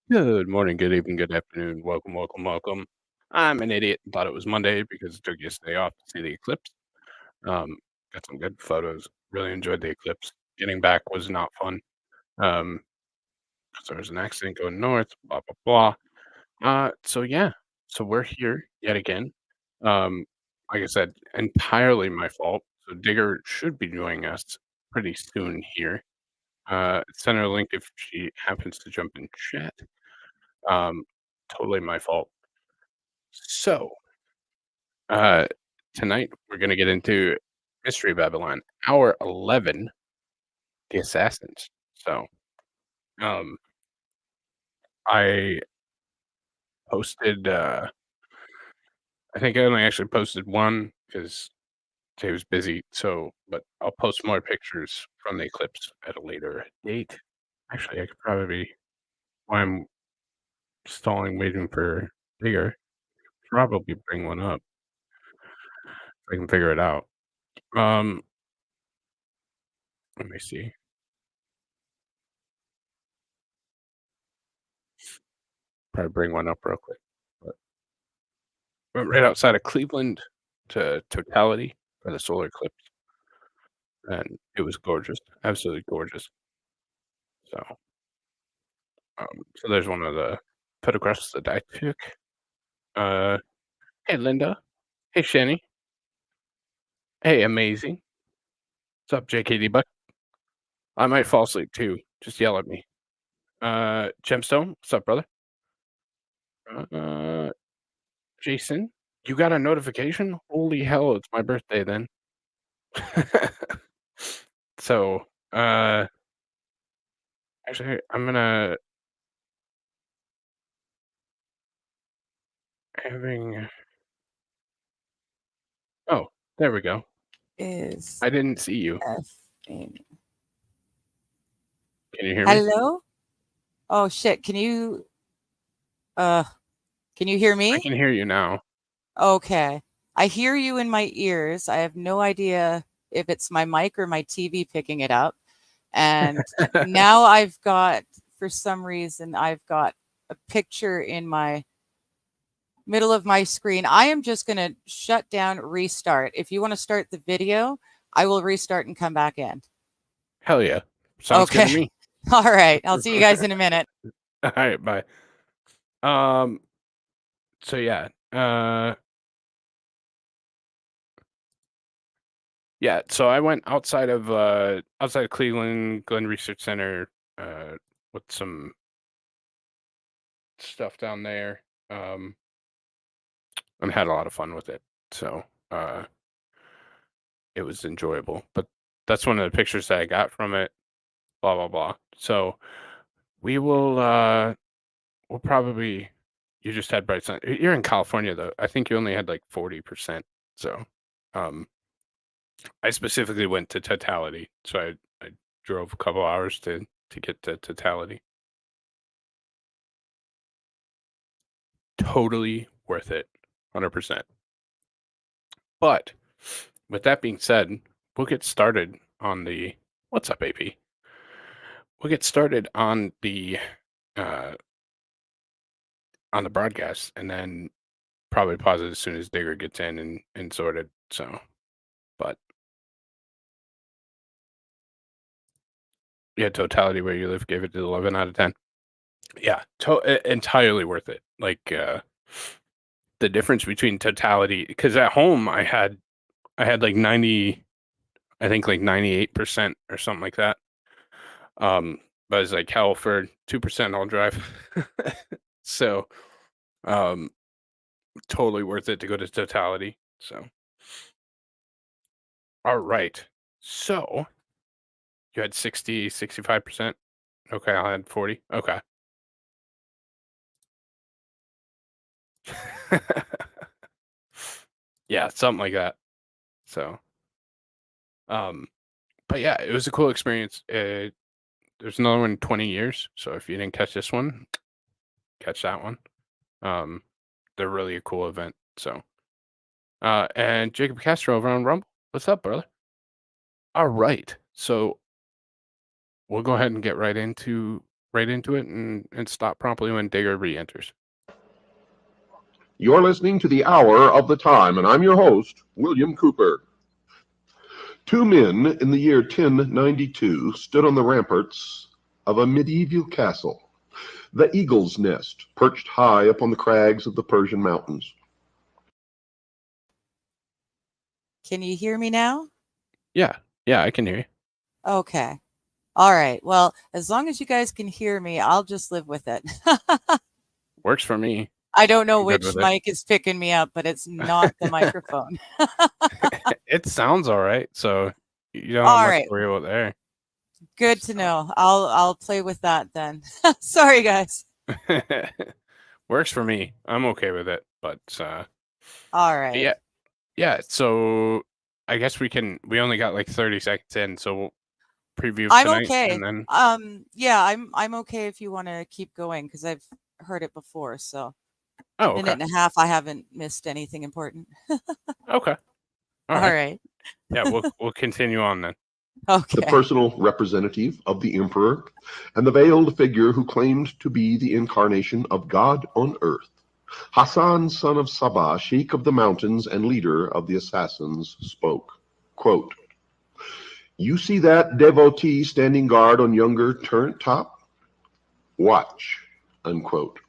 Good morning, good evening, good afternoon. Welcome, welcome, welcome. I'm an idiot and thought it was Monday because it took yesterday off to see the eclipse. Um, got some good photos. Really enjoyed the eclipse. Getting back was not fun. 'Cause there was an accident going north, blah blah blah. So yeah, so we're here yet again. Um, like I said, entirely my fault. So Digger should be joining us pretty soon here. Send her a link if she happens to jump in chat. Um, totally my fault. So, uh, tonight we're gonna get into Mystery Babylon, Hour 11, The Assassins. So, um, I posted, I think I only actually posted one because Jay was busy, so but I'll post more pictures from the eclipse at a later date. Actually, I could probably while I'm stalling waiting for Digger, probably bring one up if I can figure it out. Um, let me see. Probably bring one up real quick. Went right outside of Cleveland to Totality for the solar eclipse, and it was gorgeous, absolutely gorgeous. So, so there's one of the photographs that I took. Uh, hey, Linda. Hey, Shanny. Hey, Amazing. What's up, JKD Buck? I might fall asleep too. Just yell at me. Gemstone. What's up, brother? Uh, Jason. You got a notification? Holy hell, it's my birthday then. So, uh, actually, I'm gonna having oh, there we go. Is I didn't see you. effing. Can you hear me? Hello? Oh shit, uh can you hear I me? can hear you now. Okay. I hear you in my ears. I have no idea if it's my mic or my TV picking it up. And now I've got, for some reason, I've got a picture in my middle of my screen. I am just going to shut down, restart. If you want to start the video, I will restart and come back in. Hell yeah. Sounds good Okay. to me. All right. I'll see you guys in a minute. Alright, bye. Um, so yeah, yeah, so I went outside of Cleveland, Glen Research Center, with some stuff down there, and had a lot of fun with it. So, it was enjoyable, but that's one of the pictures that I got from it, blah, blah, blah. So, we will, we'll probably you just had bright sun. You're in California, though. I think you only had, like, 40%. So, um, I specifically went to Totality, so I drove a couple hours to get to Totality. Totally worth it, 100%. But with that being said, we'll get started on the what's up, AP? We'll get started uh, on the broadcast, and then probably pause it as soon as Digger gets in and sorted. So, but yeah, Totality where you live gave it to 11 out of 10. Yeah, entirely worth it. Like the difference between Totality, because at home I had like 90, I think like 98% or something like that. But it's like hell for 2% I'll drive. So, um, totally worth it to go to Totality. So, all right. So you had 60, 65%. Okay, I had 40. Okay. Yeah, something like that. So, um, but yeah, it was a cool experience. There's another one in 20 years. So if you didn't catch this one, catch that one. Um, they're really a cool event. So, and Jacob Castro over on Rumble. What's up, brother? All right. So we'll go ahead and get right into right into it and stop promptly when Digger re-enters. You're listening to the Hour of the Time, and I'm your host, William Cooper. Two men in the year 1092 stood on the ramparts of a medieval castle, the Eagle's Nest, perched high upon the crags of the Persian mountains. Can you hear me now? Yeah, I can hear you. Okay. All right. Well, as long as you guys can hear me, I'll just live with it. Works for me. I don't know I'm good which with it. mic is picking me up, but it's not the microphone. It sounds all right, so you don't have All much right. to worry about there. Good to know. I'll play with that then. Sorry, guys. Works for me. I'm okay with it, but All right. yeah. So I guess we only got like 30 seconds in, so we'll preview I'm tonight, okay. and then Yeah, I'm okay if you want to keep going because I've heard it before. So minute and a half, I haven't missed anything important. Okay. All right. Yeah, we'll continue on then. Okay. The personal representative of the emperor and the veiled figure who claimed to be the incarnation of God on earth. Hassan, son of Sabah, sheikh of the mountains and leader of the assassins, spoke. Quote, "You see that devotee standing guard on yonder turret top? Watch." Unquote.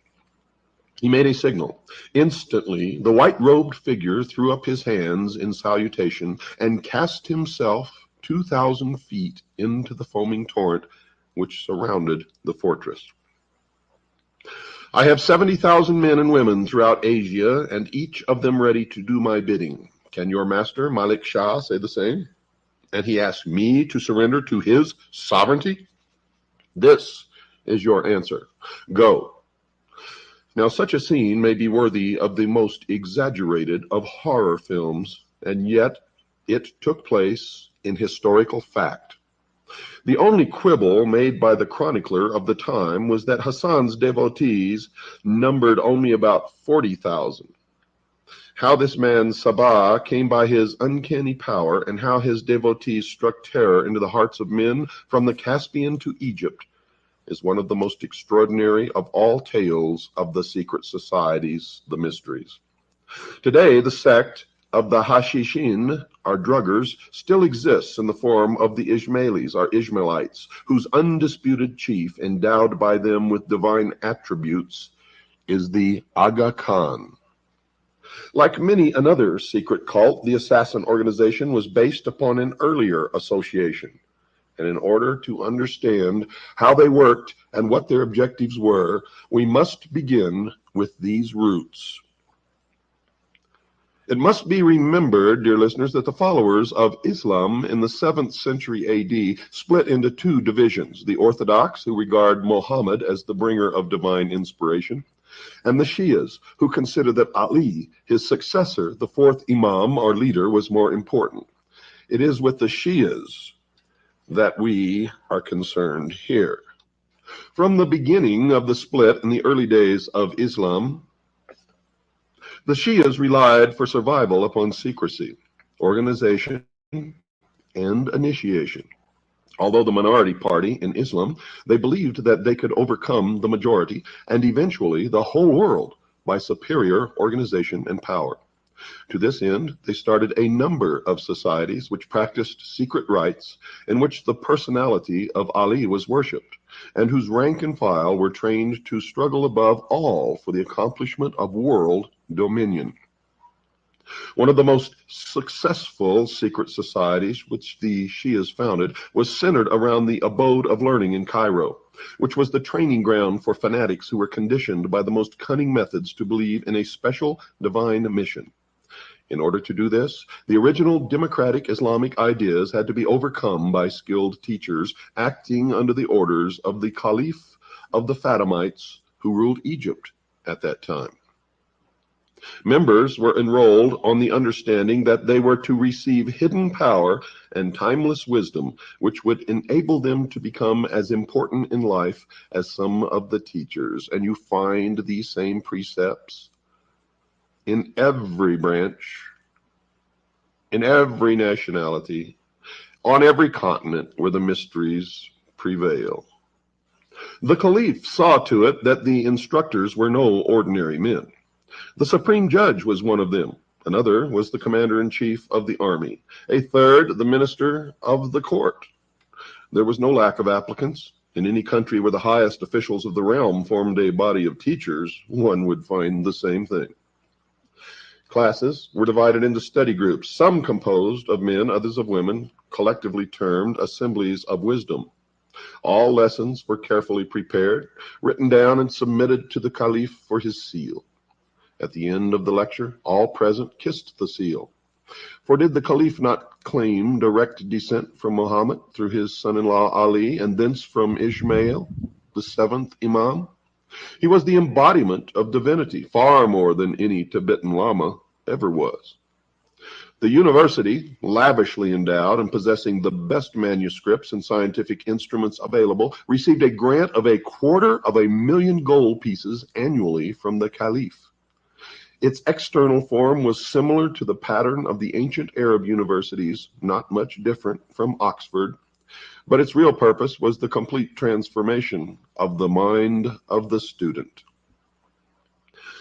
He made a signal. Instantly, the white-robed figure threw up his hands in salutation and cast himself 2,000 feet into the foaming torrent which surrounded the fortress. "I have 70,000 men and women throughout Asia, and each of them ready to do my bidding. Can your master, Malik Shah, say the same? And he asked me to surrender to his sovereignty? This is your answer. Go." Now, such a scene may be worthy of the most exaggerated of horror films, and yet it took place in historical fact. The only quibble made by the chronicler of the time was that Hassan's devotees numbered only about 40,000. How this man Sabah came by his uncanny power, and how his devotees struck terror into the hearts of men from the Caspian to Egypt, is one of the most extraordinary of all tales of the secret societies, the mysteries. Today, the sect of the Hashishin, our druggers, still exists in the form of the Ismailis, our Ishmaelites, whose undisputed chief, endowed by them with divine attributes, is the Aga Khan. Like many another secret cult, the assassin organization was based upon an earlier association. And in order to understand how they worked and what their objectives were, we must begin with these roots. It must be remembered, dear listeners, that the followers of Islam in the 7th century AD split into two divisions: the Orthodox, who regard Muhammad as the bringer of divine inspiration, and the Shias, who consider that Ali, his successor, the fourth Imam or leader, was more important. It is with the Shias that we are concerned here. From the beginning of the split in the early days of Islam, the Shias relied for survival upon secrecy, organization, and initiation. Although the minority party in Islam, they believed that they could overcome the majority and eventually the whole world by superior organization and power. To this end, they started a number of societies which practiced secret rites in which the personality of Ali was worshipped, and whose rank and file were trained to struggle above all for the accomplishment of world dominion. One of the most successful secret societies which the Shias founded was centered around the Abode of Learning in Cairo, which was the training ground for fanatics who were conditioned by the most cunning methods to believe in a special divine mission. In order to do this, the original democratic Islamic ideas had to be overcome by skilled teachers acting under the orders of the Caliph of the Fatimites who ruled Egypt at that time. Members were enrolled on the understanding that they were to receive hidden power and timeless wisdom, which would enable them to become as important in life as some of the teachers. And you find these same precepts in every branch, in every nationality, on every continent where the mysteries prevail. The Caliph saw to it that the instructors were no ordinary men. The supreme judge was one of them. Another was the commander-in-chief of the army. A third, the minister of the court. There was no lack of applicants. In any country where the highest officials of the realm formed a body of teachers, one would find the same thing. Classes were divided into study groups, some composed of men, others of women, collectively termed assemblies of wisdom. All lessons were carefully prepared, written down, and submitted to the Caliph for his seal. At the end of the lecture, all present kissed the seal. For did the Caliph not claim direct descent from Muhammad through his son-in-law Ali, and thence from Ishmael, the seventh Imam? He was the embodiment of divinity, far more than any Tibetan Lama ever was. The university, lavishly endowed and possessing the best manuscripts and scientific instruments available, received a grant of 250,000 gold pieces annually from the Caliph. Its external form was similar to the pattern of the ancient Arab universities, not much different from Oxford, but its real purpose was the complete transformation of the mind of the student.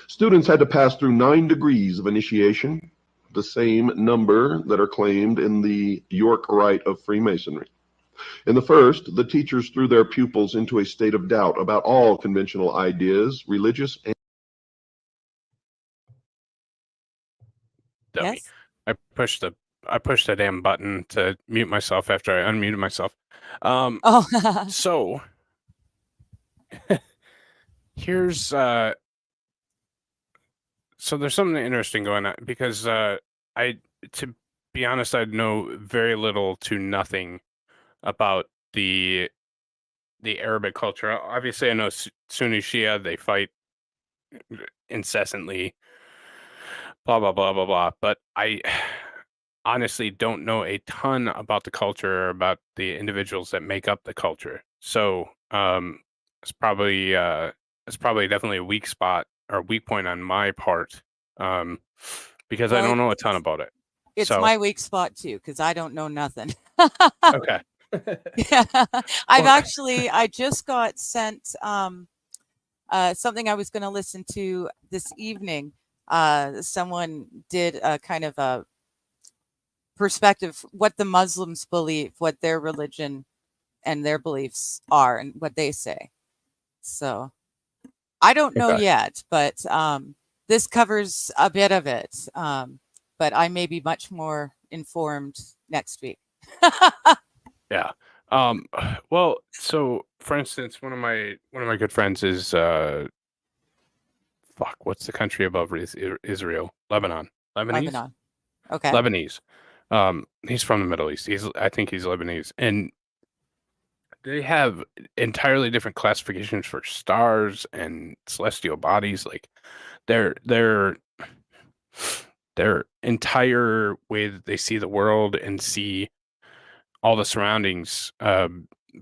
Students had to pass through 9 degrees of initiation, the same number that are claimed in the York Rite of Freemasonry. In the first, the teachers threw their pupils into a state of doubt about all conventional ideas, religious and Dummy. Yes. I pushed the damn button to mute myself after I unmuted myself. Oh, So here's so there's something interesting going on because to be honest, I know very little to nothing about the Arabic culture. Obviously, I know Sunni Shia, they fight incessantly, blah blah blah blah blah. But I honestly don't know a ton about the culture or about the individuals that make up the culture. So it's probably definitely a weak spot or weak point on my part because I well, don't know a ton about it. it's So my weak spot too, because I don't know nothing. okay. Yeah. Well, I just got sent something I was going to listen to this evening. Someone did a kind of a perspective, what the Muslims believe, what their religion and their beliefs are, and what they say. So I don't know okay. yet, but this covers a bit of it. But I may be much more informed next week. Yeah. Well, so for instance, one of my good friends is what's the country above Israel? Lebanon. Lebanese? Lebanon. Okay. Lebanese. He's from the Middle East. I think he's Lebanese. And they have entirely different classifications for stars and celestial bodies. Like their entire way that they see the world and see all the surroundings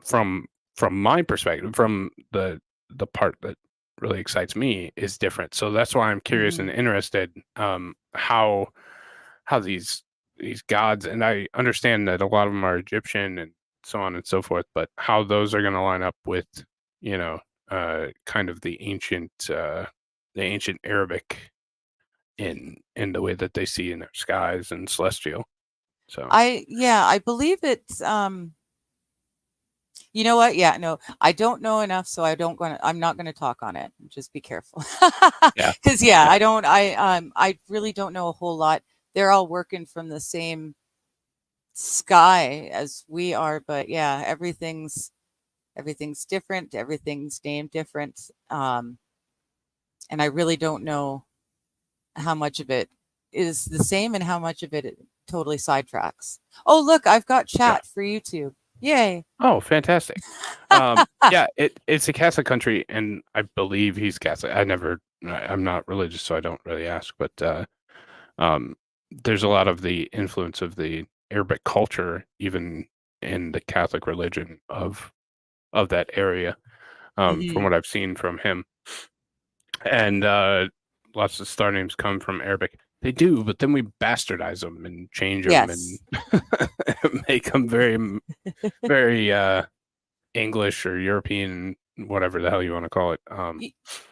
from my perspective, from the part that really excites me, is different. So that's why I'm curious and interested how these gods, and I understand that a lot of them are Egyptian and so on and so forth, but how those are going to line up with kind of the ancient Arabic in the way that they see in their skies and celestial. So I believe it's you know what? Yeah, no, I don't know enough, so I'm not gonna talk on it. Just be careful. yeah. Because I really don't know a whole lot. They're all working from the same sky as we are, but yeah, everything's different, everything's named different. And I really don't know how much of it is the same and how much of it totally sidetracks. Oh, look, I've got chat for YouTube. Yay. Oh, fantastic. Yeah, it's a Catholic country, and I believe he's Catholic. I'm not religious, so I don't really ask, but there's a lot of the influence of the Arabic culture, even in the Catholic religion of that area, from what I've seen from him. And lots of star names come from Arabic. They do, but then we bastardize them and change them and make them very, very English or European whatever the hell you want to call it.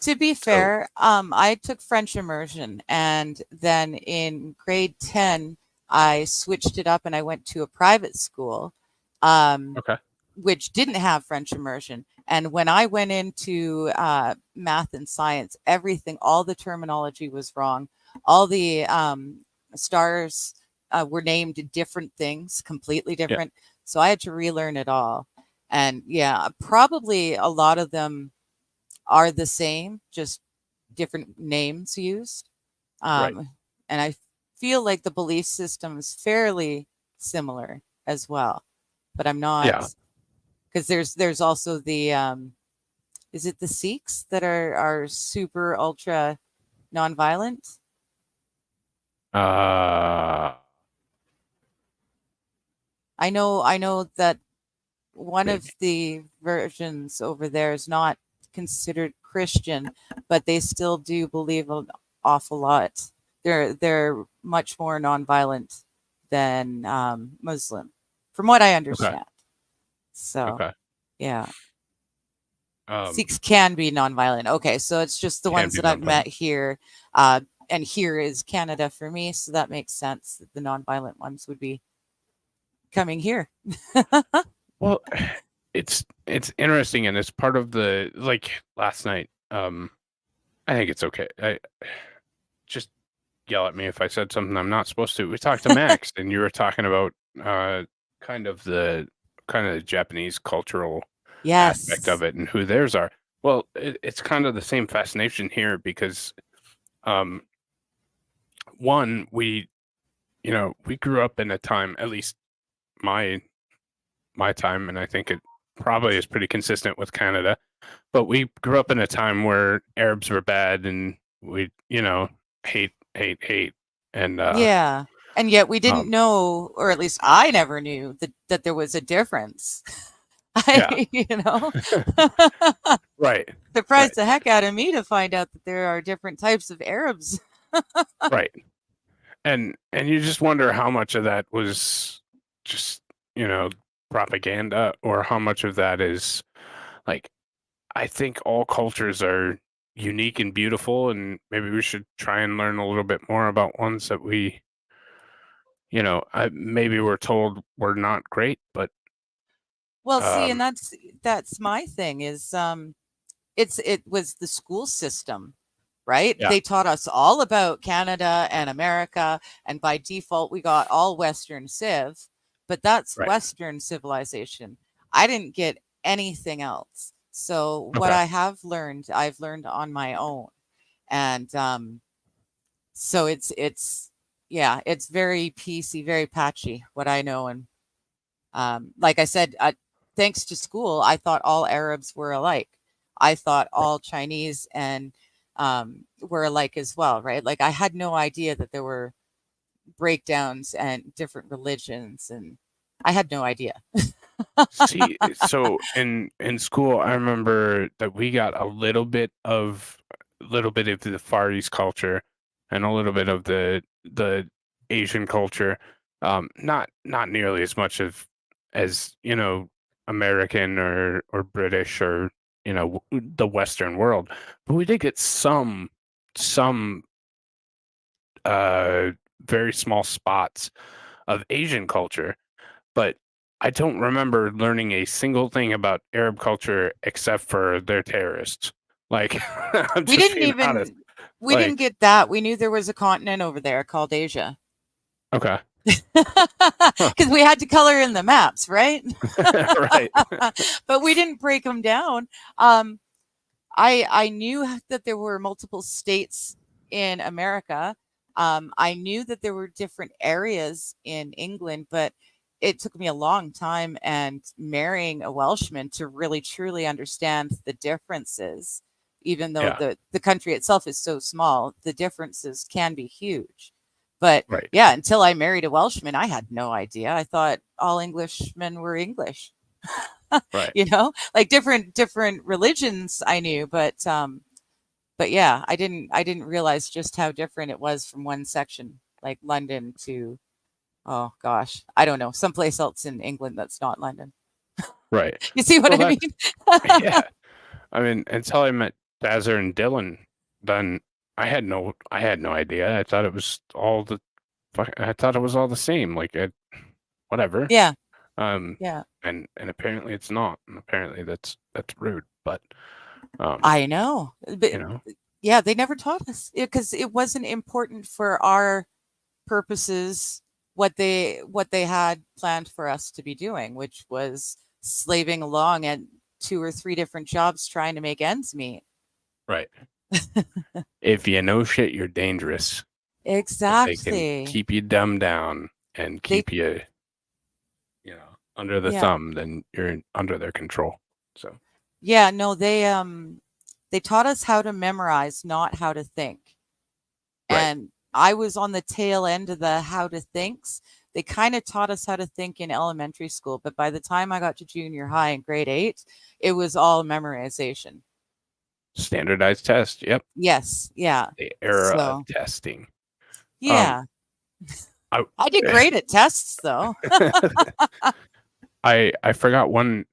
To be fair, I took French immersion, and then in grade 10, I switched it up and I went to a private school, Okay. which didn't have French immersion. And when I went into math and science, everything, all the terminology was wrong. All the stars were named different things, completely Yeah. different. So I had to relearn it all. And yeah, probably a lot of them are the same, just different names used. Right. And I feel like the belief system is fairly similar as well, but I'm Yeah. not, because there's also the is it the Sikhs that are super ultra nonviolent? Uh, I know that one maybe. of the versions over there is not considered Christian, but they still do believe an awful lot. They're much more nonviolent than Muslim, from what I Okay. understand. So Okay. yeah, Um, Sikhs can be nonviolent. Okay, so it's just the can ones be that I've met nonviolent. here, and here is Canada for me, so that makes sense that the nonviolent ones would be coming here. Well, it's interesting, and it's part of the like last night. I think it's okay. I just yell at me if I said something I'm not supposed to. We talked to Max, and you were talking about kind of the Japanese cultural aspect Yes. of it and who theirs are. Well, it's kind of the same fascination here because, um, one, we grew up in a time, at least my time, and I think it probably is pretty consistent with Canada. But we grew up in a time where Arabs were bad, and we hate, hate, hate, and Yeah. And yet we didn't um, know, or at least I never knew that there was a difference. yeah, right, Surprised right, the heck out of me to find out that there are different types of Arabs. right. And you just wonder how much of that was just propaganda, or how much of that is like, I think all cultures are unique and beautiful, and maybe we should try and learn a little bit more about ones that we maybe we're told were not great, but Well, see, and um that's my thing is it was the school system, right? yeah, They taught us all about Canada and America, and by default we got all Western Civ, but that's right, Western civilization. I didn't get anything else. So what okay, I have learned, I've learned on my own. And so it's yeah, it's very PC, very patchy what I know. And like I said, thanks to school, I thought all Arabs were alike. I thought right, all Chinese and were alike as well, right? Like I had no idea that there were breakdowns and different religions, and I had no idea. see, so in school I remember that we got a little bit of the Far East culture and a little bit of the Asian culture, not nearly as much of as American or British, or the Western world, but we did get some uh very small spots of Asian culture, but I don't remember learning a single thing about Arab culture except for they're terrorists. Like, I'm We just didn't being honest. even we didn't Like, get that. We knew there was a continent over there called Asia. okay, huh, Because we had to color in the maps, right? right, But we didn't break them down. Um, I knew that there were multiple states in America. I knew that there were different areas in England, but it took me a long time and marrying a Welshman to really truly understand the differences. Even though yeah, the country itself is so small, the differences can be huge. But right, yeah, until I married a Welshman, I had no idea. I thought all Englishmen were English. right. Like different religions I knew, but yeah, I didn't realize just how different it was from one section like London to, oh gosh, I don't know, someplace else in England that's not London. Right. You see what Well, I mean? yeah. I mean, until I met Dazzer and Dylan, then I had no idea. I thought it was all I thought it was all the same. Like whatever. Yeah, Um, yeah. and apparently it's not. And apparently that's rude. But I know. But you know, yeah, they never taught us because it wasn't important for our purposes what they had planned for us to be doing, which was slaving along at 2 or 3 different jobs trying to make ends meet. right. If you know shit, you're dangerous. If they can Exactly. keep you dumbed down and They keep you, under the yeah. thumb, then you're under their control. So Yeah, no, they taught us how to memorize, not how to think. right. And I was on the tail end of the how to thinks. They kind of taught us how to think in elementary school, but by the time I got to junior high in grade 8, it was all memorization. Standardized test. Yep. Yes, yeah. The era of So, testing. Um, yeah. I I did great at tests though. I forgot one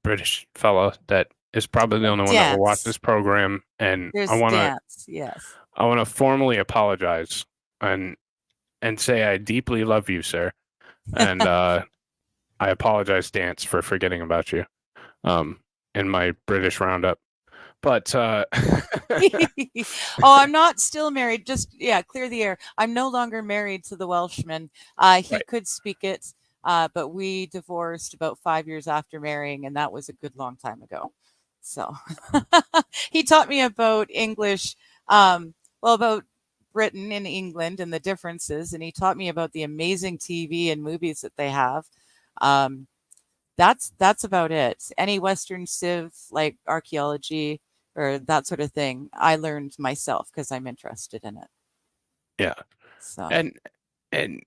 British fella that is probably the only one that will watch Dance. this program, and There's dance. Yes. I wanna formally apologize and say I deeply love you, sir, and I apologize, Dance, for forgetting about you, in my British roundup. But Oh, I'm not still married. Just yeah, clear the air. I'm no longer married to the Welshman. He right, could speak it, but we divorced about 5 years after marrying, and that was a good long time ago. So he taught me about English, well, about Britain and England and the differences, and he taught me about the amazing TV and movies that they have. Um, that's about it. Any Western civ like archaeology or that sort of thing, I learned myself because I'm interested in it. yeah, So and and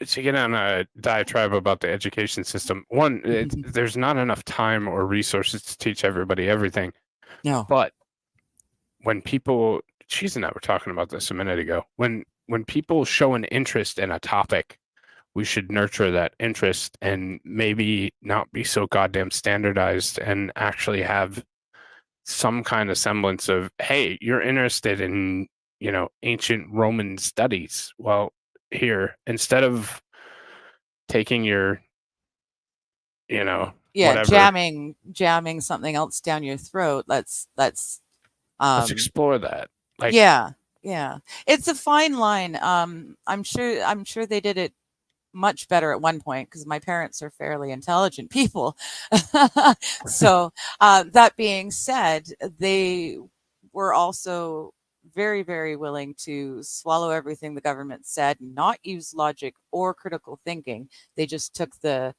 to get on a diatribe about the education system, there's not enough time or resources to teach everybody everything. no, But when people, Cheese and I were talking about this a minute ago, when people show an interest in a topic, we should nurture that interest and maybe not be so goddamn standardized and actually have some kind of semblance of, hey, you're interested in, ancient Roman studies. Well, here, instead of taking your, yeah, whatever, jamming something else down your throat. Let's let's um explore that. Like, yeah, yeah. It's a fine line. I'm sure they did it much better at one point because my parents are fairly intelligent people. So, that being said, they were also very, very willing to swallow everything the government said, not use logic or critical thinking. They just took the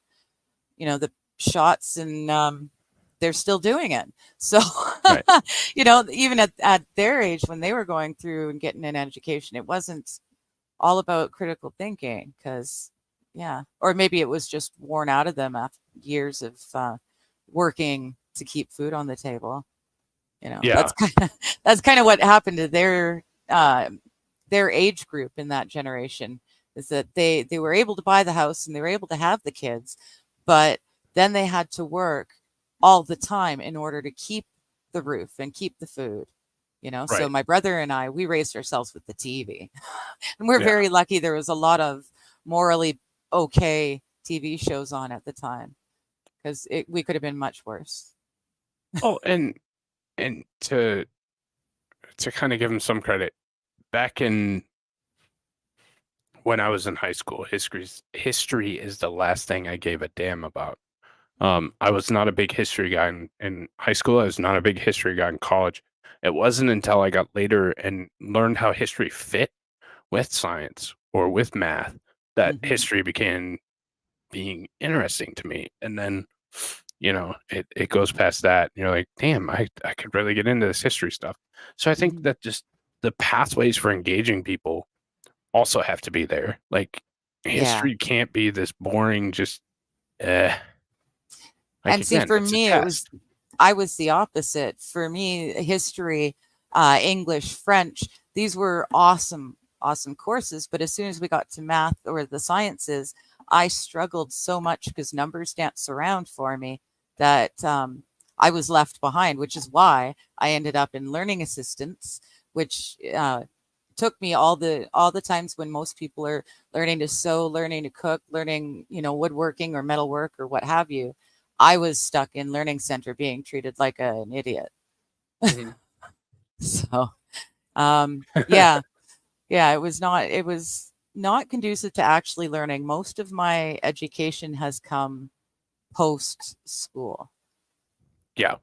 shots and they're still doing it. So, right. even at their age when they were going through and getting an education, it wasn't all about critical thinking because yeah, or maybe it was just worn out of them after years of working to keep food on the table. Yeah. That's kind of what happened to their age group in that generation, is that they were able to buy the house and they were able to have the kids, but then they had to work all the time in order to keep the roof and keep the food. So Right. my brother and I, we raised ourselves with the TV. And we're Yeah. very lucky there was a lot of morally okay TV shows on at the time because we could have been much worse. Oh, and to kind of give him some credit, back in when I was in high school, history is the last thing I gave a damn about. I was not a big history guy in high school. I was not a big history guy in college. It wasn't until I got later and learned how history fit with science or with math that Hmm. history began being interesting to me. And then, it goes past that. And you're like, damn, I could really get into this history stuff. So I think Hmm. that just the pathways for engaging people also have to be there. Like, Yeah. history can't be this boring, just eh. Like, And see, again, for it's a me, test. I was the opposite. For me, history, English, French, these were awesome, awesome courses. But as soon as we got to math or the sciences, I struggled so much because numbers dance around for me that I was left behind, which is why I ended up in learning assistance, which took me all the times when most people are learning to sew, learning to cook, learning, woodworking or metalwork or what have you. I was stuck in learning center being treated like an idiot. Mhm. So, yeah, it was not conducive to actually learning. Most of my education has come post school. Yeah.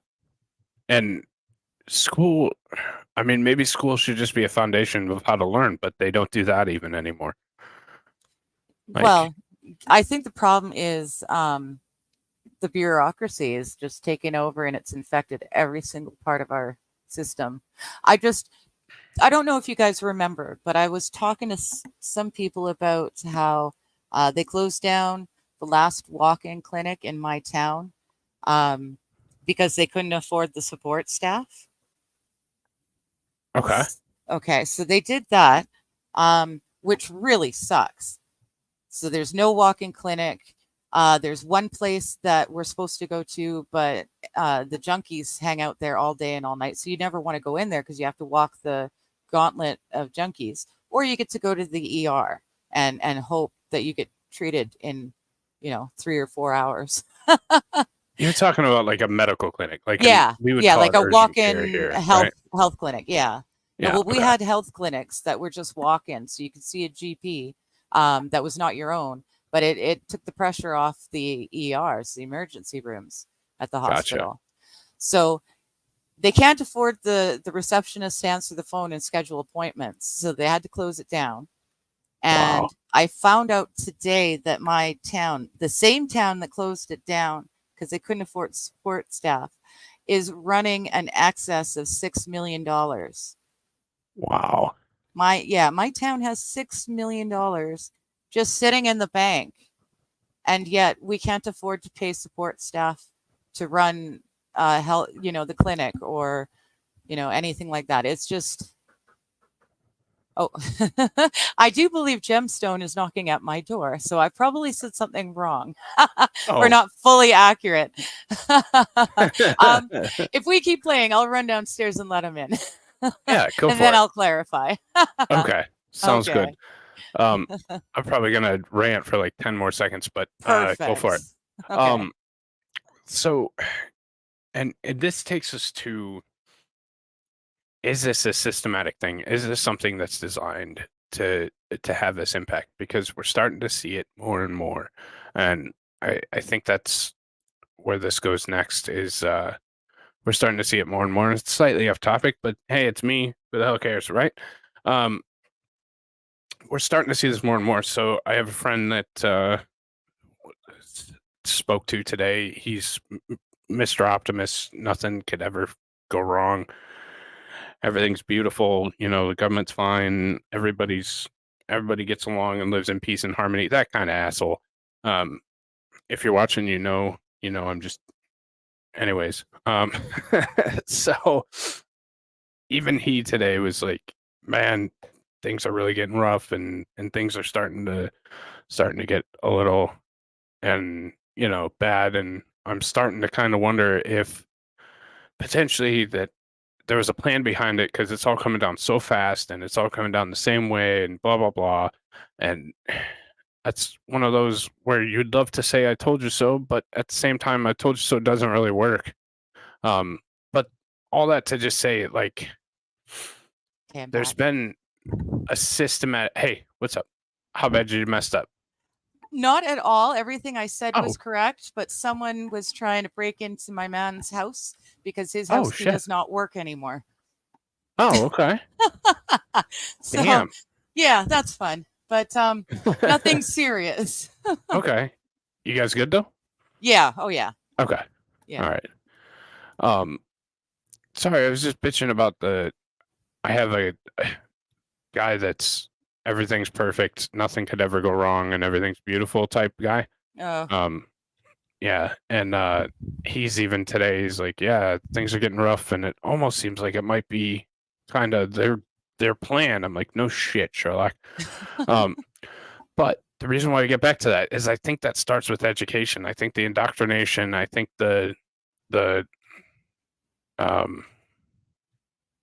And school, I mean, maybe school should just be a foundation of how to learn, but they don't do that even anymore. Well, I think the problem is the bureaucracy is just taking over and it's infected every single part of our system. I don't know if you guys remember, but I was talking to some people about how they closed down the last walk-in clinic in my town because they couldn't afford the support staff. Okay. Okay, so they did that, which really sucks. So there's no walk-in clinic. There's one place that we're supposed to go to, but the junkies hang out there all day and all night. So you never want to go in there because you have to walk the gauntlet of junkies, or you get to go to the ER and hope that you get treated in 3 or 4 hours. You're talking about like a medical clinic, like we would yeah, call like it a urgent care walk-in here, health right? clinic. Yeah. Yeah. Well, we okay. had health clinics that were just walk-in, so you could see a GP that was not your own, but it took the pressure off the ERs, the emergency rooms at the hospital. Gotcha. So they can't afford the receptionist to answer the phone and schedule appointments, so they had to close it down. And Wow. I found out today that my town, the same town that closed it down because they couldn't afford support staff, is running an excess of $6 million. Wow. My town has $6 million just sitting in the bank, and yet we can't afford to pay support staff to run health, the clinic or anything like that. It's just I do believe Gemstone is knocking at my door, so I probably said something wrong or not fully accurate. If we keep playing, I'll run downstairs and let him in. Yeah, go and for then it. I'll clarify. Okay, sounds Okay. good. I'm probably gonna rant for like 10 more seconds, but go for it. Okay. So, and this takes us to: is this a systematic thing? Is this something that's designed to have this impact? Because we're starting to see it more and more, and I think that's where this goes next. Is we're starting to see it more and more. It's slightly off topic, but hey, it's me. Who the hell cares, right? We're starting to see this more and more. So I have a friend that spoke to today. He's Mr. Optimist. Nothing could ever go wrong. Everything's beautiful. The government's fine. Everybody gets along and lives in peace and harmony. That kind of asshole. If you're watching, I'm just. Anyways, so even he today was like, man, things are really getting rough and things are starting to get a little and bad, and I'm starting to kind of wonder if potentially that there was a plan behind it, because it's all coming down so fast and it's all coming down the same way and blah blah blah, and that's one of those where you'd love to say I told you so, but at the same time I told you so doesn't really work. But all that to just say, like, there's been a systematic. Hey, what's up? How bad did you messed up? Not at all. Everything I said was correct, but someone was trying to break into my man's house because his house key does not work anymore. Oh, okay. So, damn. Yeah, that's fun, but nothing serious. Okay. You guys good though? Yeah. Oh yeah. Okay. Yeah. All right. Sorry, I was just bitching about I have a guy that's everything's perfect, nothing could ever go wrong, and everything's beautiful type guy. Oh. Yeah, and he's even today. He's like, yeah, things are getting rough, and it almost seems like it might be kind of their plan. I'm like, no shit, Sherlock. But the reason why I get back to that is I think that starts with education. I think the indoctrination. I think the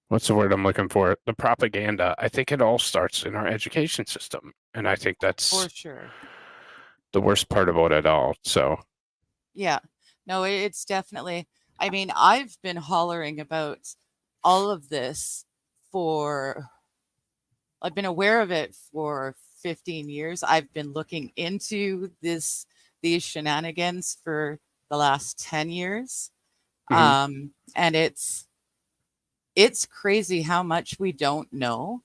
what's the word I'm looking for? The propaganda. I think it all starts in our education system, and I think that's For sure. the worst part about it all. So Yeah. No, it's definitely, I mean, I've been hollering about all of this for, I've been aware of it for 15 years. I've been looking into these shenanigans for the last 10 years. mhm, And it's crazy how much we don't know.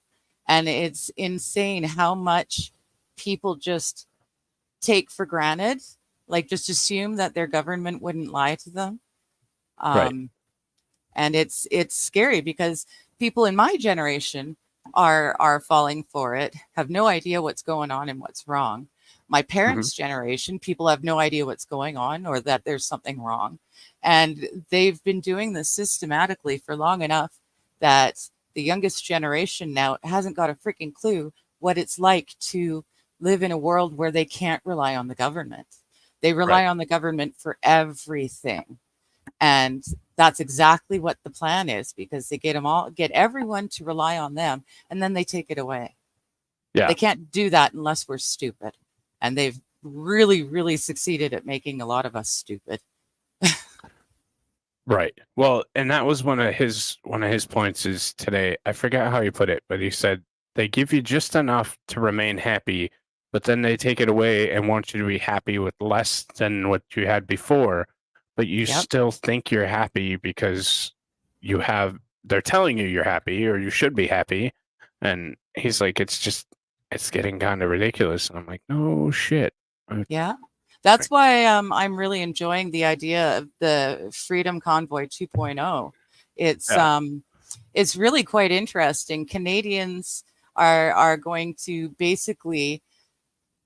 And it's insane how much people just take for granted, like just assume that their government wouldn't lie to them. right. Um, and it's scary because people in my generation are falling for it, have no idea what's going on and what's wrong. My Mhm, parents' generation, people have no idea what's going on or that there's something wrong. And they've been doing this systematically for long enough that the youngest generation now hasn't got a freaking clue what it's like to live in a world where they can't rely on the government. They right. rely on the government for everything. And that's exactly what the plan is, because they get everyone to rely on them, and then they take it away. Yeah. They can't do that unless we're stupid. And they've really, really succeeded at making a lot of us stupid. Right. Well, and that was one of his points is today. I forgot how he put it, but he said they give you just enough to remain happy, but then they take it away and want you to be happy with less than what you had before, but you Yep. still think you're happy because they're telling you you're happy or you should be happy. And he's like, it's getting kind of ridiculous. And I'm like, no shit. Yeah. That's why I'm really enjoying the idea of the Freedom Convoy 2.0. It's Yeah. um it's really quite interesting. Canadians are going to basically,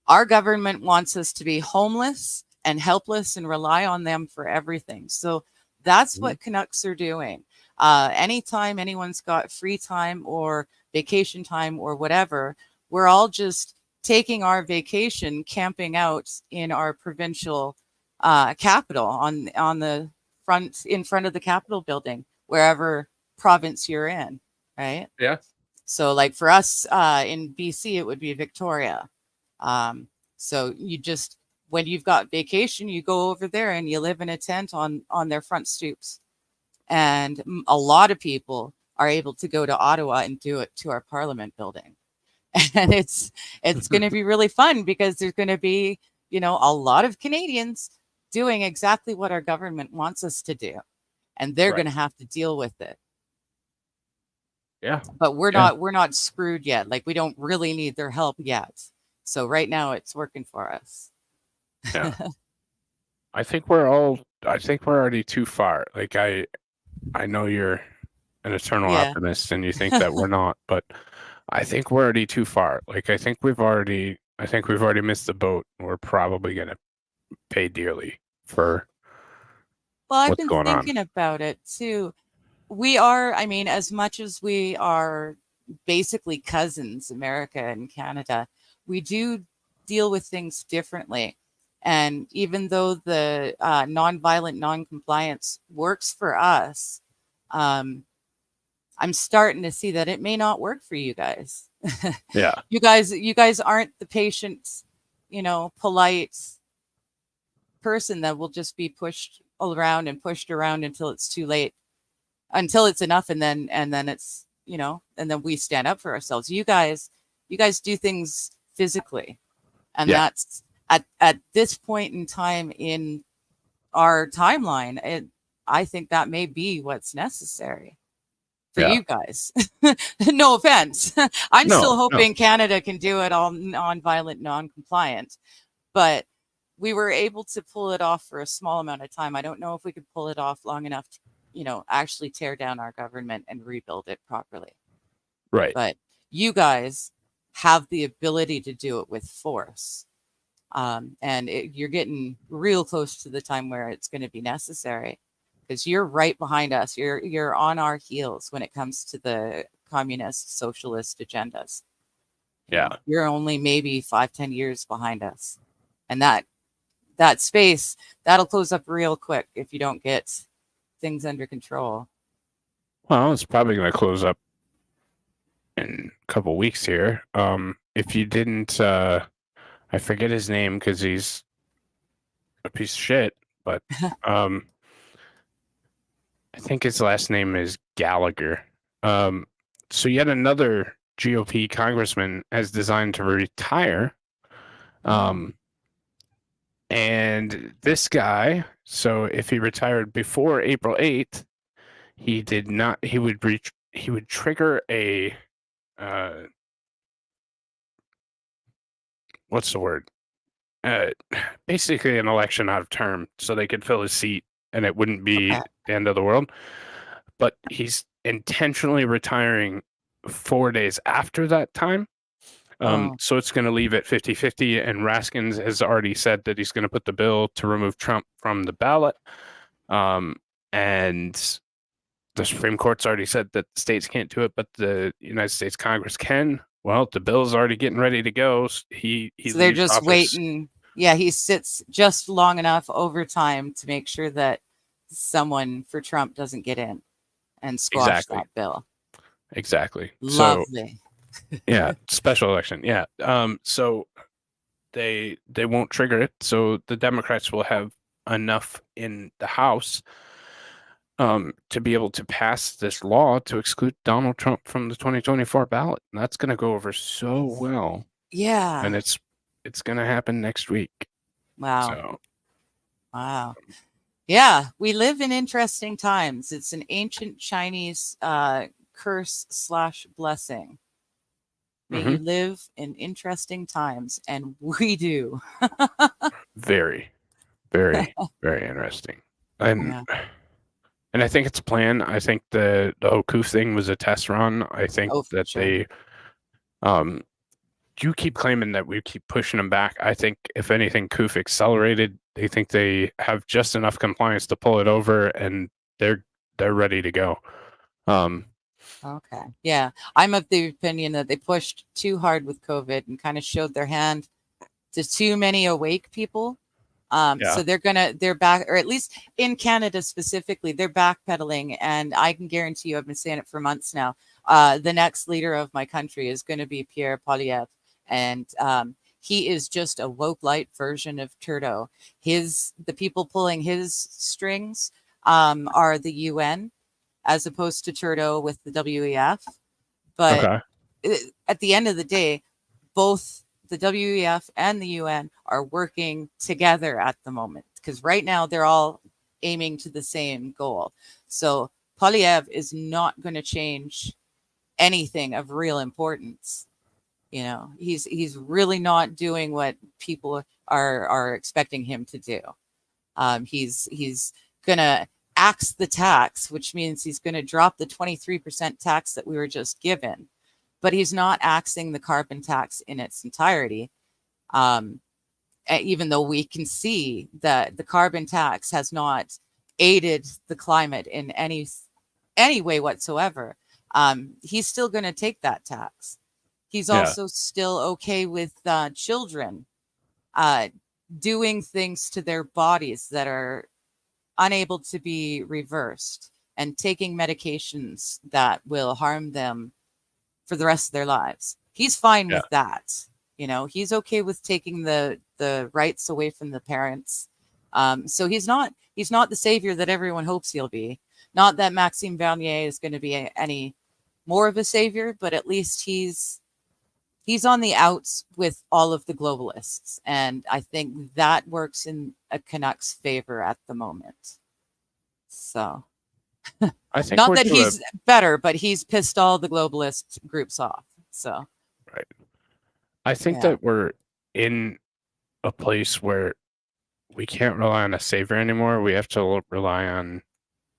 our government wants us to be homeless and helpless and rely on them for everything. So that's Mhm. what Canucks are doing. Anytime anyone's got free time or vacation time or whatever, we're all just taking our vacation camping out in our provincial capital on the front, in front of the Capitol building, wherever province you're in, right? Yeah. So, like for us in BC, it would be Victoria. So you just, when you've got vacation, you go over there and you live in a tent on their front stoops. And a lot of people are able to go to Ottawa and do it to our Parliament building. And it's going to be really fun because there's going to be, a lot of Canadians doing exactly what our government wants us to do, and they're Right. going to have to deal with it. Yeah. But we're Yeah. not we're not screwed yet. Like, we don't really need their help yet. So right now it's working for us. Yeah. I think we're already too far. Like I know you're an eternal Yeah. optimist and you think that we're not, but I think we're already too far. Like I think we've already missed the boat. We're probably gonna pay dearly for Well, I've what's been going on. thinking about it too. We are, I mean, as much as we are basically cousins, America and Canada, we do deal with things differently. And even though the nonviolent noncompliance works for us, um, I'm starting to see that it may not work for you guys. Yeah. You guys aren't the patient, polite person that will just be pushed around and pushed around until it's too late, until it's enough, and then it's, and then we stand up for ourselves. You guys do things physically, and Yeah. that's at this point in time in our timeline, I think that may be what's necessary for Yeah. you guys. No offense. I'm still No, no. hoping Canada can do it all non-violent, non-compliant, but we were able to pull it off for a small amount of time. I don't know if we could pull it off long enough to, actually tear down our government and rebuild it properly. Right. But you guys have the ability to do it with force. And you're getting real close to the time where it's going to be necessary, because you're right behind us. You're on our heels when it comes to the communist socialist agendas. Yeah. You're only maybe 5-10 years behind us, and that space, that'll close up real quick if you don't get things under control. Well, it's probably going to close up in a couple weeks here. If you didn't, I forget his name because he's a piece of shit, but um, I think his last name is Gallagher. So yet another GOP congressman has designed to retire. And this guy, so if he retired before April 8th, he did not, he would trigger a, what's the word? Uh, Basically an election out of term so they could fill his seat and it wouldn't be Okay. the end of the world. But he's intentionally retiring 4 days after that time. Oh, So it's going to leave it 50-50. And Raskins has already said that he's going to put the bill to remove Trump from the ballot. And the Supreme Court's already said that the states can't do it, but the United States Congress can. Well, the bill's already getting ready to go. He so they're leaves just office. waiting. Yeah, he sits just long enough over time to make sure that someone for Trump doesn't get in and squash Exactly. that bill. Exactly. So Lovely. yeah, special election. Yeah. So they won't trigger it. So the Democrats will have enough in the House to be able to pass this law to exclude Donald Trump from the 2024 ballot. And that's going to go over so well. Yeah. And it's going to happen next week. Wow. So Wow. Yeah, we live in interesting times. It's an ancient Chinese curse/blessing. May you live in interesting times, and we do. very, very, very interesting. And Yeah. and I think it's a plan. I think the whole Koof thing was a test run. I think Oh, for that sure. they you keep claiming that we keep pushing them back. I think if anything, Koof accelerated. They think they have just enough compliance to pull it over, and they're ready to go. Okay. Yeah. I'm of the opinion that they pushed too hard with COVID and kind of showed their hand to too many awake people. So they're back, or at least in Canada specifically, they're backpedaling. And I can guarantee you, I've been saying it for months now. The next leader of my country is going to be Pierre Poilievre. And he is just a woke light version of Trudeau. The people pulling his strings are the UN, as opposed to Trudeau with the WEF. But at the end of the day, both the WEF and the UN are working together at the moment, because right now they're all aiming to the same goal. So Poilievre is not going to change anything of real importance. He's really not doing what people are expecting him to do. He's gonna axe the tax, which means he's going to drop the 23% tax that we were just given, but he's not axing the carbon tax in its entirety. Even though we can see that the carbon tax has not aided the climate in any way whatsoever, he's still going to take that tax. He's also still okay with children doing things to their bodies that are unable to be reversed and taking medications that will harm them for the rest of their lives. He's fine with that. He's okay with taking the rights away from the parents. So he's not the savior that everyone hopes he'll be. Not that Maxime Bernier is going to be any more of a savior, but at least he's on the outs with all of the globalists. And I think that works in a Canucks favor at the moment. So I think not that he's better, but he's pissed all the globalist groups off. So right. I think that we're in a place where we can't rely on a savior anymore. We have to rely on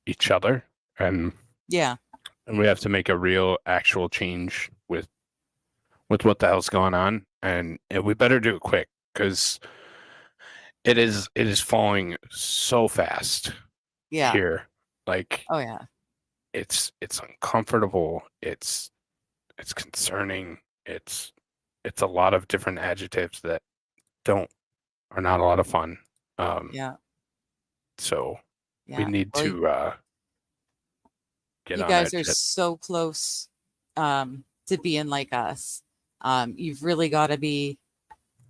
each other, and we have to make a real, actual change with what the hell's going on, and we better do it quick, because it is falling so fast here. Like, oh yeah, it's uncomfortable. It's concerning. It's a lot of different adjectives that are not a lot of fun. So we need to get You on that guys are shit. so close to being like us. You've really got to be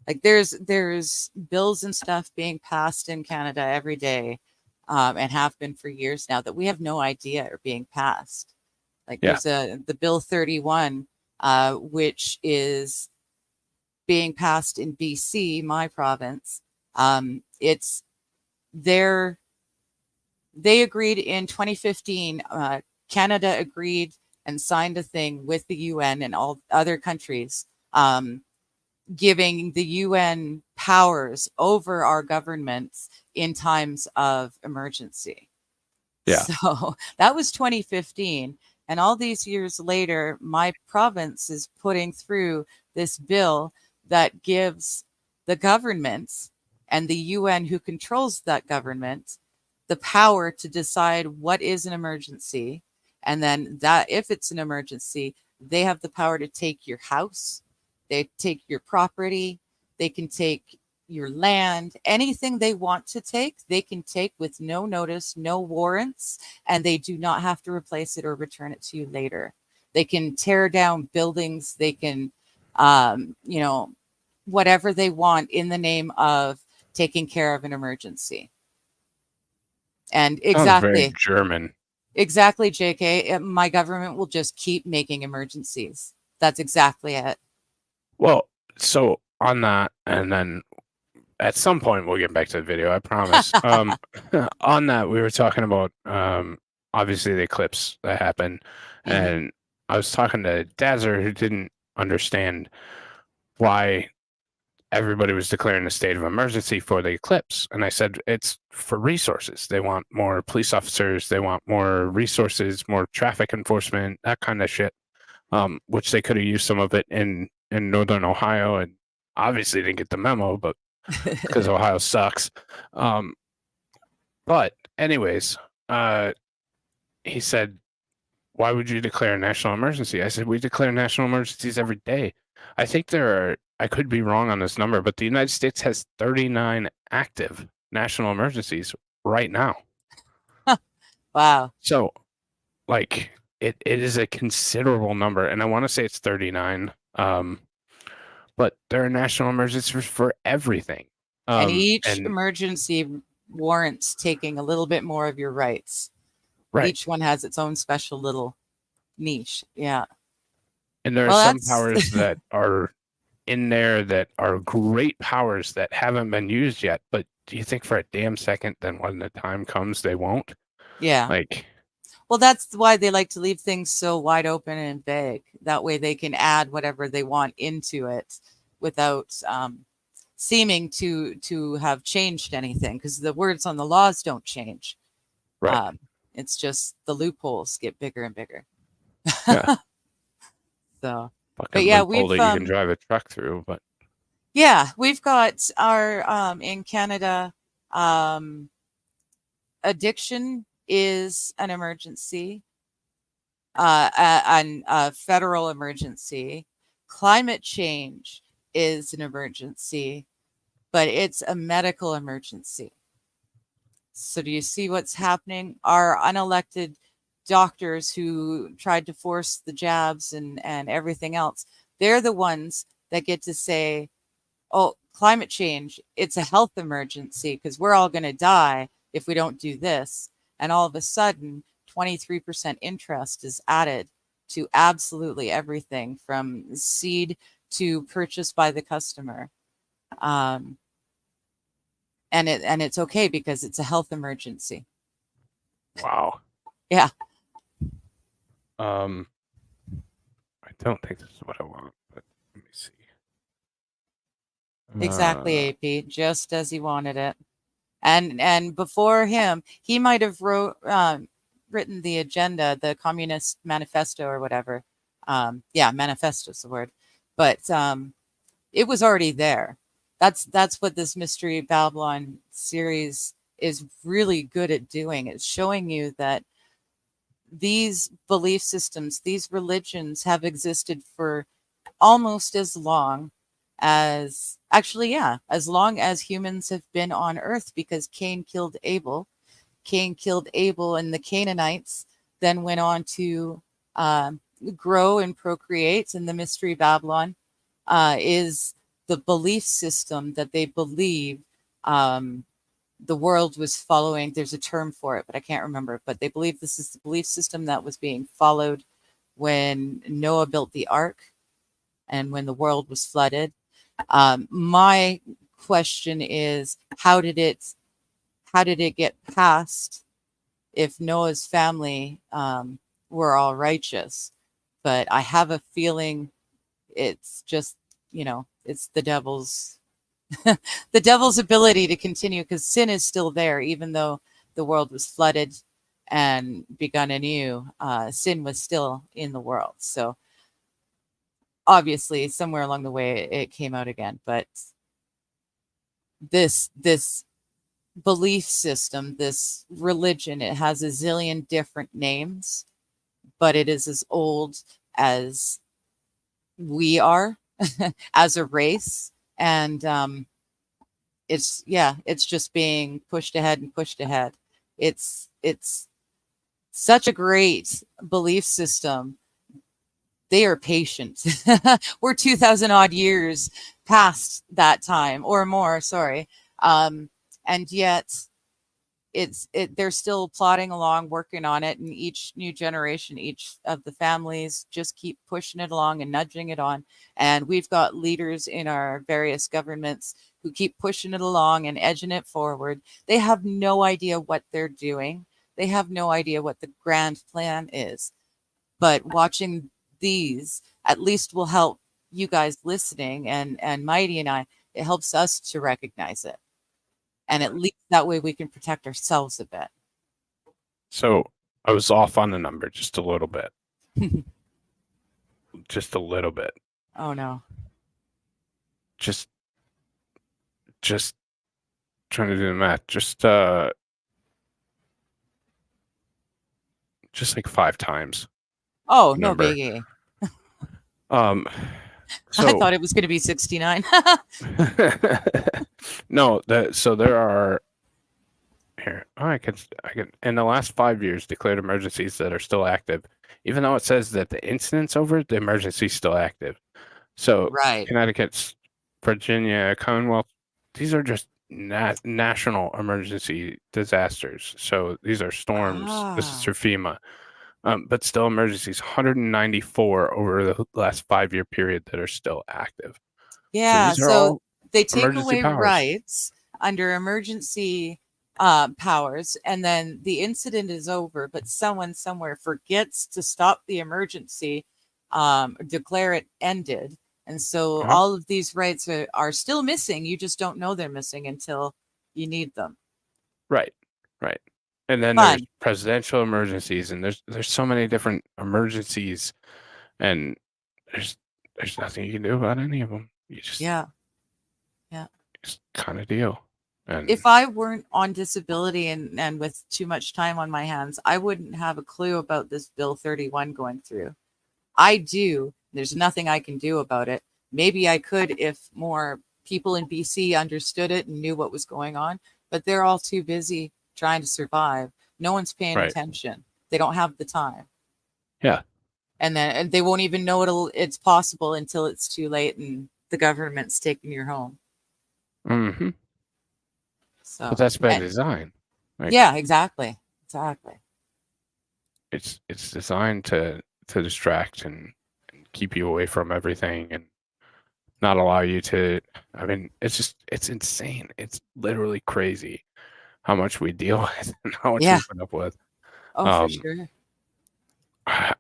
like, there's bills and stuff being passed in Canada every day, and have been for years now, that we have no idea are being passed. Like Yeah. there's the Bill 31, which is being passed in BC, my province. It's their They agreed in 2015. Canada agreed and signed a thing with the UN and all other countries, giving the UN powers over our governments in times of emergency. Yeah. So that was 2015. And all these years later, my province is putting through this bill that gives the governments and the UN, who controls that government, the power to decide what is an emergency. And then, that if it's an emergency, they have the power to take your house, they take your property, they can take your land, anything they want to take, they can take with no notice, no warrants, and they do not have to replace it or return it to you later. They can tear down buildings, they can, whatever they want in the name of taking care of an emergency. And Sounds very German. exactly, JK, my government will just keep making emergencies. That's exactly it. Well, so on that, and then at some point we'll get back to the video, I promise. On that, we were talking about obviously the eclipse that happened, and I was talking to Dazer, who didn't understand why everybody was declaring a state of emergency for the eclipse. And I said, it's for resources. They want more police officers, they want more resources, more traffic enforcement, that kind of shit, which they could have used some of it in Northern Ohio, and obviously didn't get the memo, but because Ohio sucks. But anyways, he said, why would you declare a national emergency? I said, we declare national emergencies every day. I think I could be wrong on this number, but the United States has 39 active national emergencies right now. Wow. So, like, it is a considerable number, and I want to say it's 39. But there are national emergencies for everything. And each emergency warrants taking a little bit more of your rights. Right. Each one has its own special little niche. Yeah. And there are some powers that are in there that are great powers that haven't been used yet. But do you think for a damn second then when the time comes they won't? Yeah. Like, well, that's why they like to leave things so wide open and vague. That way they can add whatever they want into it without seeming to have changed anything, because the words on the laws don't change. Right. It's just the loopholes get bigger and bigger. Yeah. So, fucking but yeah, loophole that you can drive a truck through. But yeah, we've got our in Canada, addiction is an emergency, a federal emergency. Climate change is an emergency, but it's a medical emergency. So do you see what's happening? Our unelected doctors who tried to force the jabs and everything else, they're the ones that get to say, oh, climate change, it's a health emergency because we're all going to die if we don't do this. And all of a sudden, 23% interest is added to absolutely everything from seed to purchase by the customer. And it's okay because it's a health emergency. Wow. Yeah. I don't think this is what I want, but let me see. Exactly, AP, just as he wanted it. And before him, he might have written the agenda, the Communist Manifesto or whatever. Yeah, manifesto's the word. But it was already there. That's what this Mystery Babylon series is really good at doing. It's showing you that these belief systems, these religions have existed for almost as long as, actually, yeah, as long as humans have been on Earth, because Cain killed Abel. Cain killed Abel, and the Canaanites then went on to grow and procreate. And the Mystery Babylon is the belief system that they believe the world was following. There's a term for it, but I can't remember. But they believe this is the belief system that was being followed when Noah built the ark and when the world was flooded. My question is, how did it get passed if Noah's family were all righteous? But I have a feeling it's just, it's the devil's the devil's ability to continue, because sin is still there. Even though the world was flooded and begun anew, sin was still in the world. So obviously somewhere along the way it came out again. But this belief system, this religion, it has a zillion different names, but it is as old as we are as a race. And it's just being pushed ahead and pushed ahead. It's such a great belief system. They are patient. We're 2,000 odd years past that time, or more, sorry. And yet they're still plodding along, working on it. And each new generation, each of the families just keep pushing it along and nudging it on. And we've got leaders in our various governments who keep pushing it along and edging it forward. They have no idea what they're doing. They have no idea what the grand plan is. But watching these at least will help you guys listening and Mighty and I. It helps us to recognize it. And at least that way we can protect ourselves a bit. So I was off on the number just a little bit. Just a little bit. Oh no. Just trying to do the math. Just like 5 times. Oh, no biggie. So, I thought it was going to be 69. No, so there are here. I can in the last 5 years declared emergencies that are still active, even though it says that the incident's over, the emergency's still active. So right. Connecticut, Virginia, Commonwealth, these are just national emergency disasters. So these are storms. This is through FEMA. But still emergencies, 194 over the last 5-year period that are still active. Yeah, so they take away powers. rights under emergency powers, and then the incident is over, but someone somewhere forgets to stop the emergency, declare it ended. And so all of these rights are still missing. You just don't know they're missing until you need them. Right. And then there's presidential emergencies, and there's so many different emergencies, and there's nothing you can do about any of them. You just just kind of deal. And if I weren't on disability and with too much time on my hands, I wouldn't have a clue about this Bill 31 going through. I do. There's nothing I can do about it. Maybe I could if more people in BC understood it and knew what was going on, but they're all too busy trying to survive. No one's paying attention. They don't have the time. Yeah. And then they won't even know it's possible until it's too late and the government's taking your home. Mm-hmm. So, but that's by design. Yeah, exactly. It's designed to distract and keep you away from everything and not allow you to. I mean, it's insane. It's literally crazy how much we deal with and how much we put up with. Oh, for sure.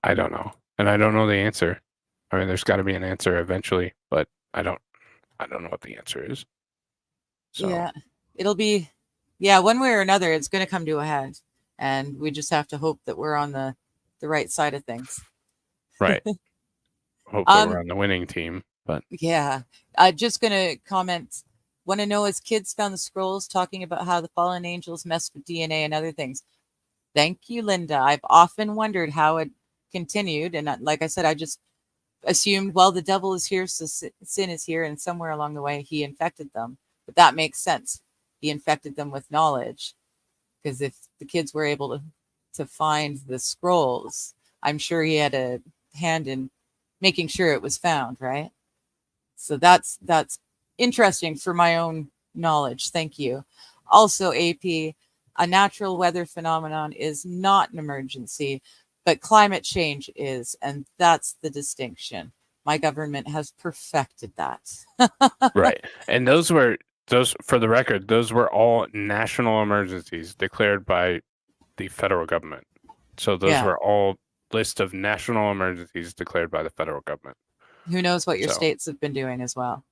I don't know, and I don't know the answer. I mean, there's got to be an answer eventually, but I don't know what the answer is. So yeah, it'll be one way or another. It's going to come to a head, and we just have to hope that we're on the right side of things. Right. Hope that we're on the winning team. But yeah, just going to comment. Want to know, as kids found the scrolls talking about how the fallen angels messed with DNA and other things. Thank you, Linda. I've often wondered how it continued. And like I said, I just assumed, well, the devil is here, so sin is here. And somewhere along the way, he infected them. But that makes sense. He infected them with knowledge. Because if the kids were able to find the scrolls. I'm sure he had a hand in making sure it was found, right? So that's interesting for my own knowledge. Thank you. Also, AP, a natural weather phenomenon is not an emergency, but climate change is, and that's the distinction. My government has perfected that. Right. And those, for the record, those were all national emergencies declared by the federal government. So those were all list of national emergencies declared by the federal government. Who knows what your states have been doing as well.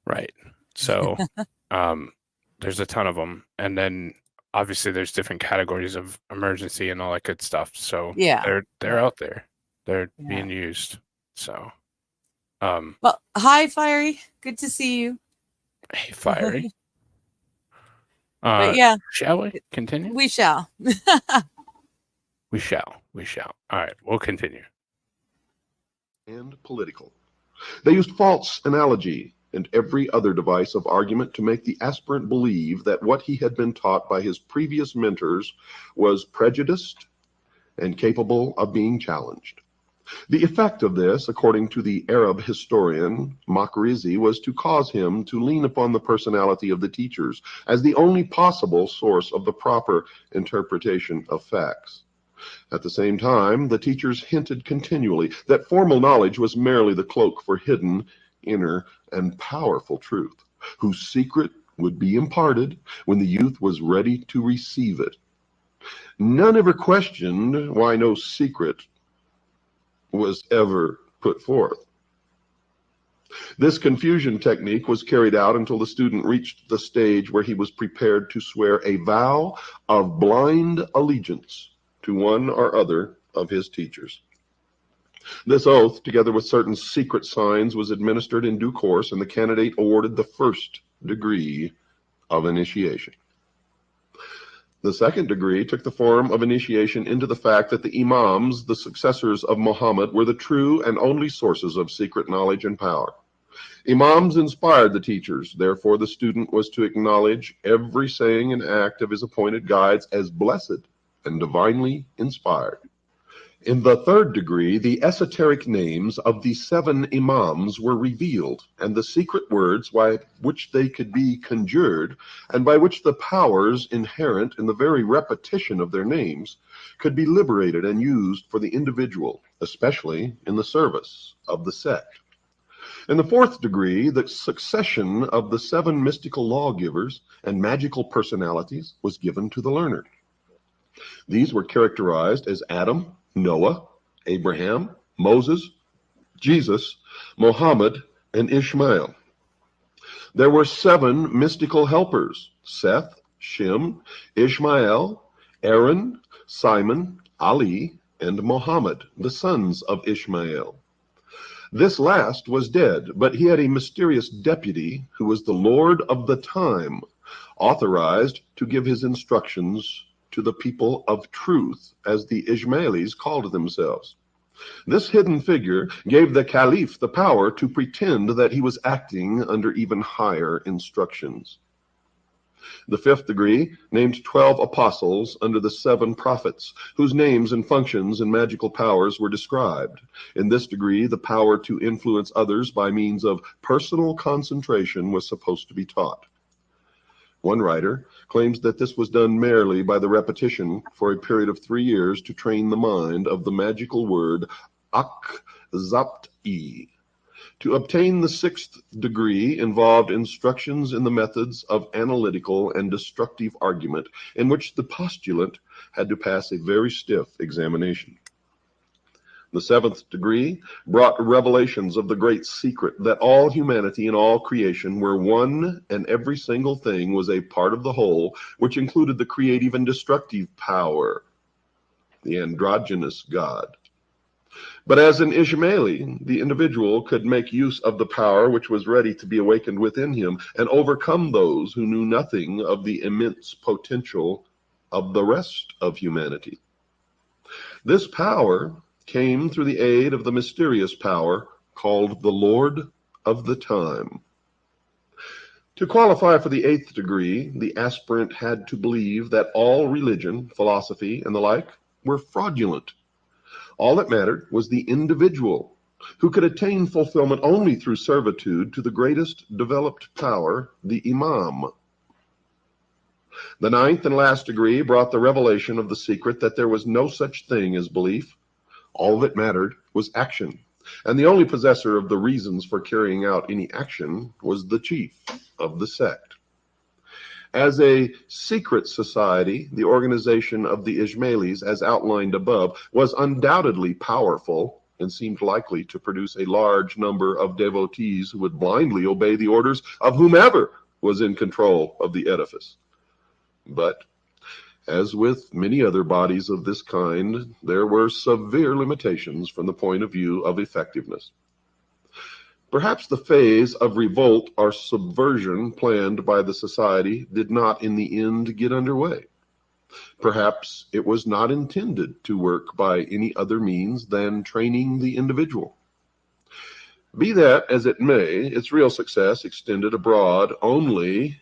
Right. So there's a ton of them. And then obviously there's different categories of emergency and all that good stuff. So they're out there. They're being used. So well, hi Fiery. Good to see you. Hey Fiery. But yeah. Shall we continue? We shall. We shall. We shall. All right, we'll continue. And political. They used false analogy and every other device of argument to make the aspirant believe that what he had been taught by his previous mentors was prejudiced and capable of being challenged. The effect of this, according to the Arab historian Makrizi, was to cause him to lean upon the personality of the teachers as the only possible source of the proper interpretation of facts. At the same time, the teachers hinted continually that formal knowledge was merely the cloak for hidden, inner, and powerful truth, whose secret would be imparted when the youth was ready to receive it. None ever questioned why no secret was ever put forth. This confusion technique was carried out until the student reached the stage where he was prepared to swear a vow of blind allegiance to one or other of his teachers. This oath, together with certain secret signs, was administered in due course, and the candidate awarded the first degree of initiation. The second degree took the form of initiation into the fact that the imams, the successors of Muhammad, were the true and only sources of secret knowledge and power. Imams inspired the teachers. Therefore, the student was to acknowledge every saying and act of his appointed guides as blessed and divinely inspired. In the third degree, the esoteric names of the 7 imams were revealed, and the secret words by which they could be conjured, and by which the powers inherent in the very repetition of their names could be liberated and used for the individual, especially in the service of the sect. In the fourth degree, the succession of the 7 mystical lawgivers and magical personalities was given to the learner. These were characterized as Adam, Noah, Abraham, Moses, Jesus, Muhammad, and Ishmael. There were 7 mystical helpers: Seth, Shem, Ishmael, Aaron, Simon, Ali, and Muhammad, the sons of Ishmael. This last was dead, but he had a mysterious deputy who was the Lord of the time, authorized to give his instructions to the people of truth, as the Ismailis called themselves. This hidden figure gave the caliph the power to pretend that he was acting under even higher instructions. The fifth degree named 12 apostles under the 7 prophets, whose names and functions and magical powers were described. In this degree, the power to influence others by means of personal concentration was supposed to be taught. One writer claims that this was done merely by the repetition for a period of 3 years to train the mind of the magical word Ak-Zapt-E. To obtain the 6th degree involved instructions in the methods of analytical and destructive argument, in which the postulant had to pass a very stiff examination. The 7th degree brought revelations of the great secret that all humanity and all creation were one, and every single thing was a part of the whole, which included the creative and destructive power, the androgynous God. But as an Ismaili, the individual could make use of the power which was ready to be awakened within him and overcome those who knew nothing of the immense potential of the rest of humanity. This power came through the aid of the mysterious power called the Lord of the Time. To qualify for the 8th degree, the aspirant had to believe that all religion, philosophy, and the like were fraudulent. All that mattered was the individual, who could attain fulfillment only through servitude to the greatest developed power, the Imam. The ninth and last degree brought the revelation of the secret that there was no such thing as belief. All that mattered was action, and the only possessor of the reasons for carrying out any action was the chief of the sect. As a secret society, the organization of the Ismailis, as outlined above, was undoubtedly powerful and seemed likely to produce a large number of devotees who would blindly obey the orders of whomever was in control of the edifice. But, as with many other bodies of this kind, there were severe limitations from the point of view of effectiveness. Perhaps the phase of revolt or subversion planned by the society did not in the end get underway. Perhaps it was not intended to work by any other means than training the individual. Be that as it may, its real success extended abroad only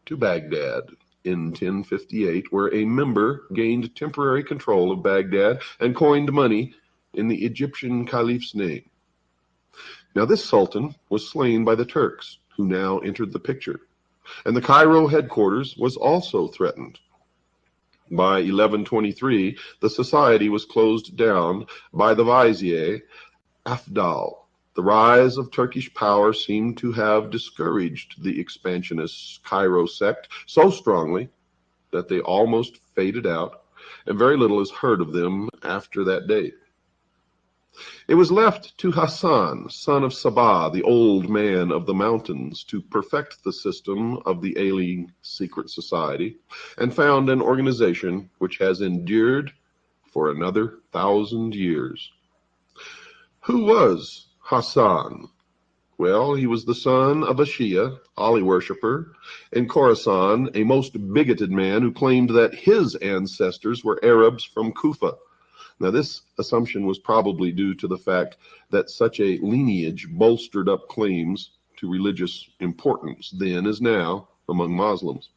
to Baghdad in 1058, where a member gained temporary control of Baghdad and coined money in the Egyptian caliph's name. Now this sultan was slain by the Turks, who now entered the picture, and the Cairo headquarters was also threatened. By 1123, the society was closed down by the vizier Afdal. The rise of Turkish power seemed to have discouraged the expansionist Cairo sect so strongly that they almost faded out, and very little is heard of them after that date. It was left to Hassan, son of Sabah, the old man of the mountains, to perfect the system of the ailing secret society and found an organization which has endured for another 1,000 years. Who was Hassan? Well, he was the son of a Shia, Ali worshipper, in Khorasan, a most bigoted man who claimed that his ancestors were Arabs from Kufa. Now, this assumption was probably due to the fact that such a lineage bolstered up claims to religious importance then as now among Muslims.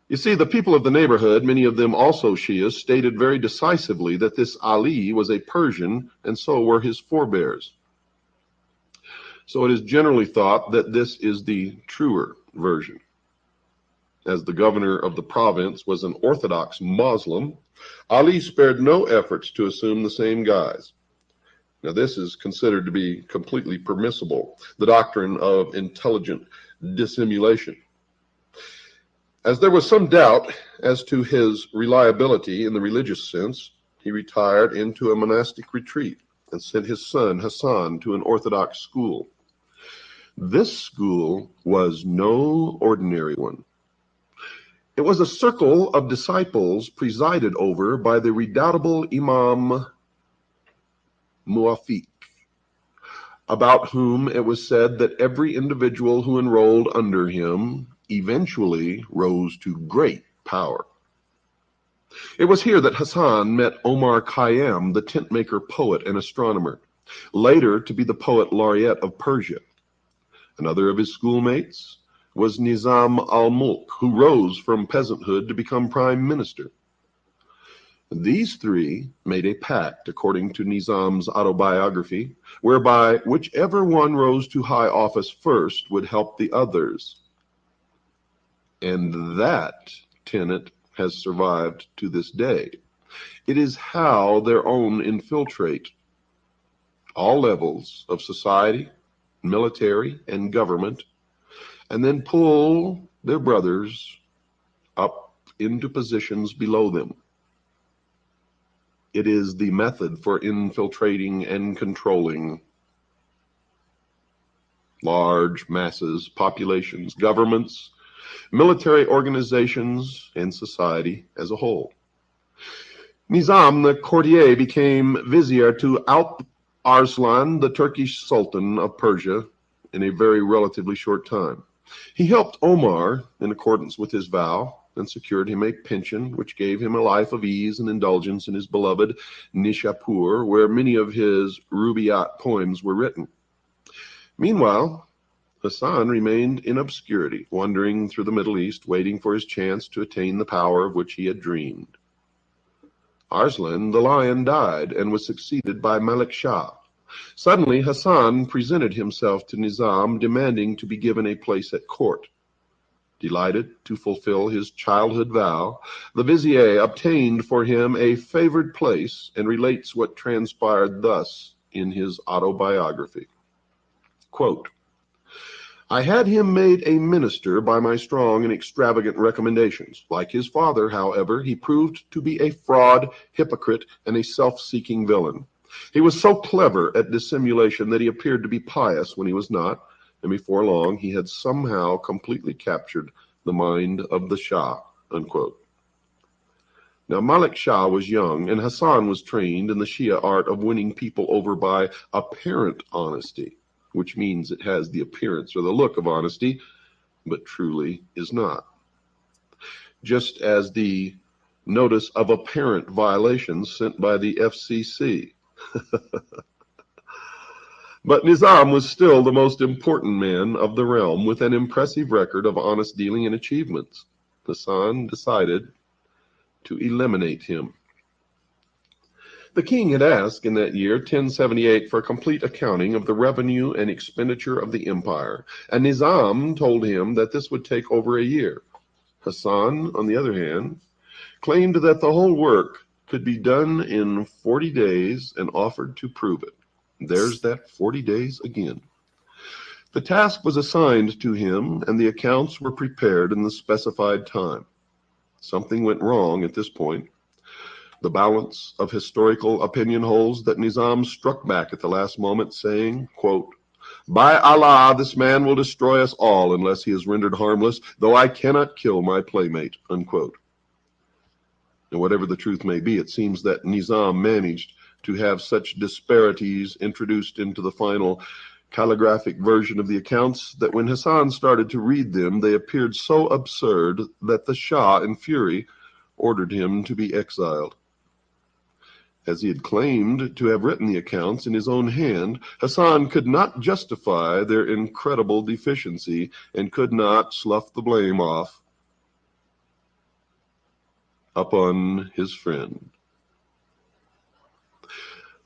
You see, the people of the neighborhood, many of them also Shias, stated very decisively that this Ali was a Persian, and so were his forebears. So it is generally thought that this is the truer version. As the governor of the province was an Orthodox Muslim, Ali spared no efforts to assume the same guise. Now, this is considered to be completely permissible, the doctrine of intelligent dissimulation. As there was some doubt as to his reliability in the religious sense, he retired into a monastic retreat and sent his son Hassan to an Orthodox school. This school was no ordinary one. It was a circle of disciples presided over by the redoubtable Imam Muafiq, about whom it was said that every individual who enrolled under him eventually rose to great power. It was here that Hassan met Omar Khayyam, the tent-maker poet and astronomer, later to be the poet laureate of Persia. Another of his schoolmates was Nizam al-Mulk, who rose from peasanthood to become prime minister. These three made a pact, according to Nizam's autobiography, whereby whichever one rose to high office first would help the others. And that tenet has survived to this day. It is how their own infiltrate all levels of society, military, and government, and then pull their brothers up into positions below them. It is the method for infiltrating and controlling large masses, populations, governments, military organizations, and society as a whole. Nizam, the courtier, became vizier to Alp Arslan, the Turkish Sultan of Persia, in a very relatively short time. He helped Omar in accordance with his vow and secured him a pension, which gave him a life of ease and indulgence in his beloved Nishapur, where many of his Rubaiyat poems were written. Meanwhile, Hassan remained in obscurity, wandering through the Middle East, waiting for his chance to attain the power of which he had dreamed. Arslan, the lion, died and was succeeded by Malik Shah. Suddenly, Hassan presented himself to Nizam, demanding to be given a place at court. Delighted to fulfill his childhood vow, the vizier obtained for him a favored place and relates what transpired thus in his autobiography. Quote, I had him made a minister by my strong and extravagant recommendations. Like his father, however, he proved to be a fraud, hypocrite, and a self-seeking villain. He was so clever at dissimulation that he appeared to be pious when he was not, and before long he had somehow completely captured the mind of the Shah. Unquote. Now, Malik Shah was young, and Hassan was trained in the Shia art of winning people over by apparent honesty, which means it has the appearance or the look of honesty, but truly is not. Just as the notice of apparent violations sent by the FCC. But Nizam was still the most important man of the realm, with an impressive record of honest dealing and achievements. Hassan decided to eliminate him. The king had asked in that year, 1078, for a complete accounting of the revenue and expenditure of the empire, and Nizam told him that this would take over a year. Hassan, on the other hand, claimed that the whole work could be done in 40 days and offered to prove it. There's that 40 days again. The task was assigned to him, and the accounts were prepared in the specified time. Something went wrong at this point. The balance of historical opinion holds that Nizam struck back at the last moment, saying, quote, by Allah, this man will destroy us all unless he is rendered harmless, though I cannot kill my playmate, unquote. And whatever the truth may be, it seems that Nizam managed to have such disparities introduced into the final calligraphic version of the accounts that when Hassan started to read them, they appeared so absurd that the Shah, in fury, ordered him to be exiled. As he had claimed to have written the accounts in his own hand, Hassan could not justify their incredible deficiency and could not slough the blame off upon his friend.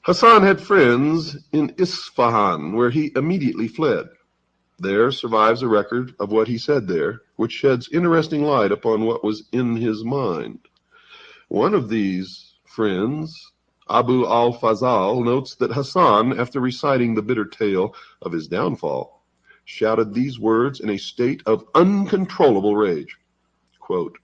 Hassan had friends in Isfahan, where he immediately fled. There survives a record of what he said there, which sheds interesting light upon what was in his mind. One of these friends, Abu al-Fazal, notes that Hassan, after reciting the bitter tale of his downfall, shouted these words in a state of uncontrollable rage. Quote,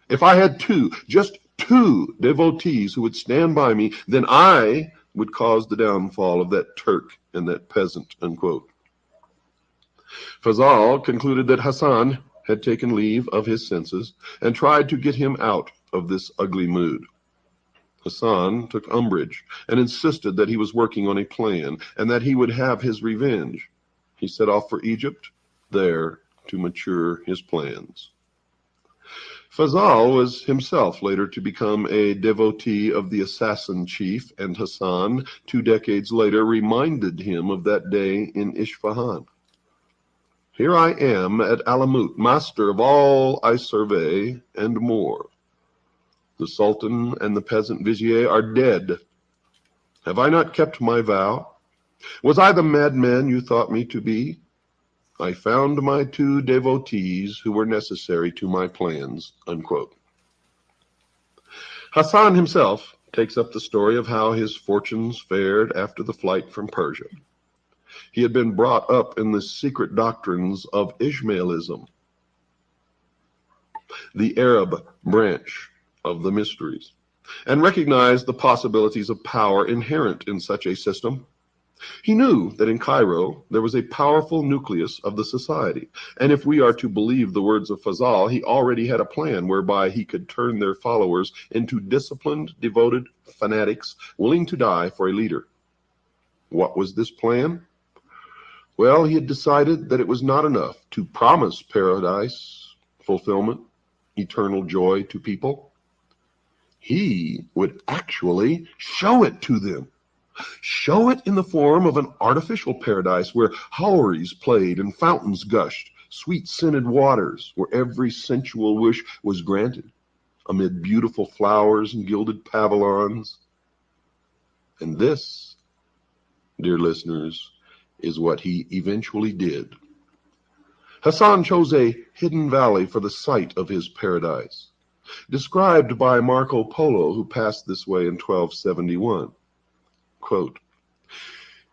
if I had just two devotees who would stand by me, then I would cause the downfall of that Turk and that peasant, unquote. Fazal concluded that Hassan had taken leave of his senses and tried to get him out of this ugly mood. Hassan took umbrage and insisted that he was working on a plan and that he would have his revenge. He set off for Egypt, there to mature his plans. Fazal was himself later to become a devotee of the assassin chief, and Hassan, 2 decades later, reminded him of that day in Isfahan. Here I am at Alamut, master of all I survey and more. The Sultan and the peasant vizier are dead. Have I not kept my vow? Was I the madman you thought me to be? I found my 2 devotees who were necessary to my plans, unquote. Hassan himself takes up the story of how his fortunes fared after the flight from Persia. He had been brought up in the secret doctrines of Ishmaelism, the Arab branch of the mysteries, and recognized the possibilities of power inherent in such a system. He knew that in Cairo there was a powerful nucleus of the society, and if we are to believe the words of Fazal, he already had a plan whereby he could turn their followers into disciplined, devoted fanatics willing to die for a leader. What was this plan? Well, he had decided that it was not enough to promise paradise, fulfillment, eternal joy to people. He would actually show it to them. Show it in the form of an artificial paradise where houris played and fountains gushed, sweet-scented waters where every sensual wish was granted, amid beautiful flowers and gilded pavilions. And this, dear listeners, is what he eventually did. Hassan chose a hidden valley for the site of his paradise, described by Marco Polo, who passed this way in 1271. Quote,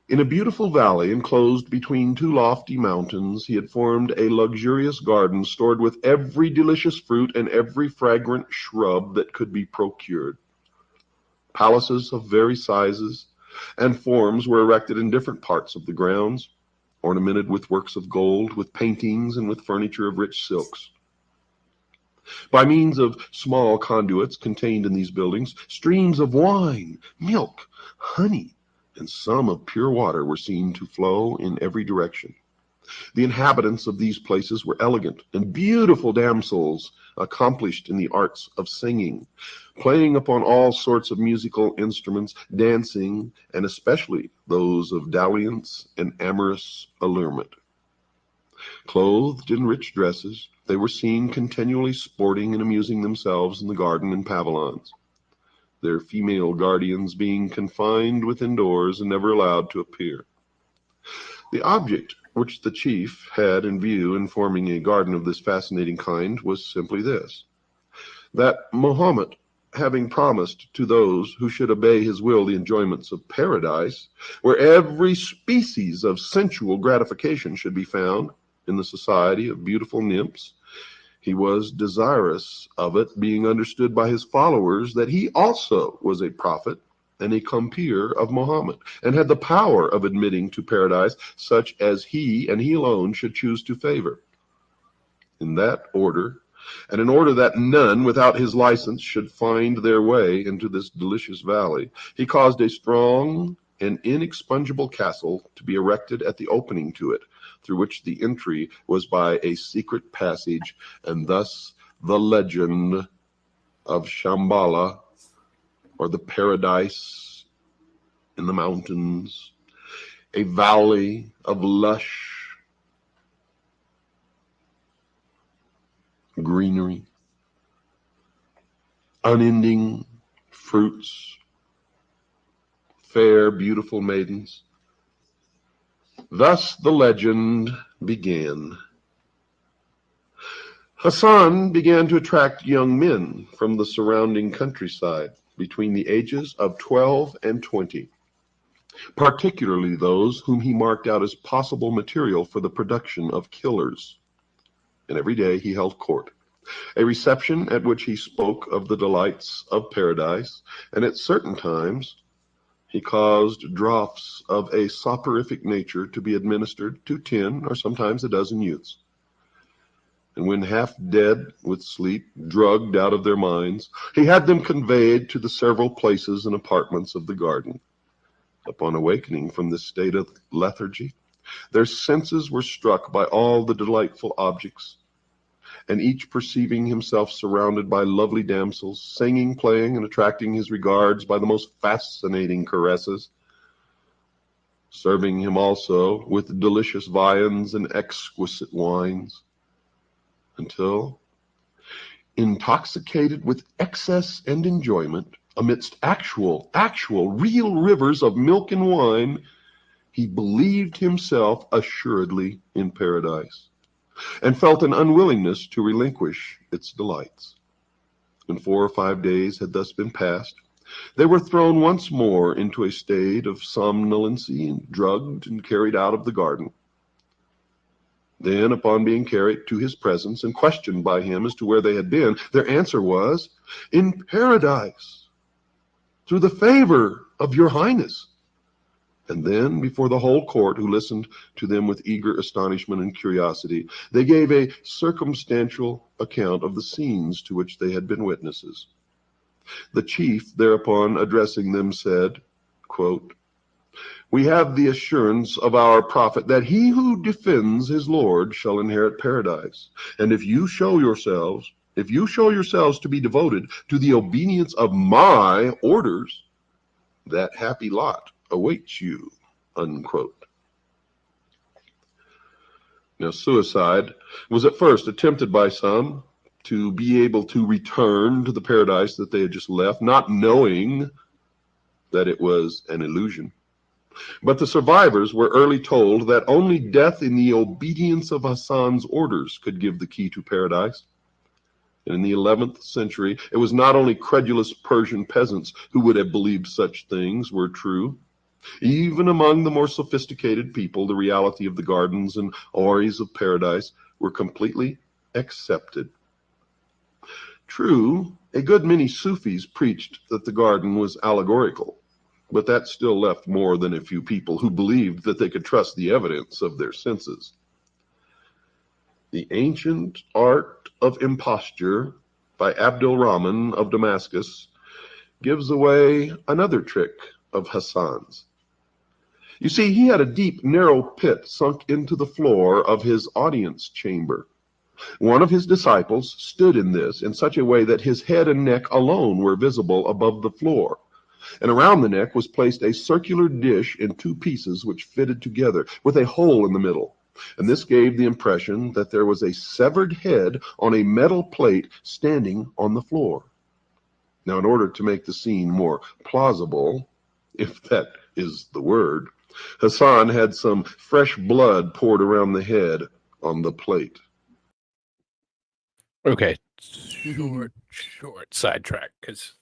"In a beautiful valley enclosed between two lofty mountains, he had formed a luxurious garden stored with every delicious fruit and every fragrant shrub that could be procured. Palaces of various sizes and forms were erected in different parts of the grounds, ornamented with works of gold, with paintings, and with furniture of rich silks. By means of small conduits contained in these buildings, streams of wine, milk, honey, and some of pure water were seen to flow in every direction. The inhabitants of these places were elegant and beautiful damsels, accomplished in the arts of singing, playing upon all sorts of musical instruments, dancing, and especially those of dalliance and amorous allurement. Clothed in rich dresses, they were seen continually sporting and amusing themselves in the garden and pavilions, their female guardians being confined within doors and never allowed to appear. The object which the chief had in view in forming a garden of this fascinating kind was simply this: that Mohammed, having promised to those who should obey his will the enjoyments of paradise, where every species of sensual gratification should be found in the society of beautiful nymphs, he was desirous of it being understood by his followers that he also was a prophet and a compeer of Mohammed, and had the power of admitting to paradise such as he and he alone should choose to favor. In that order, and in order that none without his license should find their way into this delicious valley, he caused a strong and inexpugnable castle to be erected at the opening to it, through which the entry was by a secret passage, and thus the legend of Shambhala, or the paradise in the mountains, a valley of lush greenery, unending fruits, fair, beautiful maidens. Thus the legend began. Hassan began to attract young men from the surrounding countryside between the ages of 12 and 20, particularly those whom he marked out as possible material for the production of killers. And every day he held court, a reception at which he spoke of the delights of paradise, and at certain times he caused draughts of a soporific nature to be administered to 10 or sometimes a dozen youths. And when half dead with sleep, drugged out of their minds, he had them conveyed to the several places and apartments of the garden. Upon awakening from this state of lethargy, their senses were struck by all the delightful objects, and each perceiving himself surrounded by lovely damsels, singing, playing, and attracting his regards by the most fascinating caresses, serving him also with delicious viands and exquisite wines, until, intoxicated with excess and enjoyment, amidst actual, real rivers of milk and wine, he believed himself assuredly in paradise, and felt an unwillingness to relinquish its delights. When 4 or 5 days had thus been passed, they were thrown once more into a state of somnolency, and drugged and carried out of the garden. Then, upon being carried to his presence and questioned by him as to where they had been, their answer was, "In paradise, through the favor of your highness." And then, before the whole court, who listened to them with eager astonishment and curiosity, they gave a circumstantial account of the scenes to which they had been witnesses. The chief, thereupon addressing them, said, quote, "We have the assurance of our prophet that he who defends his Lord shall inherit paradise. And if you show yourselves to be devoted to the obedience of my orders, that happy lot awaits you," unquote. Now, suicide was at first attempted by some to be able to return to the paradise that they had just left, not knowing that it was an illusion. But the survivors were early told that only death in the obedience of Hassan's orders could give the key to paradise. And in the 11th century, it was not only credulous Persian peasants who would have believed such things were true. Even among the more sophisticated people, the reality of the gardens and houris of paradise were completely accepted. True, a good many Sufis preached that the garden was allegorical, but that still left more than a few people who believed that they could trust the evidence of their senses. The Ancient Art of Imposture by Abdul Rahman of Damascus gives away another trick of Hassan's. You see, he had a deep, narrow pit sunk into the floor of his audience chamber. One of his disciples stood in this in such a way that his head and neck alone were visible above the floor. And around the neck was placed a circular dish in two pieces which fitted together with a hole in the middle. And this gave the impression that there was a severed head on a metal plate standing on the floor. Now, in order to make the scene more plausible, if that is the word, Hassan had some fresh blood poured around the head on the plate. Okay, short sidetrack, because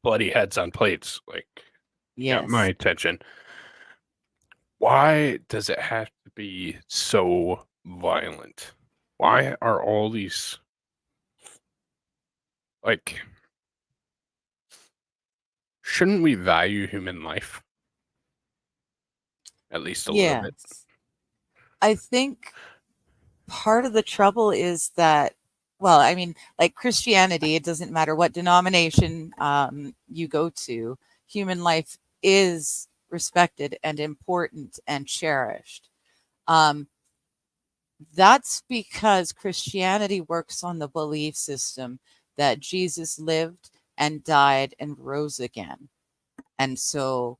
bloody heads on plates, like, got my attention. Why does it have to be so violent? Why are all these, like, shouldn't we value human life? At least a little bit. I think part of the trouble is that, well, I mean, like Christianity, it doesn't matter what denomination you go to, human life is respected and important and cherished. That's because Christianity works on the belief system that Jesus lived and died and rose again. And so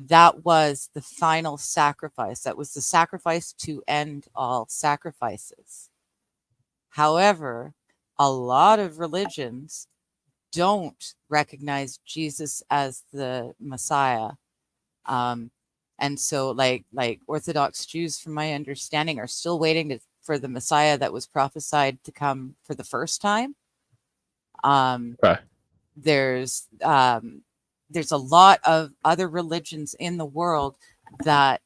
that was the final sacrifice. That was the sacrifice to end all sacrifices. However, a lot of religions don't recognize Jesus as the Messiah. And so like Orthodox Jews, from my understanding, are still waiting for the Messiah that was prophesied to come for the first time. There's a lot of other religions in the world that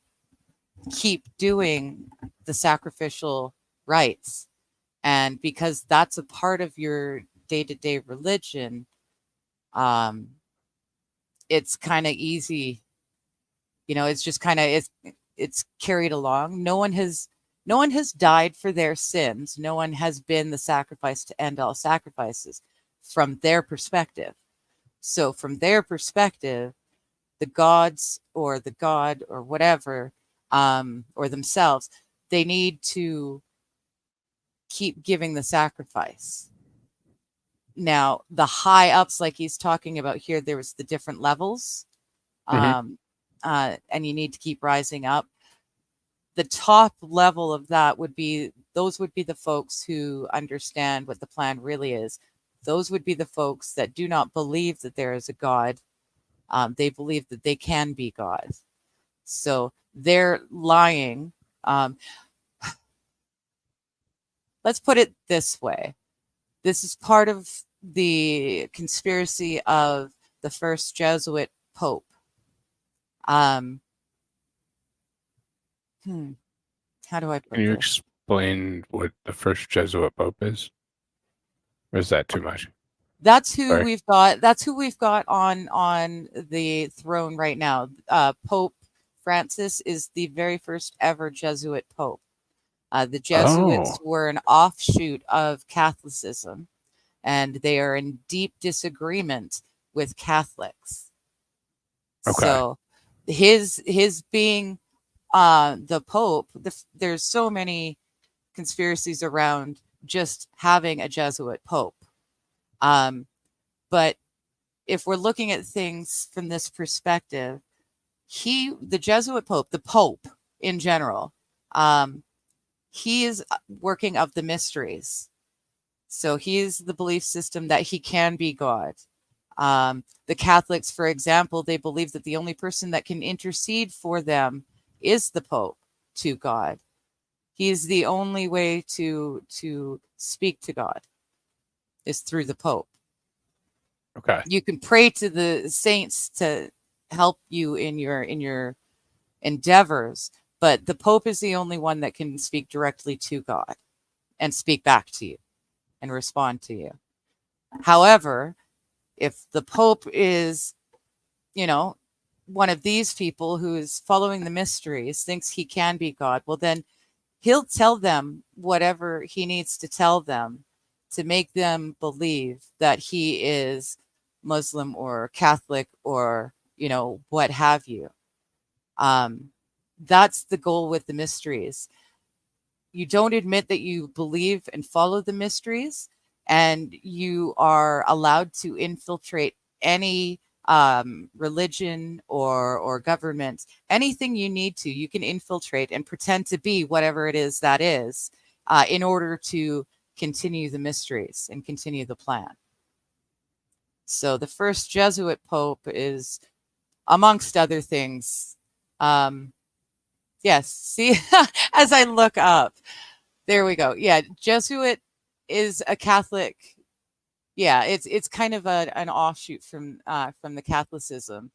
keep doing the sacrificial rites. And because that's a part of your day-to-day religion, it's kind of easy. You know, it's just kind of, it's carried along. No one has died for their sins. No one has been the sacrifice to end all sacrifices from their perspective. So from their perspective, the gods or the god or whatever, or themselves, they need to keep giving the sacrifice. Now, the high ups, like he's talking about here, there was the different levels, and you need to keep rising up. The top level of that would be the folks who understand what the plan really is. Those would be the folks that do not believe that there is a God. They believe that they can be God. So they're lying. Let's put it this way. This is part of the conspiracy of the first Jesuit Pope. How do I put Can you this? explain what the first Jesuit Pope is? Or is that too much? That's who we've got. That's who we've got on the throne right now. Pope Francis is the very first ever Jesuit Pope. The Jesuits were an offshoot of Catholicism, and they are in deep disagreement with Catholics. So his being the Pope, there's so many conspiracies around just having a Jesuit Pope. But if we're looking at things from this perspective, the Jesuit Pope, the Pope in general, he is working of the mysteries. So he is the belief system that he can be God. The Catholics, for example, they believe that the only person that can intercede for them is the Pope to God. He's the only way to speak to God is through the Pope. Okay. You can pray to the saints to help you in your endeavors, but the Pope is the only one that can speak directly to God and speak back to you and respond to you. However, if the Pope is, one of these people who is following the mysteries, thinks he can be God, well, then he'll tell them whatever he needs to tell them to make them believe that he is Muslim or Catholic or, what have you. That's the goal with the mysteries. You don't admit that you believe and follow the mysteries, and you are allowed to infiltrate any religion or government, anything you need to. You can infiltrate and pretend to be whatever it is that is, in order to continue the mysteries and continue the plan. So the first Jesuit Pope is, amongst other things, yes, see, as I look up, there we go. Yeah, Jesuit is a Catholic. Yeah, it's kind of an offshoot from the Catholicism.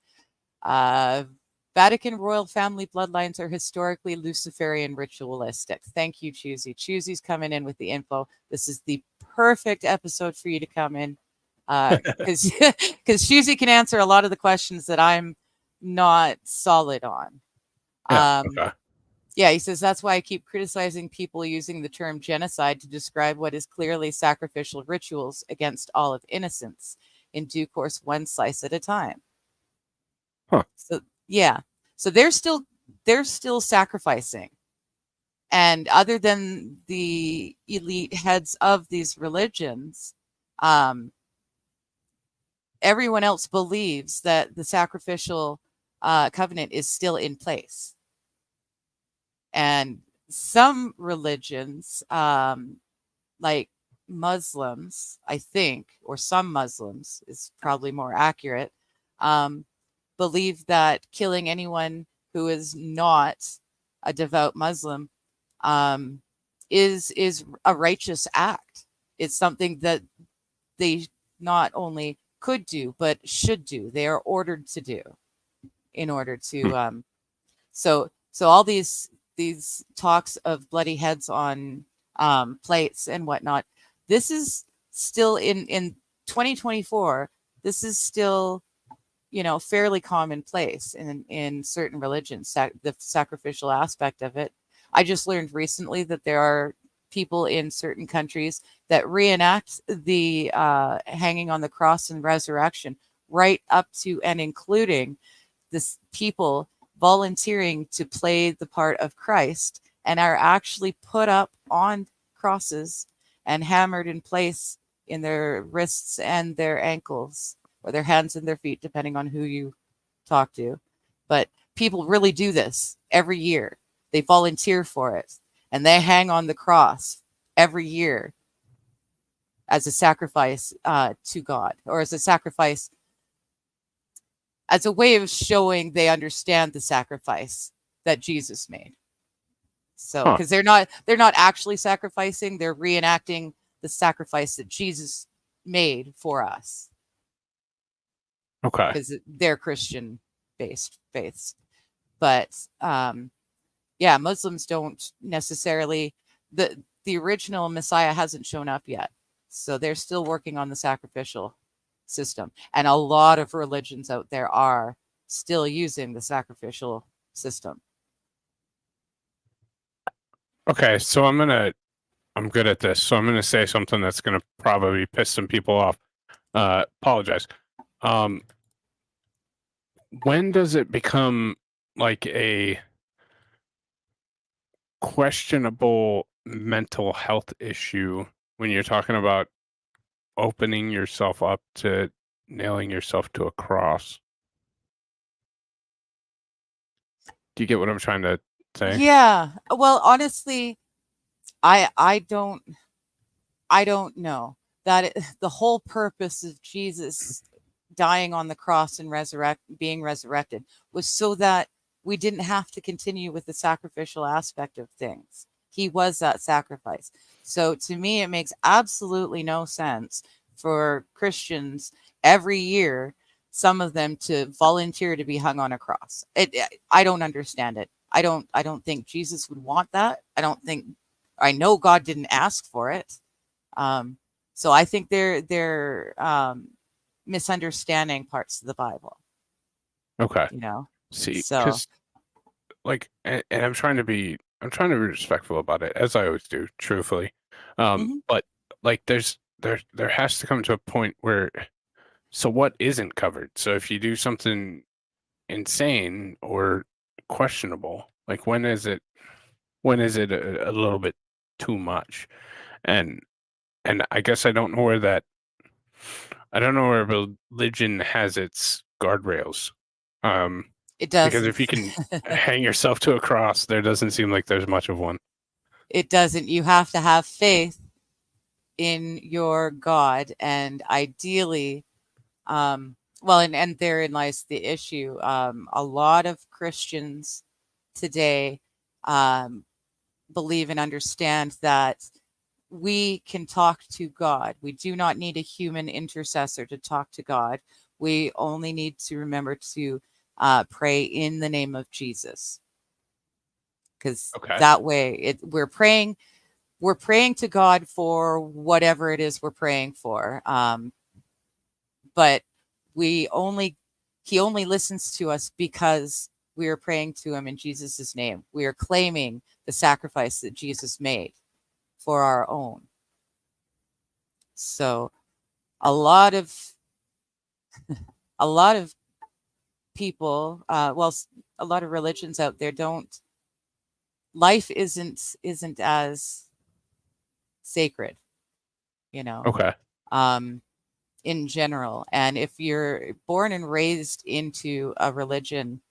Vatican royal family bloodlines are historically Luciferian ritualistic. Thank you, Choosy. Choosy's coming in with the info. This is the perfect episode for you to come in, because Choosy can answer a lot of the questions that I'm not solid on. Yeah. Okay. Yeah, he says that's why I keep criticizing people using the term genocide to describe what is clearly sacrificial rituals against all of innocence, in due course, one slice at a time. Huh. So yeah, so they're still sacrificing, and other than the elite heads of these religions, everyone else believes that the sacrificial covenant is still in place. And some religions, like Muslims, I think, or some Muslims is probably more accurate, believe that killing anyone who is not a devout Muslim is a righteous act. It's something that they not only could do but should do. They are ordered to do in order to. So all these talks of bloody heads on plates and whatnot, this is still in 2024. This is still, fairly commonplace in certain religions, the sacrificial aspect of it. I just learned recently that there are people in certain countries that reenact the hanging on the cross and resurrection, right up to and including this people volunteering to play the part of Christ and are actually put up on crosses and hammered in place in their wrists and their ankles, or their hands and their feet, depending on who you talk to. But people really do this every year. They volunteer for it, and they hang on the cross every year as a sacrifice to God, or as a sacrifice, as a way of showing they understand the sacrifice that Jesus made. So, because they're not actually sacrificing, they're reenacting the sacrifice that Jesus made for us. Okay. Because they're Christian-based faiths. But yeah, Muslims don't necessarily. The original Messiah hasn't shown up yet, so they're still working on the sacrificial system, and a lot of religions out there are still using the sacrificial system. Okay, so I'm good at this, so I'm gonna say something that's gonna probably piss some people off. Apologize. When does it become like a questionable mental health issue when you're talking about opening yourself up to nailing yourself to a cross? Do you get what I'm trying to say? Yeah. Well, honestly, I don't. I don't know. The whole purpose of Jesus dying on the cross and being resurrected was so that we didn't have to continue with the sacrificial aspect of things. He was that sacrifice. So to me, it makes absolutely no sense for Christians every year, some of them, to volunteer to be hung on a cross. I don't understand it. I don't think Jesus would want that. I know God didn't ask for it. So I think they're misunderstanding parts of the Bible. Okay. You know. See, So because like, and I'm trying to be respectful about it, as I always do, truthfully. mhm. But like, there has to come to a point where, so what isn't covered? So if you do something insane or questionable, like when is it a little bit too much? And I guess I don't know where religion has its guardrails. It Because doesn't. if you can hang yourself to a cross, there doesn't seem like there's much of one. It doesn't. You have to have faith in your God, and ideally, well, and therein lies the issue. A lot of Christians today believe and understand that we can talk to God. We do not need a human intercessor to talk to God. We only need to remember to pray in the name of Jesus, because Okay. that way we're praying to God for whatever it is we're praying for. But he only listens to us because we are praying to him in Jesus' name. We are claiming the sacrifice that Jesus made for our own. So a lot of people, well, a lot of religions out there life isn't as sacred, Okay. In general. And if you're born and raised into a religion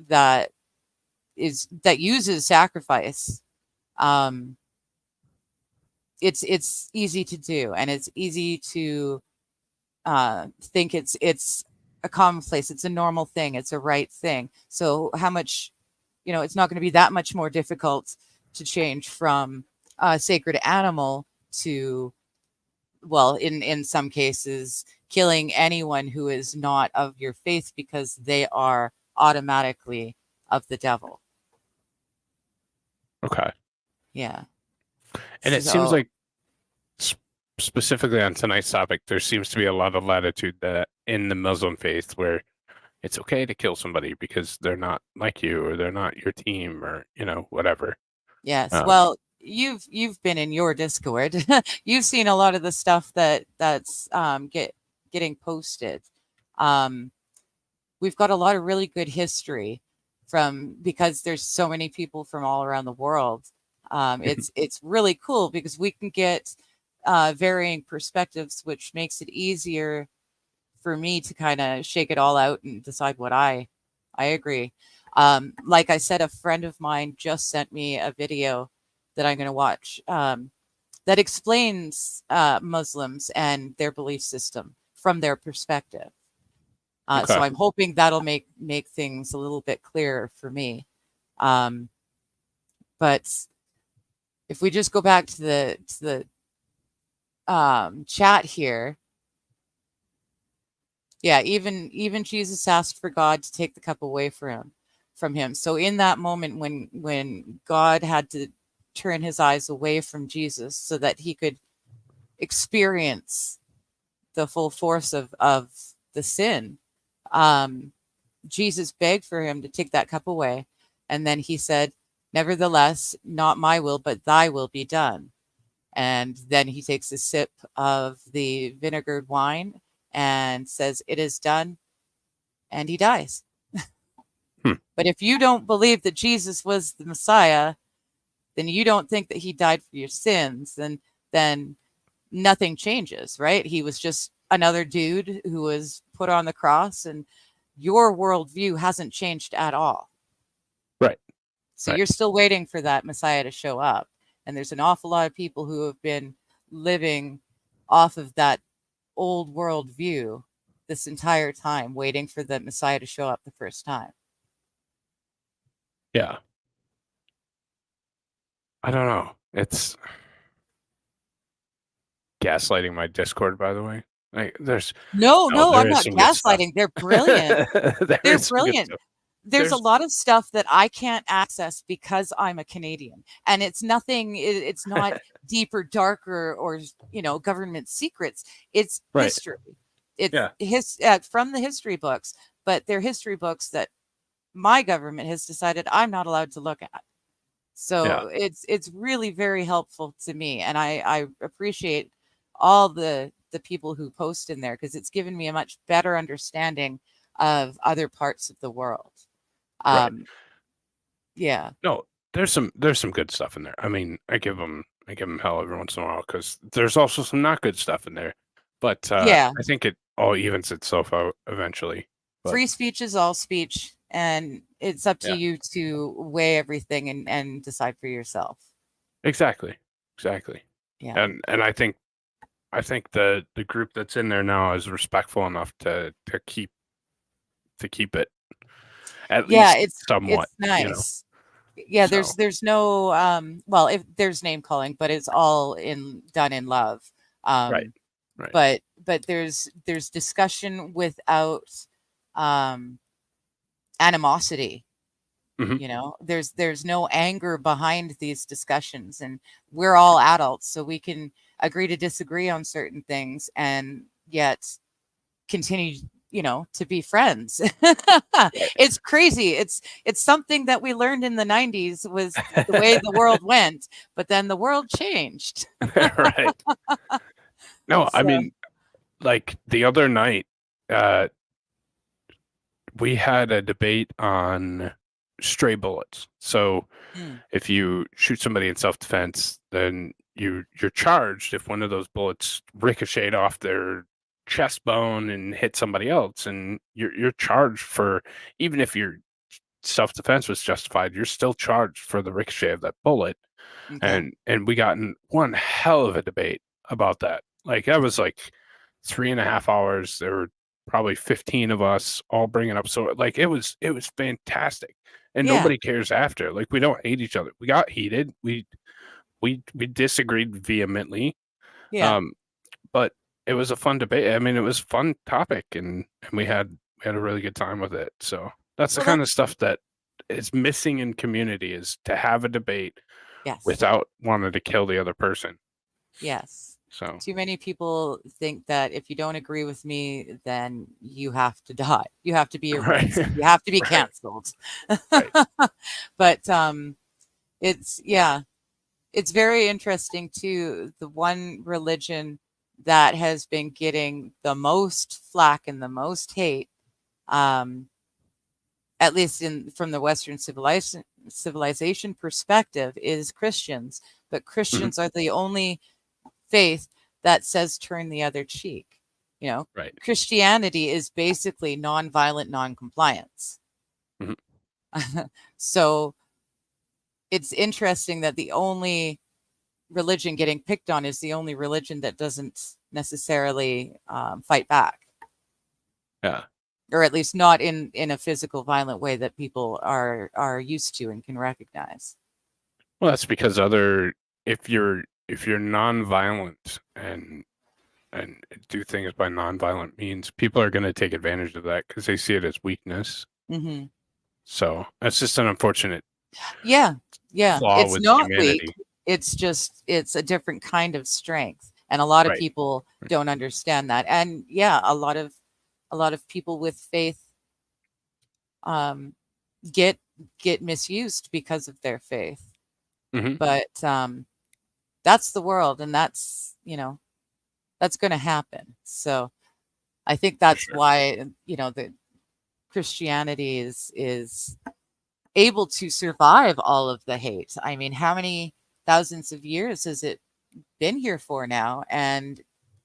that uses sacrifice, it's easy to do, and it's easy to think it's a commonplace, it's a normal thing, it's a right thing. So how much, it's not going to be that much more difficult to change from a sacred animal to, well, in some cases, killing anyone who is not of your faith because they are automatically of the devil. Okay. Yeah. And it seems So like specifically on tonight's topic, there seems to be a lot of latitude that in the Muslim faith where it's okay to kill somebody because they're not like you or they're not your team or whatever. yes. Well, you've been in your Discord. You've seen a lot of the stuff that's getting posted. We've got a lot of really good history because there's so many people from all around the world. It's really cool because we can get varying perspectives, which makes it easier for me to kind of shake it all out and decide what I agree. Like I said, a friend of mine just sent me a video that I'm going to watch that explains Muslims and their belief system from their perspective. Okay. So I'm hoping that'll make things a little bit clearer for me. But if we just go back to the chat here, yeah, even Jesus asked for God to take the cup away from him. So in that moment when God had to turn his eyes away from Jesus so that he could experience the full force of the sin, Jesus begged for him to take that cup away. And then he said, "Nevertheless, not my will, but thy will be done." And then he takes a sip of the vinegared wine and says, "It is done," and he dies. But if you don't believe that Jesus was the Messiah, then you don't think that he died for your sins, then nothing changes, right? He was just another dude who was put on the cross, and your worldview hasn't changed at all. Right. So right. You're still waiting for that Messiah to show up. And there's an awful lot of people who have been living off of that old world view this entire time, waiting for the Messiah to show up the first time. Yeah. I don't know. It's gaslighting my Discord, by the way. Like, No, there I'm is not some good stuff. gaslighting. They're brilliant. There They're is some good brilliant. stuff. There's a lot of stuff that I can't access because I'm a Canadian, and it's nothing. It's not deeper, darker, or government secrets. It's Right. history. It's from the history books, but they're history books that my government has decided I'm not allowed to look at. So it's really very helpful to me, and I appreciate all the people who post in there, because it's given me a much better understanding of other parts of the world. Right. Yeah. No, there's some good stuff in there. I mean, I give them hell every once in a while, because there's also some not good stuff in there. But Yeah. I think it all evens itself out eventually. But Free speech is all speech, and it's up to you to weigh everything and decide for yourself. Exactly. Yeah. And I think the group that's in there now is respectful enough to keep it at least it's somewhat. nice. Yeah, So. there's no well, if there's name calling, but it's all done in love. Right. But there's discussion without animosity. Mm-hmm. There's no anger behind these discussions, and we're all adults, so we can agree to disagree on certain things and yet continue to be friends. It's crazy. It's something that we learned in the 90s, was the way the world went, but then the world changed. Right. No, I mean, like the other night, we had a debate on stray bullets. So if you shoot somebody in self-defense, then you're charged if one of those bullets ricocheted off their chest bone and hit somebody else, and you're charged for, even if your self-defense was justified, you're still charged for the ricochet of that bullet. Okay. And we got in one hell of a debate about that. Like, that was like 3.5 hours. There were probably 15 of us all bringing up. So like, it was fantastic, and nobody cares after. Like, we don't hate each other. We got heated. We disagreed vehemently. But it was a fun debate. I mean, it was a fun topic, and we had a really good time with it. So that's the kind of stuff that is missing in community, is to have a debate without wanting to kill the other person. Yes. So too many people think that if you don't agree with me, then you have to die. You have to be erased. You have to be canceled. But it's very interesting too. The one religion that has been getting the most flack and the most hate, at least from the Western civilization perspective, is Christians. But Christians are the only faith that says turn the other cheek. Christianity is basically nonviolent noncompliance. So it's interesting that the only religion getting picked on is the only religion that doesn't necessarily fight back. Or at least not in a physical violent way that people are used to and can recognize. Well, that's because if you're nonviolent and do things by nonviolent means, people are going to take advantage of that because they see it as weakness. So that's just an unfortunate flaw it's with not humanity. Weak. It's a different kind of strength, and a lot of people don't understand that. And a lot of people with faith get misused because of their faith. But that's the world, and that's going to happen. So I think that's why the Christianity is able to survive all of the hate. I mean, how many thousands of years has it been here for now? And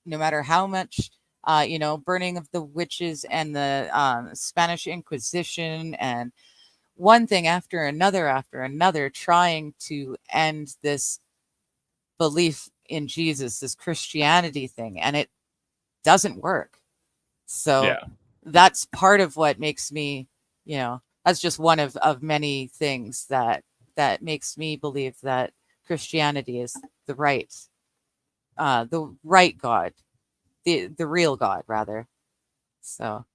no matter how much burning of the witches and the Spanish Inquisition and one thing after another trying to end this belief in Jesus, this Christianity thing, and it doesn't work. So Yeah. that's part of what makes me, that's just one of many things that makes me believe that Christianity is the right God, the real God, rather. So,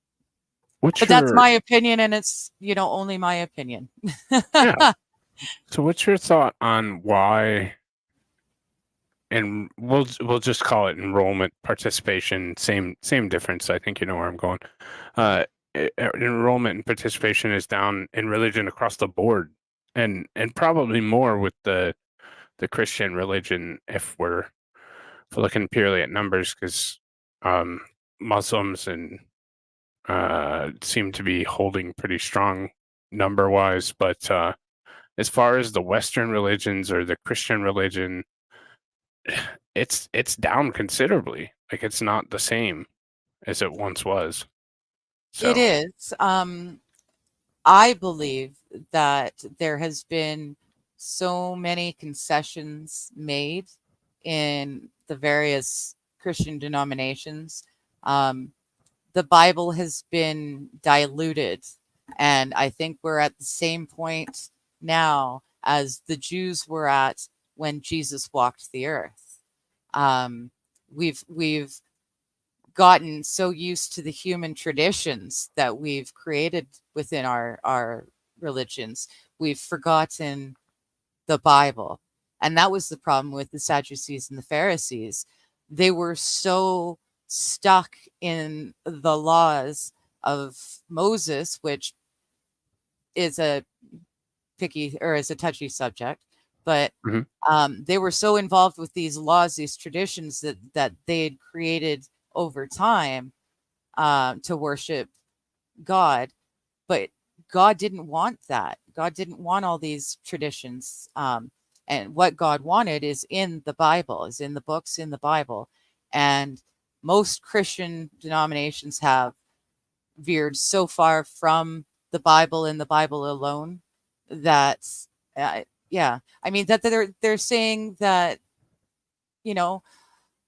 What's but that's your my opinion, and it's only my opinion. yeah? So what's your thought on why? And we'll just call it enrollment participation. Same difference. I think you know where I'm going. Enrollment and participation is down in religion across the board, and probably more with the Christian religion if we're looking purely at numbers, because Muslims and seem to be holding pretty strong number wise, but as far as the Western religions or the Christian religion, it's down considerably. Like, it's not the same as it once was. It So is. I believe that there has been so many concessions made in the various Christian denominations. The Bible has been diluted, and I think we're at the same point now as the Jews were at when Jesus walked the earth. We've gotten so used to the human traditions that we've created within our religions, we've forgotten the Bible. And that was the problem with the Sadducees and the Pharisees. They were so stuck in the laws of Moses, which is a touchy subject, but Mhm. they were so involved with these laws, these traditions that they had created over time to worship God. But God didn't want that. God didn't want all these traditions. And what God wanted is in the Bible, is in the books in the Bible. And most Christian denominations have veered so far from the Bible and the Bible alone that, yeah, I mean, that they're saying that,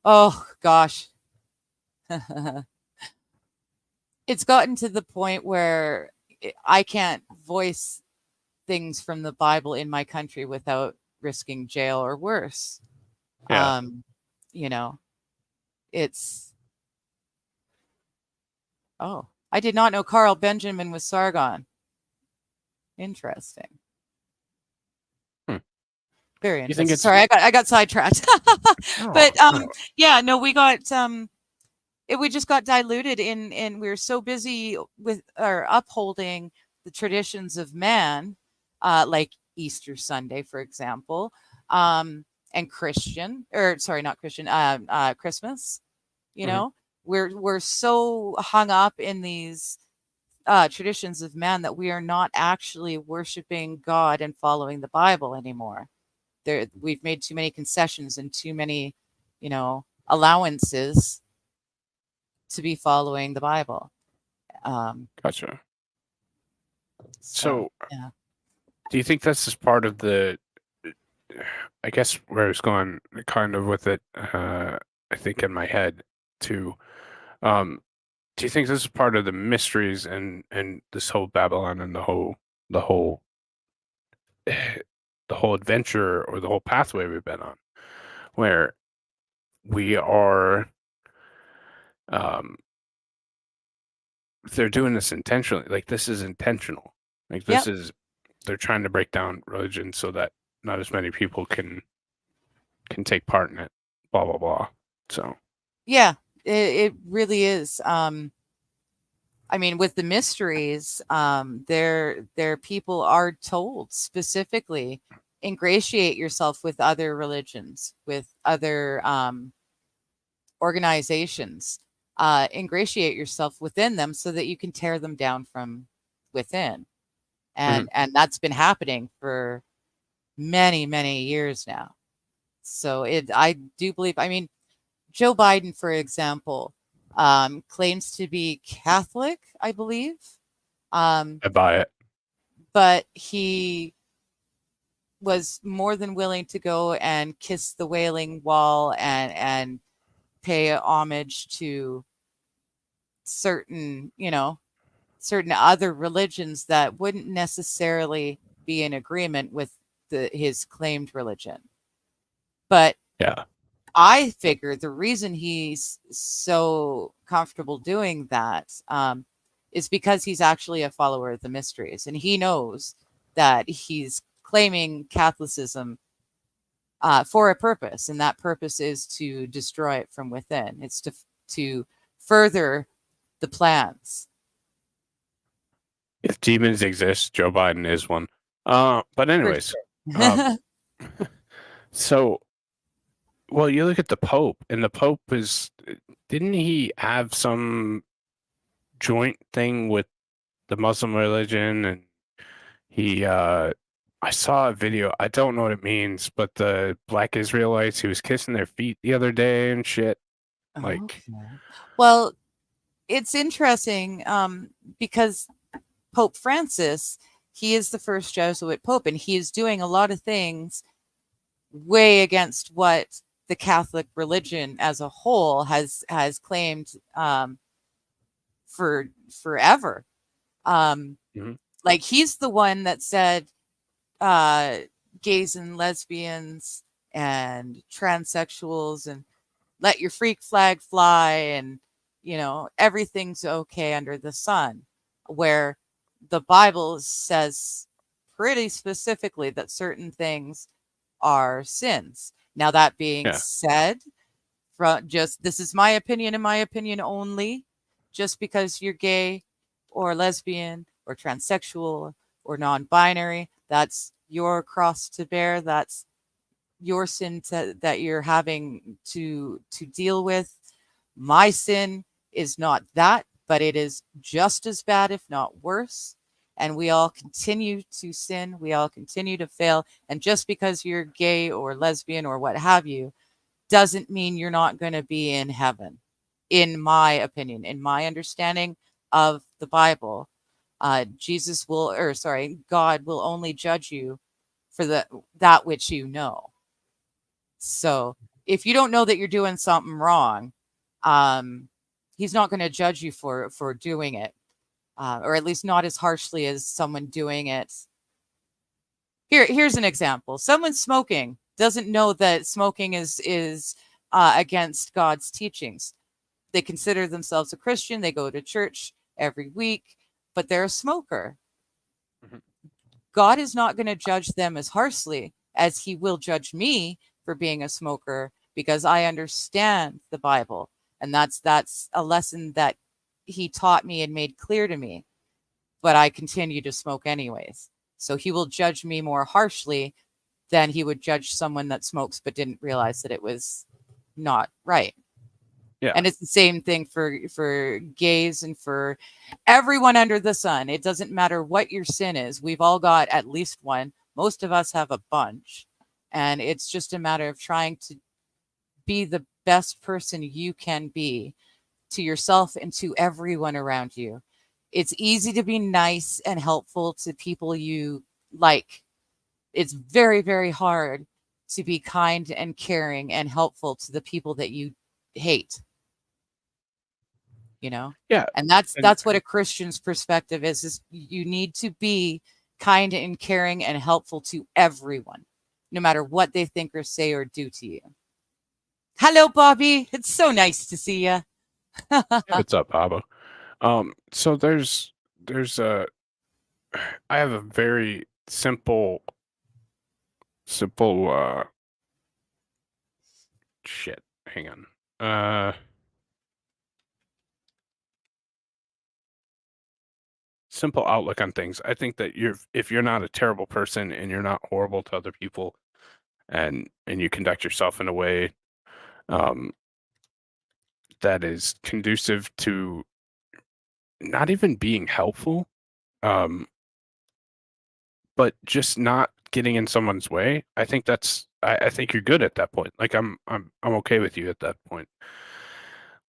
oh gosh, it's gotten to the point where I can't voice things from the Bible in my country without risking jail or worse. Yeah. You know, it's, oh, I did not know Carl Benjamin was Sargon. Interesting. Hmm. Very You think interesting. it's Sorry, I got sidetracked. But no. yeah, no, we just got diluted in we were so busy with or upholding the traditions of man, like Easter Sunday, for example, and not Christian, Christmas. Mhm. We're so hung up in these traditions of man that we are not actually worshiping God and following the Bible anymore. We've made too many concessions and too many, allowances to be following the Bible. Gotcha. So So yeah. do you think this is part of the, I guess where I was going kind of with it, I think in my head too. Do you think this is part of the mysteries and this whole Babylon and the whole the whole adventure or the whole pathway we've been on, where we are, um, they're doing this intentionally. Like, this is intentional. Like, Yep. they're trying to break down religion so that not as many people can take part in it. Blah blah blah. So Yeah, it really is. I mean, with the mysteries, their people are told specifically ingratiate yourself with other religions, with other organizations, ingratiate yourself within them so that you can tear them down from within. mhm. And that's been happening for many, many years now. So I do believe, I mean, Joe Biden, for example, claims to be Catholic, I believe. I buy it. But he was more than willing to go and kiss the Wailing Wall and pay homage to certain, certain other religions that wouldn't necessarily be in agreement with his claimed religion. But Yeah. I figure the reason he's so comfortable doing that is because he's actually a follower of the mysteries, and he knows that he's claiming Catholicism for a purpose, and that purpose is to destroy it from within. It's to further the plans. If demons exist, Joe Biden is one. But anyways, so, well, you look at the Pope, and the Pope didn't he have some joint thing with the Muslim religion? And I saw a video, I don't know what it means, but the black Israelites, he was kissing their feet the other day and shit. Like, okay. Well, it's interesting because Pope Francis, he is the first Jesuit Pope, and he is doing a lot of things way against what the Catholic religion as a whole has claimed for forever. Like, he's the one that said gays and lesbians and transsexuals and let your freak flag fly, and everything's okay under the sun, where the Bible says pretty specifically that certain things are sins. Now, that being said, this is my opinion and my opinion only. Just because you're gay or lesbian or transsexual or non-binary, that's your cross to bear. That's your sin that you're having to deal with. My sin is not that, but it is just as bad, if not worse. And we all continue to sin. We all continue to fail. And just because you're gay or lesbian or what have you, doesn't mean you're not going to be in heaven. In my opinion, in my understanding of the Bible, God will only judge you for that which you know. So if you don't know that you're doing something wrong, he's not going to judge you for doing it, or at least not as harshly as someone doing it. Here's an example. Someone smoking doesn't know that smoking is against God's teachings. They consider themselves a Christian. They go to church every week, but they're a smoker. God is not going to judge them as harshly as he will judge me for being a smoker, because I understand the Bible. And that's a lesson that he taught me and made clear to me. But I continue to smoke anyways. So he will judge me more harshly than he would judge someone that smokes but didn't realize that it was not right. Yeah. And it's the same thing for gays and for everyone under the sun. It doesn't matter what your sin is. We've all got at least one. Most of us have a bunch. And it's just a matter of trying to be the best person you can be to yourself and to everyone around you. It's easy to be nice and helpful to people you like. It's very, very hard to be kind and caring and helpful to the people that you hate. Yeah. And that's what a Christian's perspective is you need to be kind and caring and helpful to everyone, no matter what they think or say or do to you. Hello, Bobby. It's so nice to see you. What's up, Abba? So there's I have a very simple shit. Hang on. Simple outlook on things. I think that if you're not a terrible person and you're not horrible to other people, and you conduct yourself in a way that is conducive to not even being helpful, but just not getting in someone's way, I think I think you're good at that point. Like I'm okay with you at that point.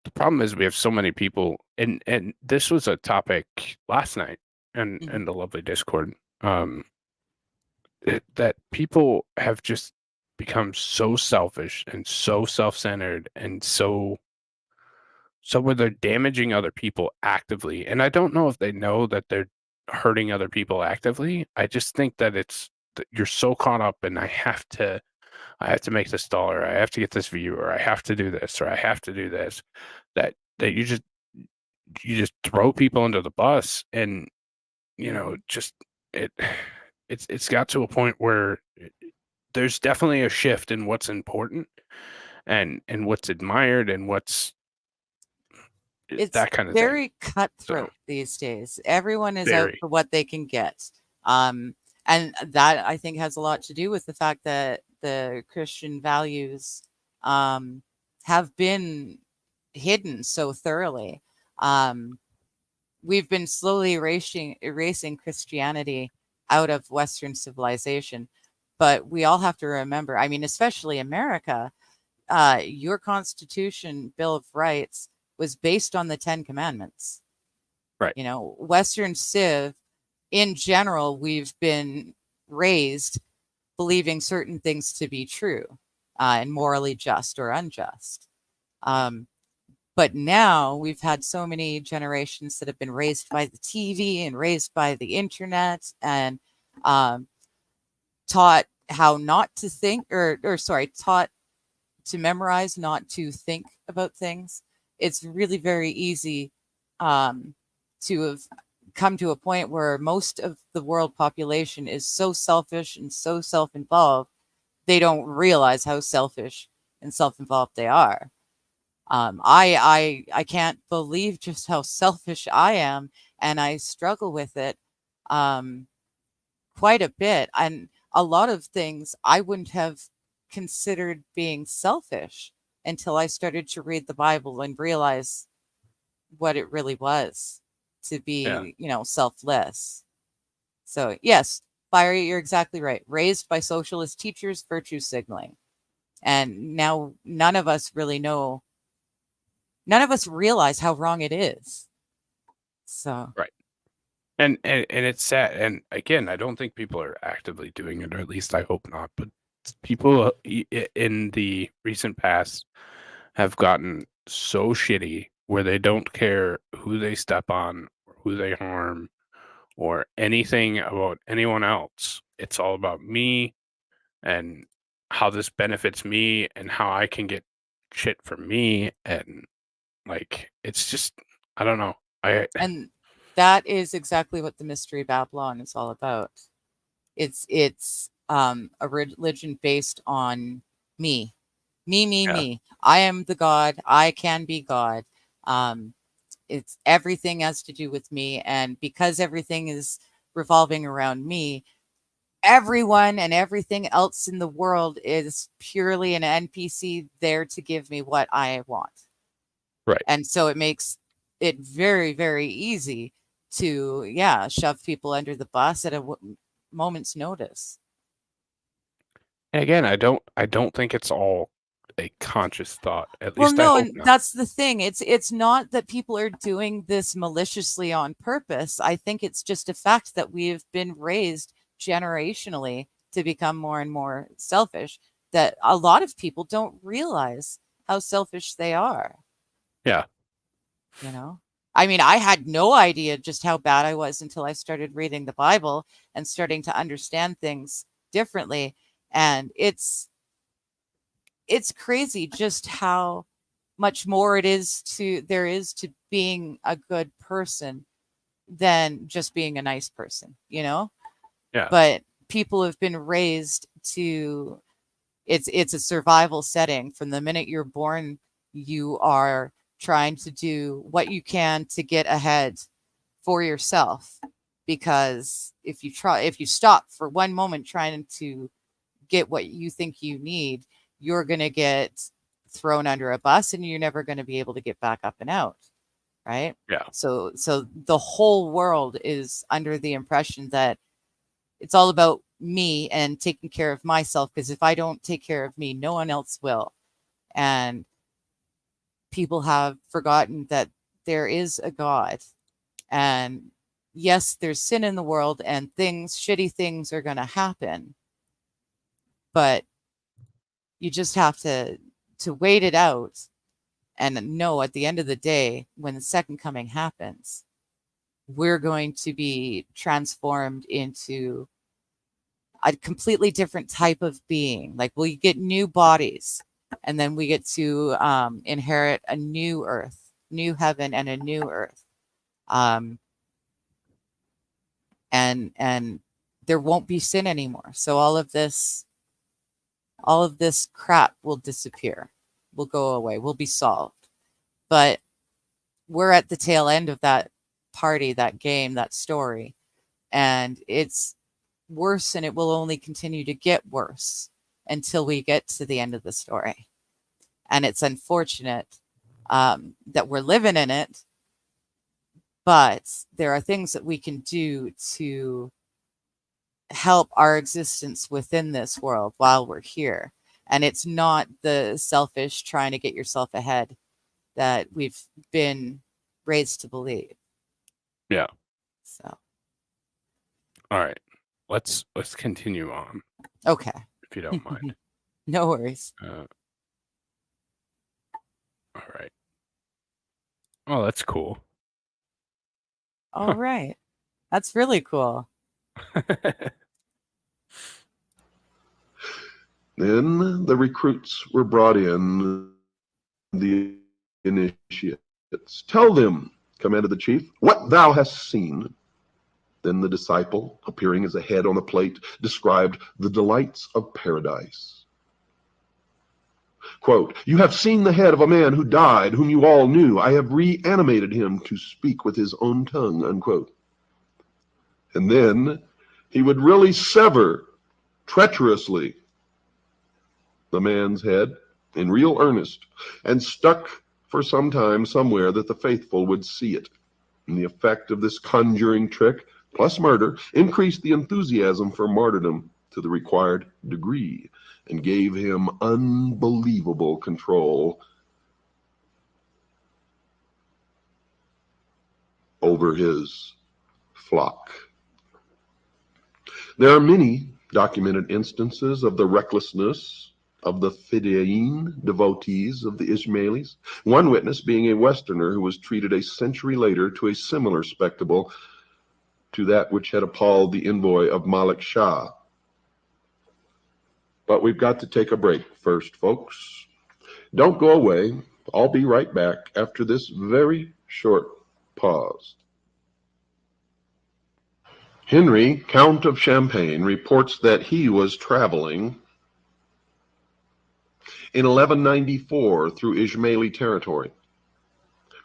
The problem is we have so many people, and this was a topic last night in the lovely Discord. that people have just become so selfish and so self-centered and so where they're damaging other people actively, and I don't know if they know that they're hurting other people actively. I just think that it's that you're so caught up in I have to make this dollar, I have to get this view, or I have to do this, or I have to do this, that you just throw people under the bus and, just it it's got to a point where there's definitely a shift in what's important and what's admired and what's It's that kind of thing. very So, cutthroat these days. Everyone is out very. for what they can get. Um, and that I think has a lot to do with the fact that the Christian values have been hidden so thoroughly. Um, we've been slowly erasing Christianity out of Western civilization. But we all have to remember, I mean, especially America, your Constitution, Bill of Rights, was based on the Ten Commandments. Right. Western Civ, in general, we've been raised believing certain things to be true and morally just or unjust. But now we've had so many generations that have been raised by the TV and raised by the internet and taught how not to think, taught to memorize, not to think about things. It's really very easy to have come to a point where most of the world population is so selfish and so self-involved, they don't realize how selfish and self-involved they are. I can't believe just how selfish I am, and I struggle with it quite a bit. And a lot of things I wouldn't have considered being selfish until I started to read the Bible and realize what it really was to Yeah. be, selfless. So, yes, Fiery, you're exactly right. Raised by socialist teachers, virtue signaling. And now none of us realize how wrong it is. So, Right. And it's sad, and again, I don't think people are actively doing it, or at least I hope not, but people in the recent past have gotten so shitty where they don't care who they step on or who they harm or anything about anyone else. It's all about me and how this benefits me and how I can get shit from me, and like it's just I don't know. and that is exactly what the Mystery Babylon is all about. It's a religion based on me. Yeah. Me. I am the God. I can be God. Um, it's everything has to do with me. And because everything is revolving around me, everyone and everything else in the world is purely an NPC there to give me what I want. Right. And so it makes it very, very easy to, shove people under the bus at a moment's notice. And again, I don't think it's all a conscious thought. At Well, least I no, hope and not. that's the thing. It's not that people are doing this maliciously on purpose. I think it's just a fact that we've been raised generationally to become more and more selfish, that a lot of people don't realize how selfish they are, Yeah. you know? I mean, I had no idea just how bad I was until I started reading the Bible and starting to understand things differently. And it's crazy just how much more there is to being a good person than just being a nice person, Yeah. but people have been raised to it's a survival setting. From the minute you're born, you are trying to do what you can to get ahead for yourself, because if you stop for one moment trying to get what you think you need, you're going to get thrown under a bus and you're never going to be able to get back up and out. Right. Yeah. So the whole world is under the impression that it's all about me and taking care of myself, because if I don't take care of me, no one else will. And people have forgotten that there is a God, and yes, there's sin in the world and shitty things are going to happen, but you just have to wait it out and know at the end of the day, when the second coming happens, we're going to be transformed into a completely different type of being. Like, we get new bodies, and then we get to inherit a new earth, new heaven, and a new earth. And there won't be sin anymore. So all of this crap will disappear, will go away, will be solved. But we're at the tail end of that party, that game, that story, and it's worse, and it will only continue to get worse until we get to the end of the story. And it's unfortunate that we're living in it, but there are things that we can do to help our existence within this world while we're here. And it's not the selfish trying to get yourself ahead that we've been raised to believe. Yeah. So. All right. Let's continue on. Okay. If you don't mind. No worries. All right. Oh, that's cool. All right. That's really cool. Then the recruits were brought in, the initiates. Tell them, commanded the chief, what thou hast seen. Then the disciple, appearing as a head on a plate, described the delights of paradise. Quote, you have seen the head of a man who died, whom you all knew. I have reanimated him to speak with his own tongue, unquote. And then he would really sever treacherously the man's head in real earnest, and stuck for some time somewhere that the faithful would see it. And the effect of this conjuring trick, plus murder, increased the enthusiasm for martyrdom to the required degree, and gave him unbelievable control over his flock. There are many documented instances of the recklessness of the Fidean devotees of the Ismailis, one witness being a Westerner who was treated a century later to a similar spectacle to that which had appalled the envoy of Malik Shah. But we've got to take a break first, folks. Don't go away. I'll be right back after this very short pause. Henry, Count of Champagne, reports that he was traveling in 1194 through Ismaili territory.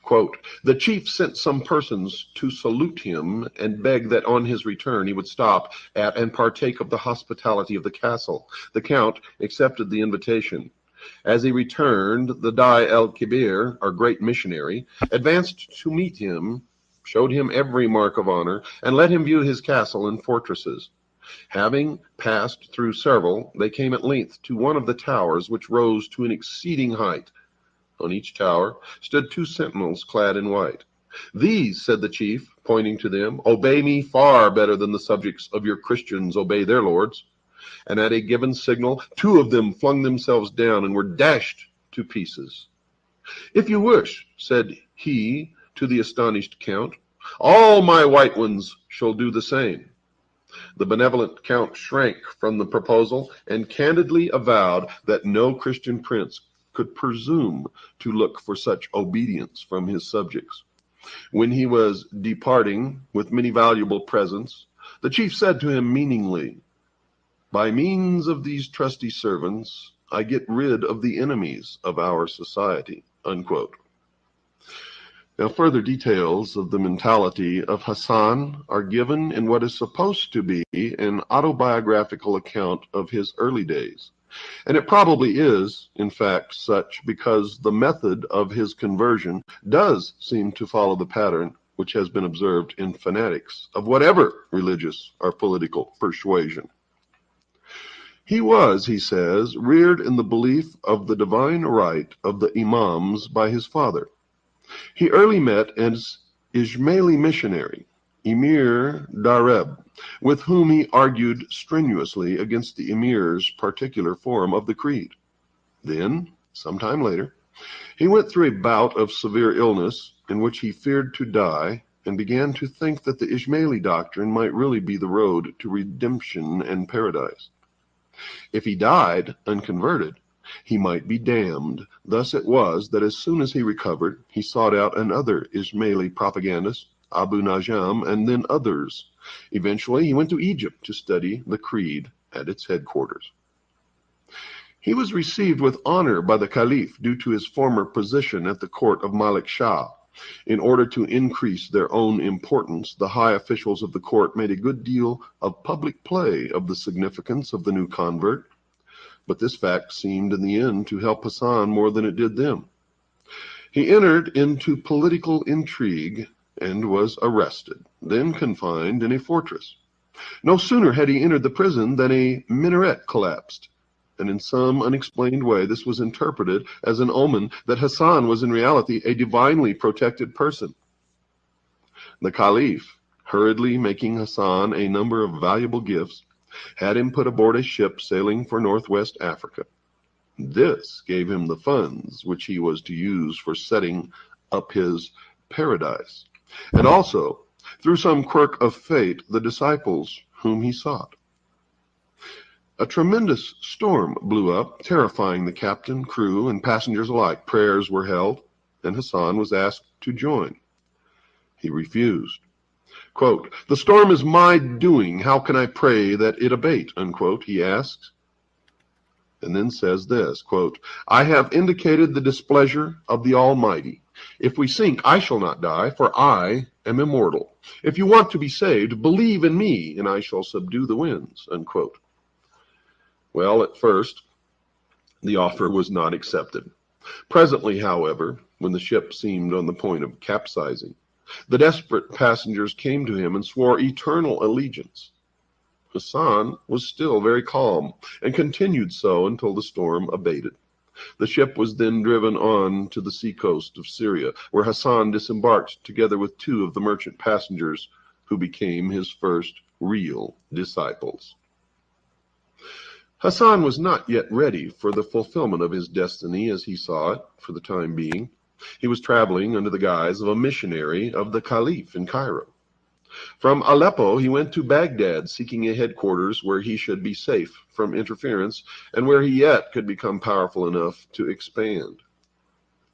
Quote, the chief sent some persons to salute him and beg that on his return he would stop at and partake of the hospitality of the castle. The count accepted the invitation. As he returned, the Dai el-Kibir, our great missionary, advanced to meet him, showed him every mark of honor, and let him view his castle and fortresses. Having passed through several, they came at length to one of the towers, which rose to an exceeding height. On each tower stood two sentinels clad in white. These, said the chief, pointing to them, obey me far better than the subjects of your Christians obey their lords. And at a given signal, two of them flung themselves down and were dashed to pieces. If you wish, said he to the astonished count, all my white ones shall do the same. The benevolent count shrank from the proposal and candidly avowed that no Christian prince could presume to look for such obedience from his subjects. When he was departing with many valuable presents, the chief said to him meaningly, by means of these trusty servants, I get rid of the enemies of our society, unquote. Now, further details of the mentality of Hassan are given in what is supposed to be an autobiographical account of his early days. And it probably is, in fact, such because the method of his conversion does seem to follow the pattern which has been observed in fanatics of whatever religious or political persuasion. He was, he says, reared in the belief of the divine right of the imams by his father. He early met an Ismaili missionary Emir Dareb, with whom he argued strenuously against the emir's particular form of the creed. Then, some time later, he went through a bout of severe illness in which he feared to die and began to think that the Ismaili doctrine might really be the road to redemption and paradise. If he died unconverted, he might be damned. Thus it was that as soon as he recovered, he sought out another Ismaili propagandist, Abu Najam, and then others. Eventually, he went to Egypt to study the creed at its headquarters. He was received with honor by the Caliph due to his former position at the court of Malik Shah. In order to increase their own importance, the high officials of the court made a good deal of public play of the significance of the new convert, but this fact seemed in the end to help Hassan more than it did them. He entered into political intrigue and was arrested, then confined in a fortress. No sooner had he entered the prison than a minaret collapsed, and in some unexplained way this was interpreted as an omen that Hassan was in reality a divinely protected person. The Caliph, hurriedly making Hassan a number of valuable gifts, had him put aboard a ship sailing for Northwest Africa. This gave him the funds which he was to use for setting up his paradise, and also, through some quirk of fate, the disciples whom he sought. A tremendous storm blew up, terrifying the captain, crew, and passengers alike. Prayers were held, and Hassan was asked to join. He refused. Quote, "The storm is my doing. How can I pray that it abate?" Unquote, he asks. And then says this, quote, "I have indicated the displeasure of the Almighty. If we sink, I shall not die, for I am immortal. If you want to be saved, believe in me, and I shall subdue the winds." Unquote. Well, at first, the offer was not accepted. Presently, however, when the ship seemed on the point of capsizing, the desperate passengers came to him and swore eternal allegiance. Hassan was still very calm and continued so until the storm abated. The ship was then driven on to the seacoast of Syria, where Hassan disembarked together with two of the merchant passengers who became his first real disciples. Hassan was not yet ready for the fulfillment of his destiny as he saw it for the time being. He was traveling under the guise of a missionary of the Caliph in Cairo. From Aleppo, he went to Baghdad, seeking a headquarters where he should be safe from interference and where he yet could become powerful enough to expand.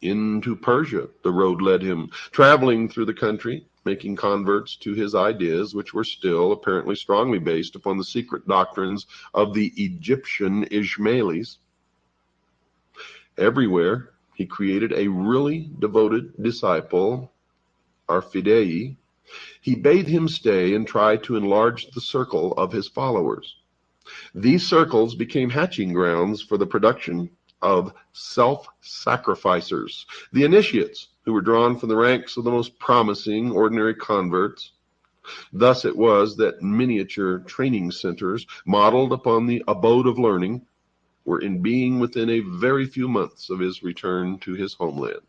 Into Persia, the road led him, traveling through the country, making converts to his ideas, which were still apparently strongly based upon the secret doctrines of the Egyptian Ismailis. Everywhere, he created a really devoted disciple, Arfidei. He bade him stay and try to enlarge the circle of his followers. These circles became hatching grounds for the production of self-sacrificers, the initiates, who were drawn from the ranks of the most promising ordinary converts. Thus it was that miniature training centers, modeled upon the abode of learning, were in being within a very few months of his return to his homeland.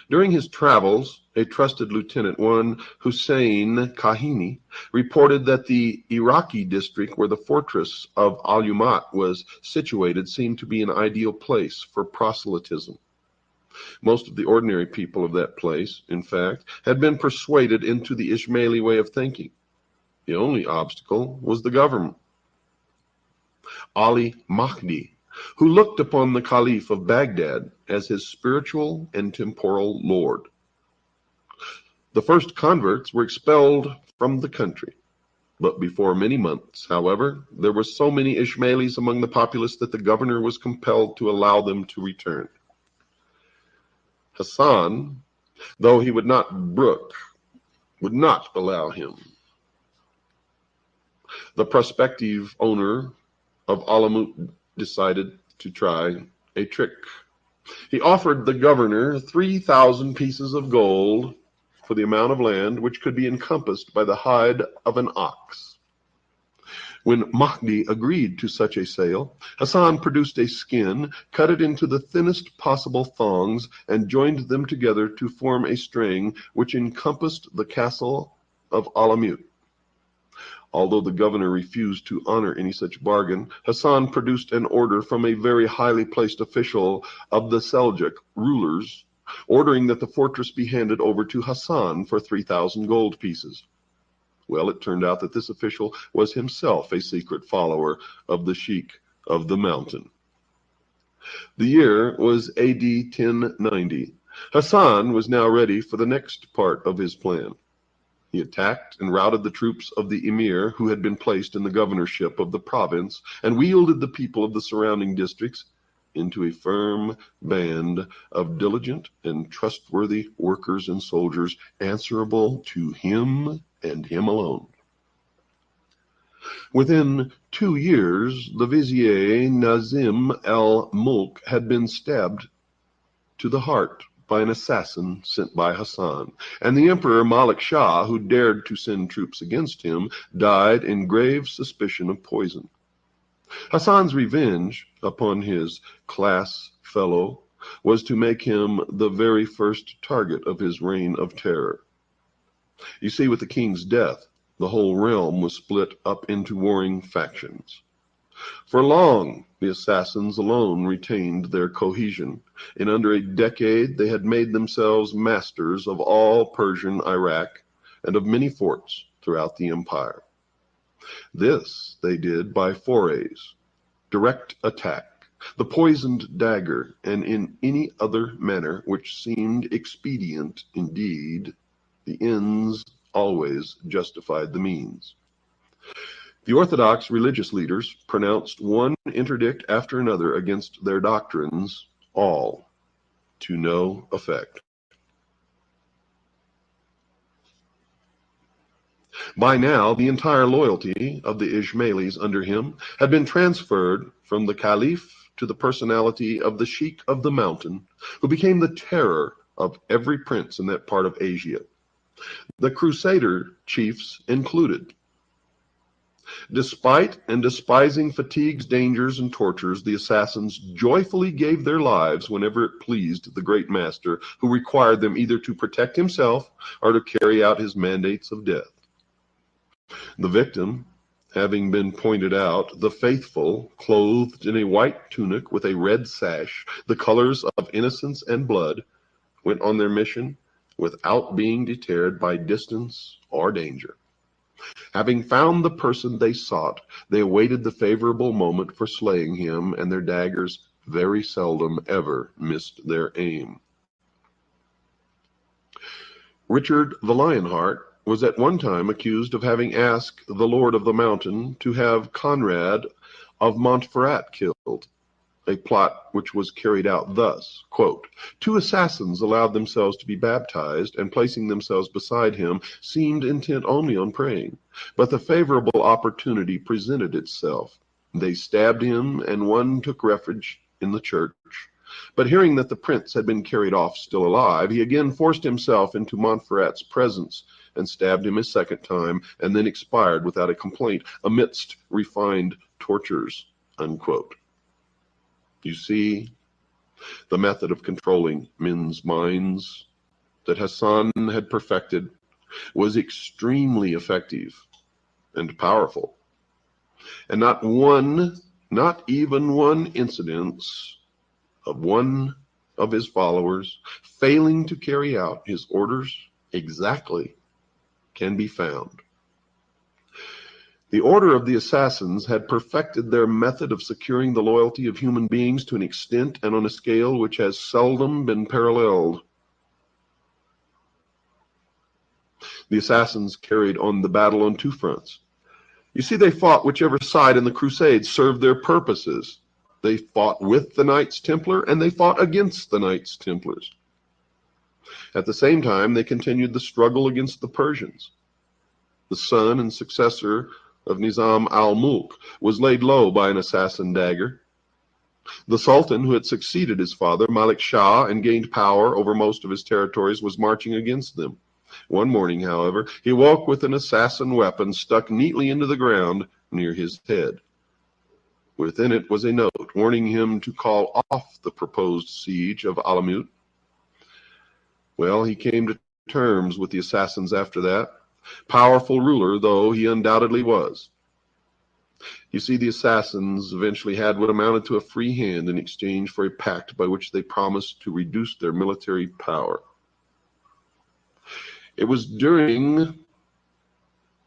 During his travels, a trusted lieutenant, one Hussein Kahini, reported that the Iraqi district where the fortress of Al-Umat was situated seemed to be an ideal place for proselytism. Most of the ordinary people of that place, in fact, had been persuaded into the Ismaili way of thinking. The only obstacle was the government. Ali Mahdi, who looked upon the Caliph of Baghdad as his spiritual and temporal lord. The first converts were expelled from the country. But before many months, however, there were so many Ismailis among the populace that the governor was compelled to allow them to return. Hassan, though he would not allow him. The prospective owner of Alamut decided to try a trick. He offered the governor 3,000 pieces of gold for the amount of land which could be encompassed by the hide of an ox. When Mahdi agreed to such a sale, Hassan produced a skin, cut it into the thinnest possible thongs, and joined them together to form a string which encompassed the castle of Alamut. Although the governor refused to honor any such bargain, Hassan produced an order from a very highly placed official of the Seljuk rulers, ordering that the fortress be handed over to Hassan for 3,000 gold pieces. Well, it turned out that this official was himself a secret follower of the Sheik of the Mountain. The year was AD 1090. Hassan was now ready for the next part of his plan. He attacked and routed the troops of the emir who had been placed in the governorship of the province and wielded the people of the surrounding districts into a firm band of diligent and trustworthy workers and soldiers answerable to him and him alone. Within 2 years, the vizier Nazim al-Mulk had been stabbed to the heart by an assassin sent by Hassan, and the Emperor Malik Shah, who dared to send troops against him, died in grave suspicion of poison. Hassan's revenge upon his class fellow was to make him the very first target of his reign of terror. You see, with the king's death, the whole realm was split up into warring factions. For long, the assassins alone retained their cohesion. In under a decade, they had made themselves masters of all Persian Iraq and of many forts throughout the empire. This they did by forays, direct attack, the poisoned dagger, and in any other manner which seemed expedient. Indeed, the ends always justified the means. The Orthodox religious leaders pronounced one interdict after another against their doctrines, all to no effect. By now, the entire loyalty of the Ismailis under him had been transferred from the Caliph to the personality of the Sheik of the Mountain, who became the terror of every prince in that part of Asia, the Crusader chiefs included. Despite and despising fatigues, dangers, and tortures, the assassins joyfully gave their lives whenever it pleased the great master, who required them either to protect himself or to carry out his mandates of death. The victim, having been pointed out, the faithful, clothed in a white tunic with a red sash, the colors of innocence and blood, went on their mission without being deterred by distance or danger. Having found the person they sought, they awaited the favorable moment for slaying him, and their daggers very seldom ever missed their aim. Richard the Lionheart was at one time accused of having asked the Lord of the Mountain to have Conrad of Montferrat killed, a plot which was carried out thus, quote, "Two assassins allowed themselves to be baptized, and placing themselves beside him, seemed intent only on praying. But the favorable opportunity presented itself. They stabbed him, and one took refuge in the church. But hearing that the prince had been carried off still alive, he again forced himself into Montferrat's presence, and stabbed him a second time, and then expired without a complaint, amidst refined tortures," unquote. You see, the method of controlling men's minds that Hassan had perfected was extremely effective and powerful. And not even one incidence of one of his followers failing to carry out his orders exactly can be found. The order of the assassins had perfected their method of securing the loyalty of human beings to an extent and on a scale which has seldom been paralleled. The assassins carried on the battle on two fronts. You see, they fought whichever side in the Crusades served their purposes. They fought with the Knights Templar, and they fought against the Knights Templars. At the same time, they continued the struggle against the Persians. The son and successor of Nizam al-Mulk was laid low by an assassin dagger. The Sultan, who had succeeded his father, Malik Shah, and gained power over most of his territories, was marching against them. One morning, however, he woke with an assassin weapon stuck neatly into the ground near his head. Within it was a note warning him to call off the proposed siege of Alamut. Well, he came to terms with the assassins after that, powerful ruler though he undoubtedly was. You see, the assassins eventually had what amounted to a free hand in exchange for a pact by which they promised to reduce their military power. It was during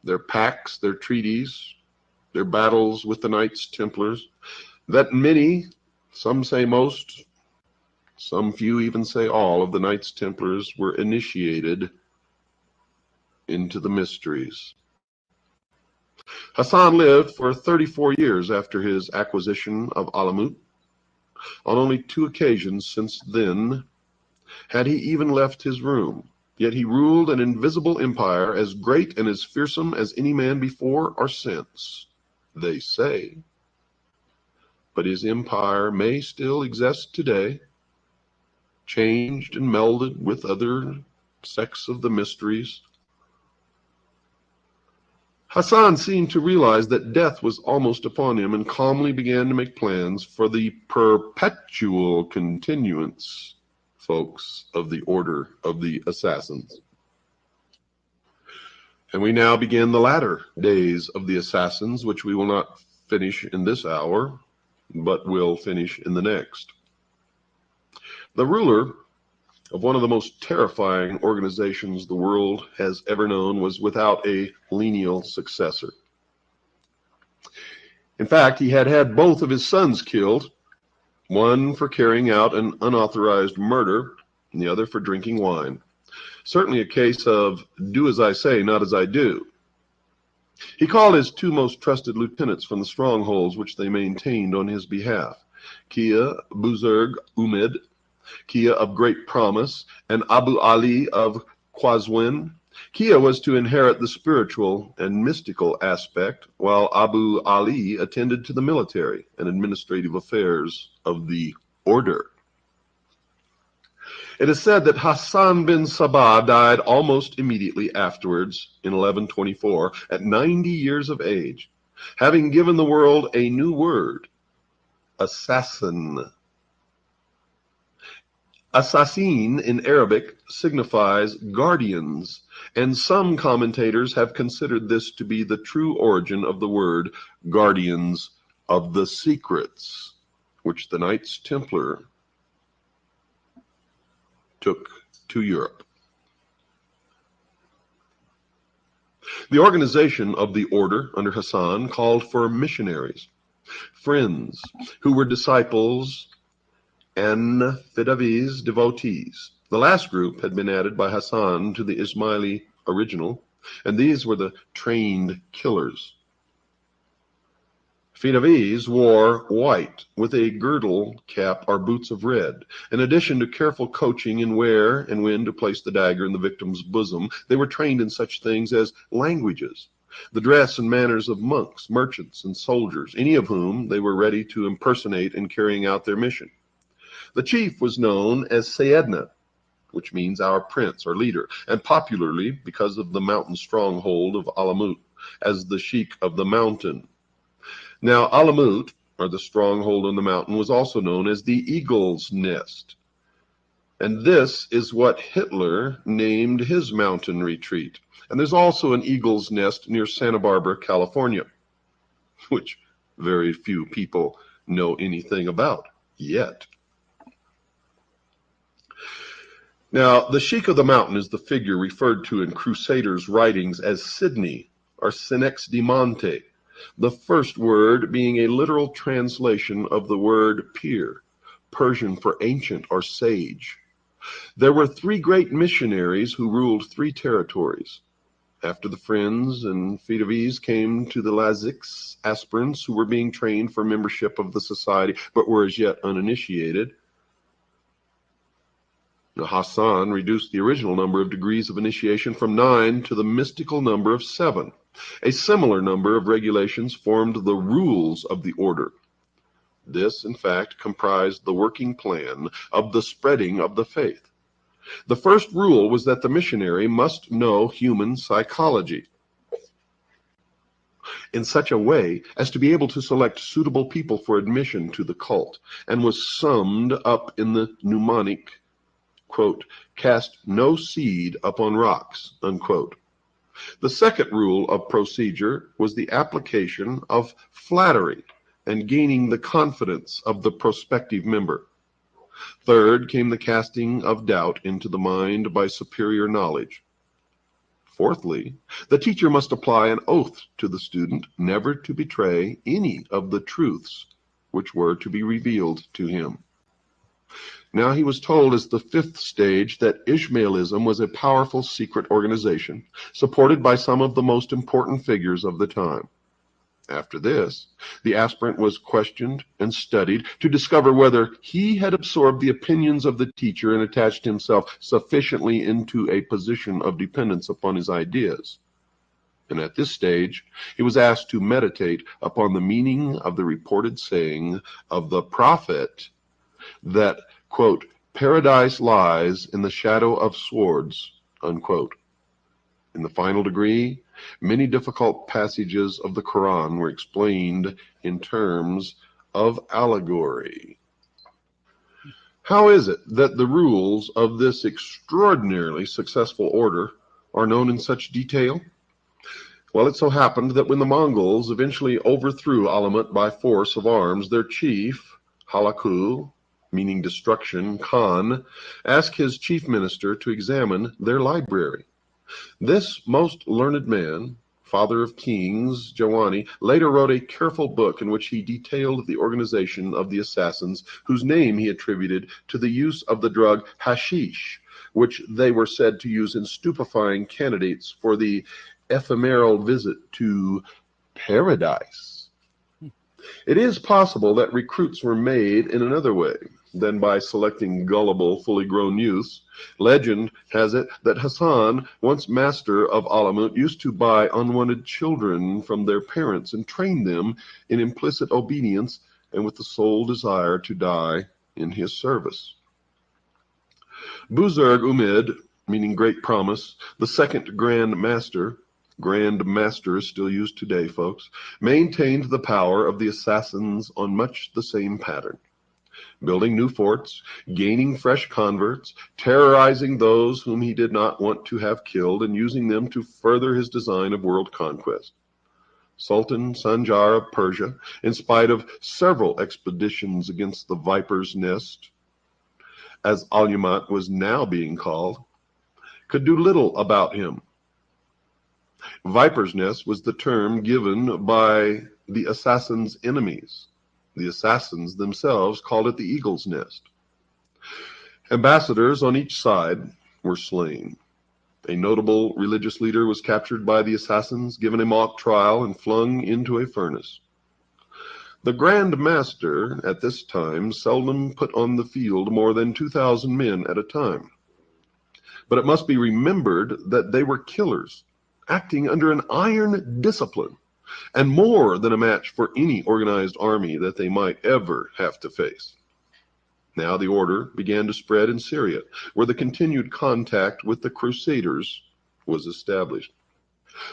their pacts, their treaties, their battles with the Knights Templars that many, some say most, some few even say all of the Knights Templars were initiated into the mysteries. Hassan lived for 34 years after his acquisition of Alamut. On only 2 occasions since then had he even left his room, yet he ruled an invisible empire as great and as fearsome as any man before or since, they say. But his empire may still exist today, changed and melded with other sects of the mysteries. Hassan seemed to realize that death was almost upon him and calmly began to make plans for the perpetual continuance, folks, of the Order of the Assassins. And we now begin the latter days of the Assassins, which we will not finish in this hour, but will finish in the next. The ruler of one of the most terrifying organizations the world has ever known was without a lineal successor. In fact, he had both of his sons killed, one for carrying out an unauthorized murder, and the other for drinking wine. Certainly a case of do as I say, not as I do. He called his 2 most trusted lieutenants from the strongholds which they maintained on his behalf, Kia Buzurg Umid, Kia of Great Promise, and Abu Ali of Qazwin. Kia was to inherit the spiritual and mystical aspect, while Abu Ali attended to the military and administrative affairs of the order. It is said that Hassan bin Sabah died almost immediately afterwards in 1124 at 90 years of age, having given the world a new word, assassin. Assassin in Arabic signifies guardians, and some commentators have considered this to be the true origin of the word guardians of the secrets, which the Knights Templar took to Europe. The organization of the order under Hassan called for missionaries, friends who were disciples and Fidavi's devotees. The last group had been added by Hassan to the Ismaili original, and these were the trained killers. Fidavis wore white with a girdle cap or boots of red. In addition to careful coaching in where and when to place the dagger in the victim's bosom, they were trained in such things as languages, the dress and manners of monks, merchants, and soldiers, any of whom they were ready to impersonate in carrying out their mission. The chief was known as Sayyidna, which means our prince or leader, and popularly, because of the mountain stronghold of Alamut, as the Sheikh of the mountain. Now, Alamut, or the stronghold on the mountain, was also known as the Eagle's Nest. And this is what Hitler named his mountain retreat. And there's also an Eagle's Nest near Santa Barbara, California, which very few people know anything about yet. Now, the Sheikh of the Mountain is the figure referred to in Crusaders' writings as Sidney, or Senex de Monte, the first word being a literal translation of the word pir, Persian for ancient or sage. There were 3 great missionaries who ruled 3 territories. After the Friends and Fidavis came to the Laziks, aspirants who were being trained for membership of the society but were as yet uninitiated. Hassan reduced the original number of degrees of initiation from 9 to the mystical number of 7. A similar number of regulations formed the rules of the order. This, in fact, comprised the working plan of the spreading of the faith. The first rule was that the missionary must know human psychology in such a way as to be able to select suitable people for admission to the cult, and was summed up in the mnemonic, quote, cast no seed upon rocks, unquote. The second rule of procedure was the application of flattery and gaining the confidence of the prospective member. Third came the casting of doubt into the mind by superior knowledge. Fourthly, the teacher must apply an oath to the student never to betray any of the truths which were to be revealed to him. Now he was told as the fifth stage that Ishmaelism was a powerful secret organization supported by some of the most important figures of the time. After this, the aspirant was questioned and studied to discover whether he had absorbed the opinions of the teacher and attached himself sufficiently into a position of dependence upon his ideas. And at this stage, he was asked to meditate upon the meaning of the reported saying of the prophet that, quote, paradise lies in the shadow of swords, unquote. In the final degree, many difficult passages of the Quran were explained in terms of allegory. How is it that the rules of this extraordinarily successful order are known in such detail? Well, it so happened that when the Mongols eventually overthrew Alamut by force of arms, their chief, Halaku, meaning destruction, Khan, asked his chief minister to examine their library. This most learned man, father of kings, Jawani, later wrote a careful book in which he detailed the organization of the assassins, whose name he attributed to the use of the drug hashish, which they were said to use in stupefying candidates for the ephemeral visit to paradise. It is possible that recruits were made in another way than by selecting gullible, fully grown youths. Legend has it that Hassan, once master of Alamut, used to buy unwanted children from their parents and train them in implicit obedience and with the sole desire to die in his service. Buzurg Umid, meaning great promise, the second Grand Master is still used today, folks, maintained the power of the assassins on much the same pattern. Building new forts, gaining fresh converts, terrorizing those whom he did not want to have killed, and using them to further his design of world conquest. Sultan Sanjar of Persia, in spite of several expeditions against the Viper's Nest, as Alamut was now being called, could do little about him. Viper's Nest was the term given by the assassin's enemies. The assassins themselves called it the Eagle's Nest. Ambassadors on each side were slain. A notable religious leader was captured by the assassins, given a mock trial, and flung into a furnace. The Grand Master at this time seldom put on the field more than 2,000 men at a time. But it must be remembered that they were killers, acting under an iron discipline, and more than a match for any organized army that they might ever have to face. Now the order began to spread in Syria, where the continued contact with the Crusaders was established.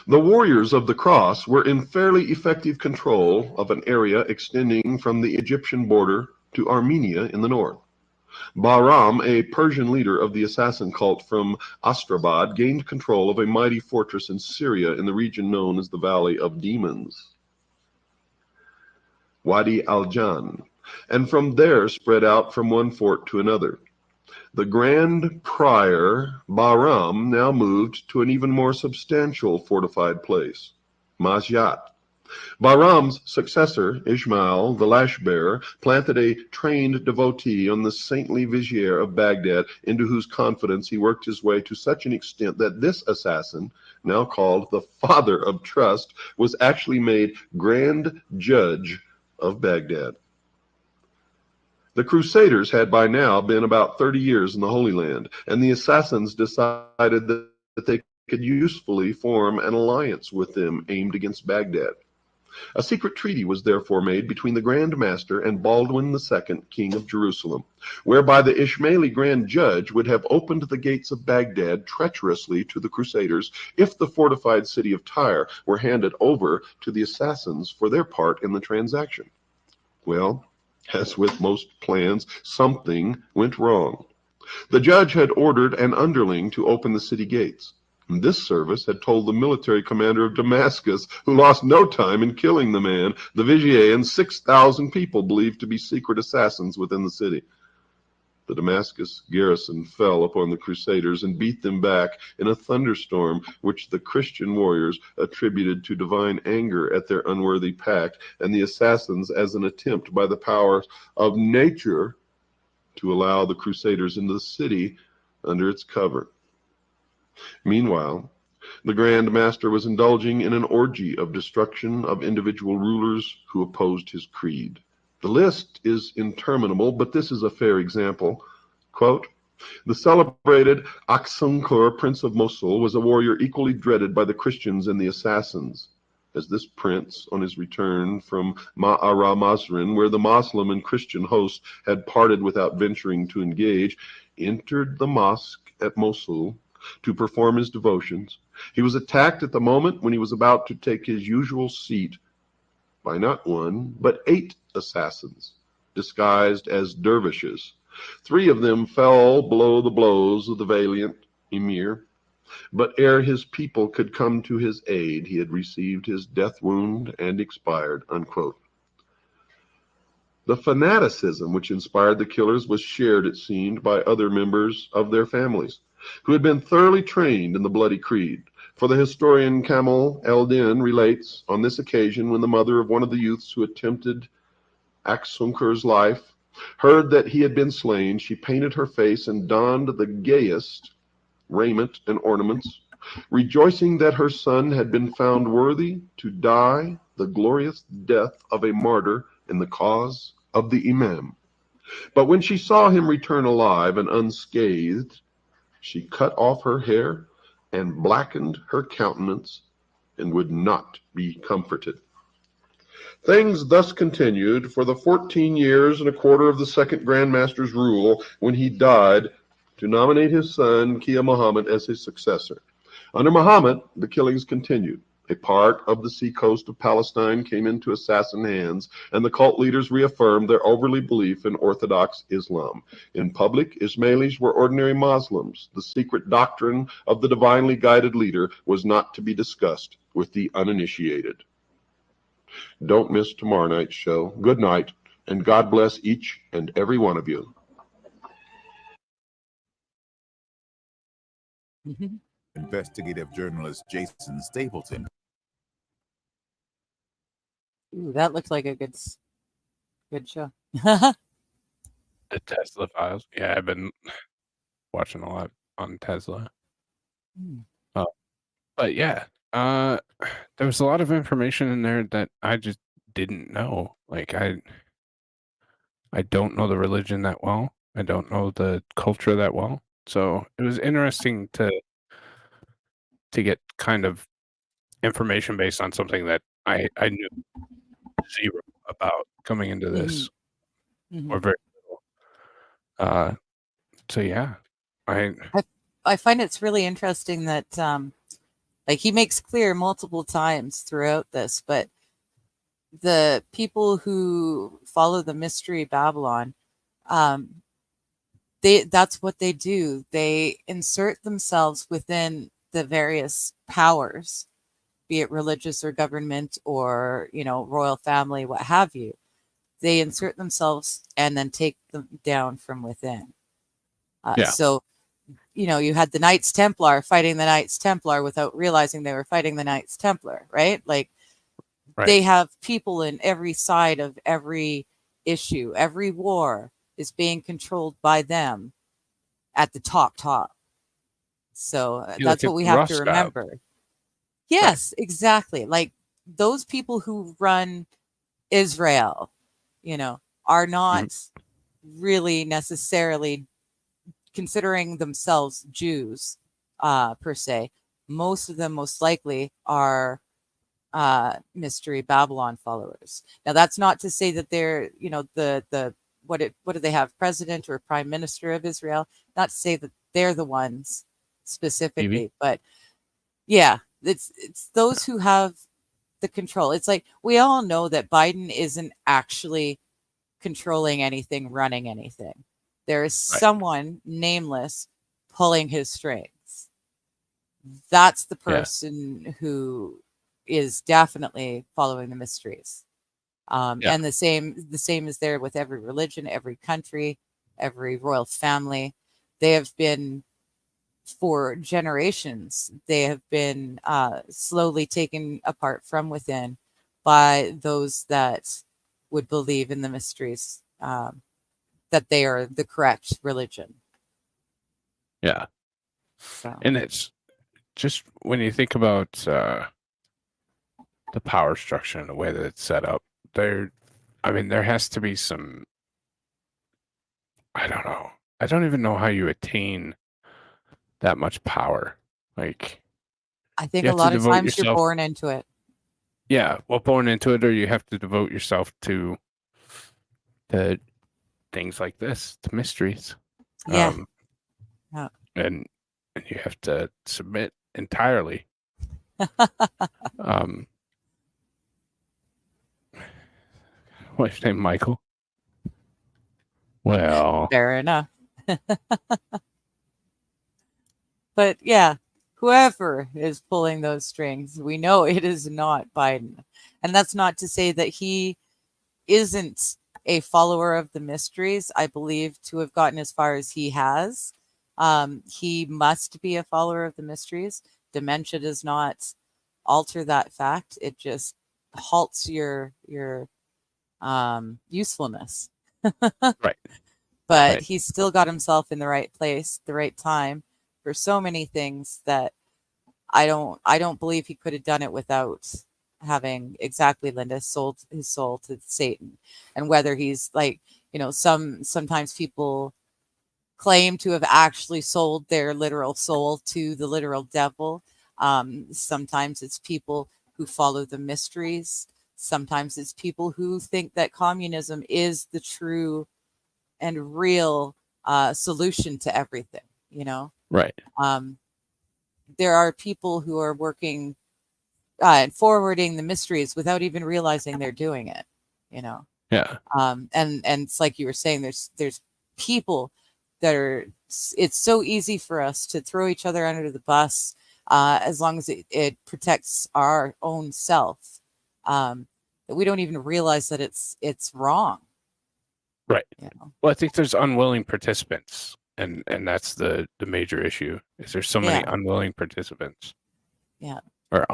The warriors of the cross were in fairly effective control of an area extending from the Egyptian border to Armenia in the north. Bahram, a Persian leader of the assassin cult from Astrabad, gained control of a mighty fortress in Syria in the region known as the Valley of Demons, Wadi al-Jan, and from there spread out from one fort to another. The Grand Prior, Bahram, now moved to an even more substantial fortified place, Masyat. Bahram's successor, Ismail, the lash-bearer, planted a trained devotee on the saintly vizier of Baghdad, into whose confidence he worked his way to such an extent that this assassin, now called the Father of Trust, was actually made Grand Judge of Baghdad. The Crusaders had by now been about 30 years in the Holy Land, and the assassins decided that they could usefully form an alliance with them aimed against Baghdad. A secret treaty was therefore made between the Grand Master and Baldwin II, King of Jerusalem, whereby the Ishmaeli Grand Judge would have opened the gates of Baghdad treacherously to the Crusaders if the fortified city of Tyre were handed over to the assassins for their part in the transaction. Well, as with most plans, something went wrong. The judge had ordered an underling to open the city gates. This service had told the military commander of Damascus, who lost no time in killing the man, the vizier, and 6,000 people believed to be secret assassins within the city. The Damascus garrison fell upon the Crusaders and beat them back in a thunderstorm which the Christian warriors attributed to divine anger at their unworthy pact, and the assassins as an attempt by the powers of nature to allow the Crusaders into the city under its cover. Meanwhile, the Grand Master was indulging in an orgy of destruction of individual rulers who opposed his creed. The list is interminable, but this is a fair example. Quote, the celebrated Aksunkur, Prince of Mosul, was a warrior equally dreaded by the Christians and the assassins. As this prince, on his return from Ma'ara Masrin, where the Moslem and Christian hosts had parted without venturing to engage, entered the mosque at Mosul to perform his devotions, he was attacked at the moment when he was about to take his usual seat by not one, but 8 assassins, disguised as dervishes. 3 of them fell below the blows of the valiant emir, but ere his people could come to his aid, he had received his death wound and expired. Unquote. The fanaticism which inspired the killers was shared, it seemed, by other members of their families, who had been thoroughly trained in the bloody creed. For the historian Kamal el-Din relates, on this occasion, when the mother of one of the youths who attempted Aksunkur's life heard that he had been slain, she painted her face and donned the gayest raiment and ornaments, rejoicing that her son had been found worthy to die the glorious death of a martyr in the cause of the Imam. But when she saw him return alive and unscathed, she cut off her hair and blackened her countenance and would not be comforted. Things thus continued for the 14 years and a quarter of the second Grand Master's rule, when he died to nominate his son, Kia Muhammad, as his successor. Under Muhammad, the killings continued. A part of the seacoast of Palestine came into assassin hands, and the cult leaders reaffirmed their overly belief in Orthodox Islam. In public, Ismailis were ordinary Muslims. The secret doctrine of the divinely guided leader was not to be discussed with the uninitiated. Don't miss tomorrow night's show. Good night, and God bless each and every one of you. Investigative journalist Jason Stapleton. Ooh, that looks like a good show. The Tesla Files. Yeah, I've been watching a lot on Tesla. But yeah, there was a lot of information in there that I just didn't know. Like I don't know the religion that well. I don't know the culture that well. So it was interesting to get kind of information based on something that I knew zero about coming into this, or very little. So yeah, I find it's really interesting that like he makes clear multiple times throughout this, but the people who follow the Mystery Babylon, that's what they do. They insert themselves within the various powers, be it religious or government or, royal family, what have you. They insert themselves and then take them down from within. So, you had the Knights Templar fighting the Knights Templar without realizing they were fighting the Knights Templar, right? Like, they have people in every side of every issue. Every war is being controlled by them at the top. So that's what we have to remember. Yes, exactly. Like those people who run Israel, are not really necessarily considering themselves Jews per se. Most of them most likely are mystery Babylon followers. Now, that's not to say that they're, the what do they have, president or prime minister of Israel? Not to say that they're the ones Maybe. specifically, but yeah, it's those who have the control. It's like we all know that Biden isn't actually controlling anything, running anything. There is Right. someone nameless pulling his strings. That's the Yeah. person who is definitely following the mysteries. Yeah. And the same is there with every religion, every country, every royal family. They have been, for generations, they have been slowly taken apart from within by those that would believe in the mysteries, that they are the correct religion. Yeah. So And it's just when you think about the power structure and the way that it's set up, there has to be some, I don't know. I don't even know how you attain that much power. Like, I think you a have to lot of devote times you're yourself. born into it. Yeah, well, born into it, or you have to devote yourself to things like this, to mysteries. Yeah. Yeah. And you have to submit entirely. What's your name, Michael? Well, Fair enough. But yeah, whoever is pulling those strings, we know it is not Biden. And that's not to say that he isn't a follower of the mysteries. I believe to have gotten as far as he has, he must be a follower of the mysteries. Dementia does not alter that fact. It just halts your usefulness. right. But Right. he's still got himself in the right place, the right time for so many things that I don't believe he could have done it without having, exactly, Linda, sold his soul to Satan. And whether he's like, sometimes people claim to have actually sold their literal soul to the literal devil. Sometimes it's people who follow the mysteries. Sometimes it's people who think that communism is the true and real solution to everything, Right. There are people who are working and forwarding the mysteries without even realizing they're doing it, Yeah. and it's like you were saying, there's people that are, it's so easy for us to throw each other under the bus, as long as it protects our own self, that we don't even realize that it's wrong. Right. Well, I think there's unwilling participants, and that's the major issue. Is there's so many unwilling participants. Yeah. Or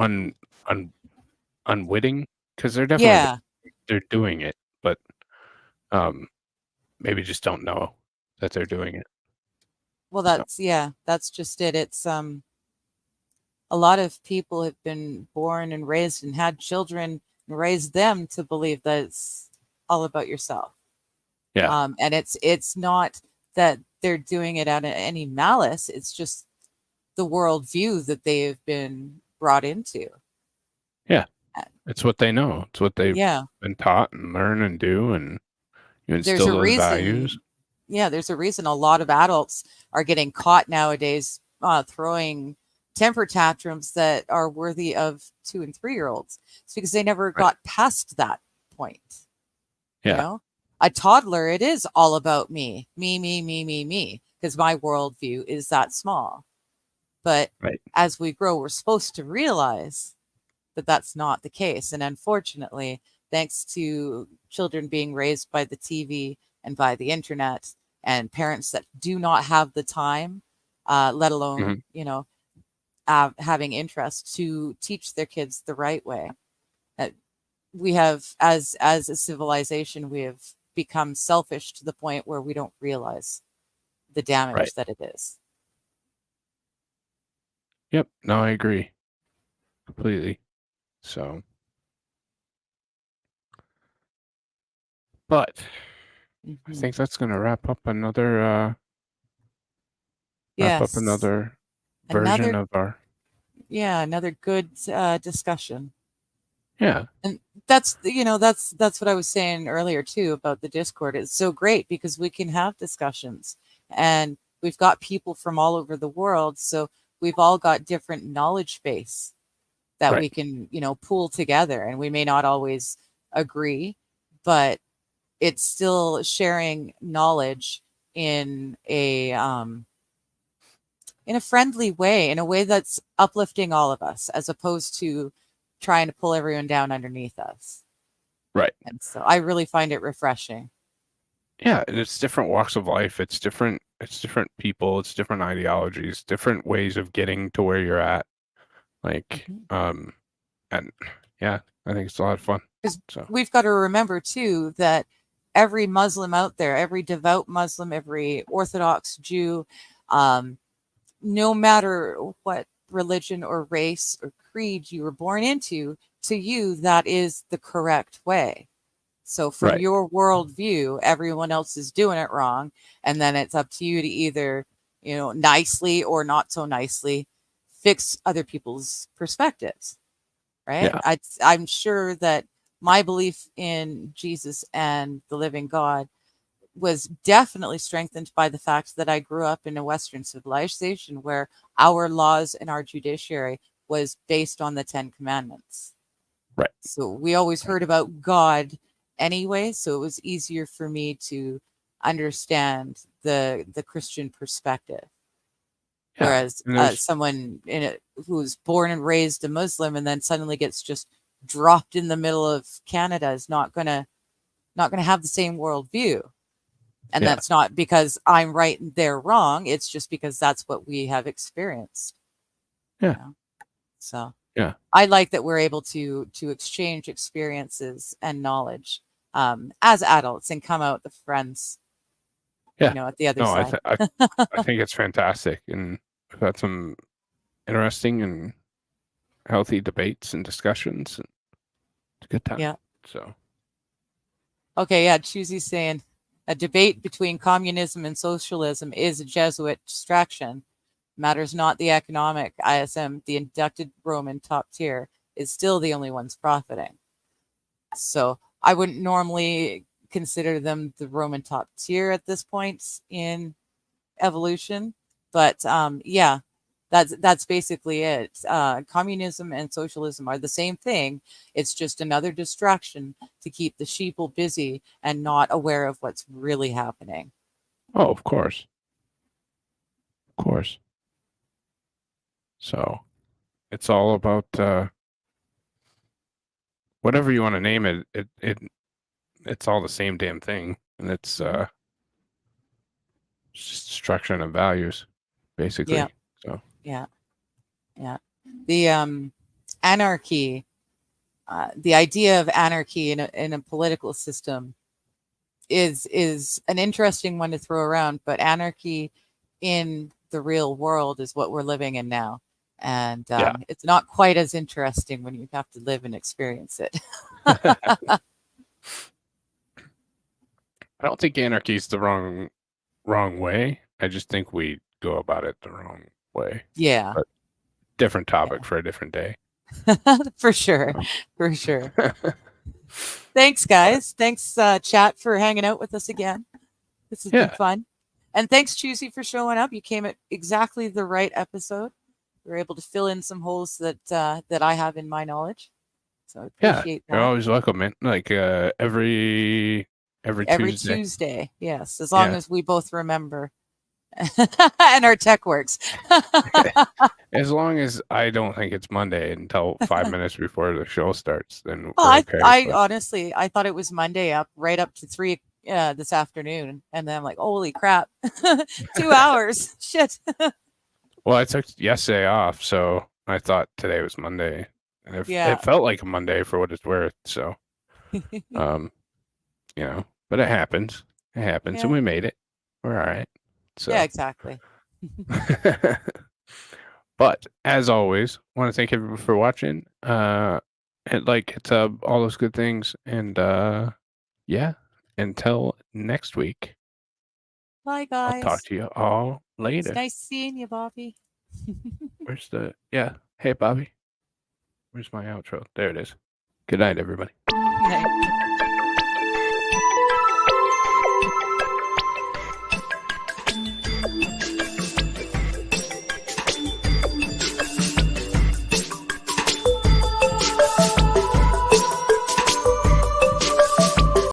unwitting, because they're definitely they're doing it, but maybe just don't know that they're doing it. Well, that's just it. It's a lot of people have been born and raised and had children and raised them to believe that it's all about yourself. Yeah. And it's not that they're doing it out of any malice. It's just the worldview that they have been brought into. Yeah. It's what they know. It's what they've been taught and learn and do, and you instill those values. Yeah, there's a reason a lot of adults are getting caught nowadays throwing temper tantrums that are worthy of 2 and 3-year-olds. It's because they never got past that point. Yeah. A toddler, it is all about me, because my worldview is that small. But as we grow, we're supposed to realize that that's not the case. And unfortunately, thanks to children being raised by the TV and by the internet, and parents that do not have the time, let alone, having interest to teach their kids the right way. We have, as a civilization, we have become selfish to the point where we don't realize the damage that it is. Yep. No, I agree completely. So, but I think that's going to wrap up another version of our another good discussion. Yeah. And that's that's what I was saying earlier too about the Discord. It's so great because we can have discussions, and we've got people from all over the world, so we've all got different knowledge base that Right. we can, pool together, and we may not always agree, but it's still sharing knowledge in a friendly way, in a way that's uplifting all of us, as opposed to trying to pull everyone down underneath us. Right. And so I really find it refreshing. Yeah, and it's different walks of life. It's different people, it's different ideologies, different ways of getting to where you're at. Like, Mhm. and yeah, I think it's a lot of fun. Because So we've got to remember too that every Muslim out there, every devout Muslim, every Orthodox Jew, no matter what religion or race or creed you were born into, to you, that is the correct way. So from right. your worldview, everyone else is doing it wrong. And then it's up to you to either, nicely or not so nicely fix other people's perspectives. Right. Yeah. I'm sure that my belief in Jesus and the living God was definitely strengthened by the fact that I grew up in a Western civilization where our laws and our judiciary was based on the Ten Commandments. Right. So we always heard about God anyway, so it was easier for me to understand the Christian perspective. Yeah. Whereas And there's someone who's born and raised a Muslim and then suddenly gets just dropped in the middle of Canada is not gonna have the same worldview. And yeah. that's not because I'm right and they're wrong. It's just because that's what we have experienced. Yeah. So Yeah. I like that we're able to exchange experiences and knowledge as adults and come out the friends, Yeah. at the other No, side. I think it's fantastic, and we've had some interesting and healthy debates and discussions, and it's a good time. Yeah. So Okay. Yeah. Choosy's saying a debate between communism and socialism is a Jesuit distraction. Matters not the economic ISM, the inducted Roman top tier is still the only ones profiting. So I wouldn't normally consider them the Roman top tier at this point in evolution, but yeah, that's basically it. Communism and socialism are the same thing. It's just another distraction to keep the sheeple busy and not aware of what's really happening. oh, of course. Of course. So it's all about whatever you want to name it, it's all the same damn thing. And it's just destruction of values, basically. Yeah, So yeah, yeah. The anarchy, the idea of anarchy in a political system is an interesting one to throw around, but anarchy in the real world is what we're living in now. And yeah. it's not quite as interesting when you have to live and experience it. I don't think anarchy is the wrong way. I just think we go about it the wrong way. Yeah. But different topic for a different day. For sure. For sure. Thanks, guys. Thanks, chat, for hanging out with us again. This has been fun. And thanks, Choosy, for showing up. You came at exactly the right episode. We were able to fill in some holes that I have in my knowledge. So I appreciate that. You're always welcome, man. Like every Tuesday. Yes, as long as we both remember. And our tech works. As long as I don't think it's Monday until 5 minutes before the show starts, then well, okay. I honestly, I thought it was Monday up right up to 3 this afternoon, and then I'm like, holy crap, 2 hours, shit. Well, I took yesterday off, so I thought today was Monday, and it felt like a Monday for what it's worth. So, but it happens. It happens, and we made it. We're all right. So. Yeah, exactly. But as always, want to thank everyone for watching. Hit like, hit sub, all those good things, and until next week. Bye, guys. I'll talk to you all later. It's nice seeing you, Bobby. Where's the hey Bobby? Where's my outro? There it is. Good night, everybody. Night.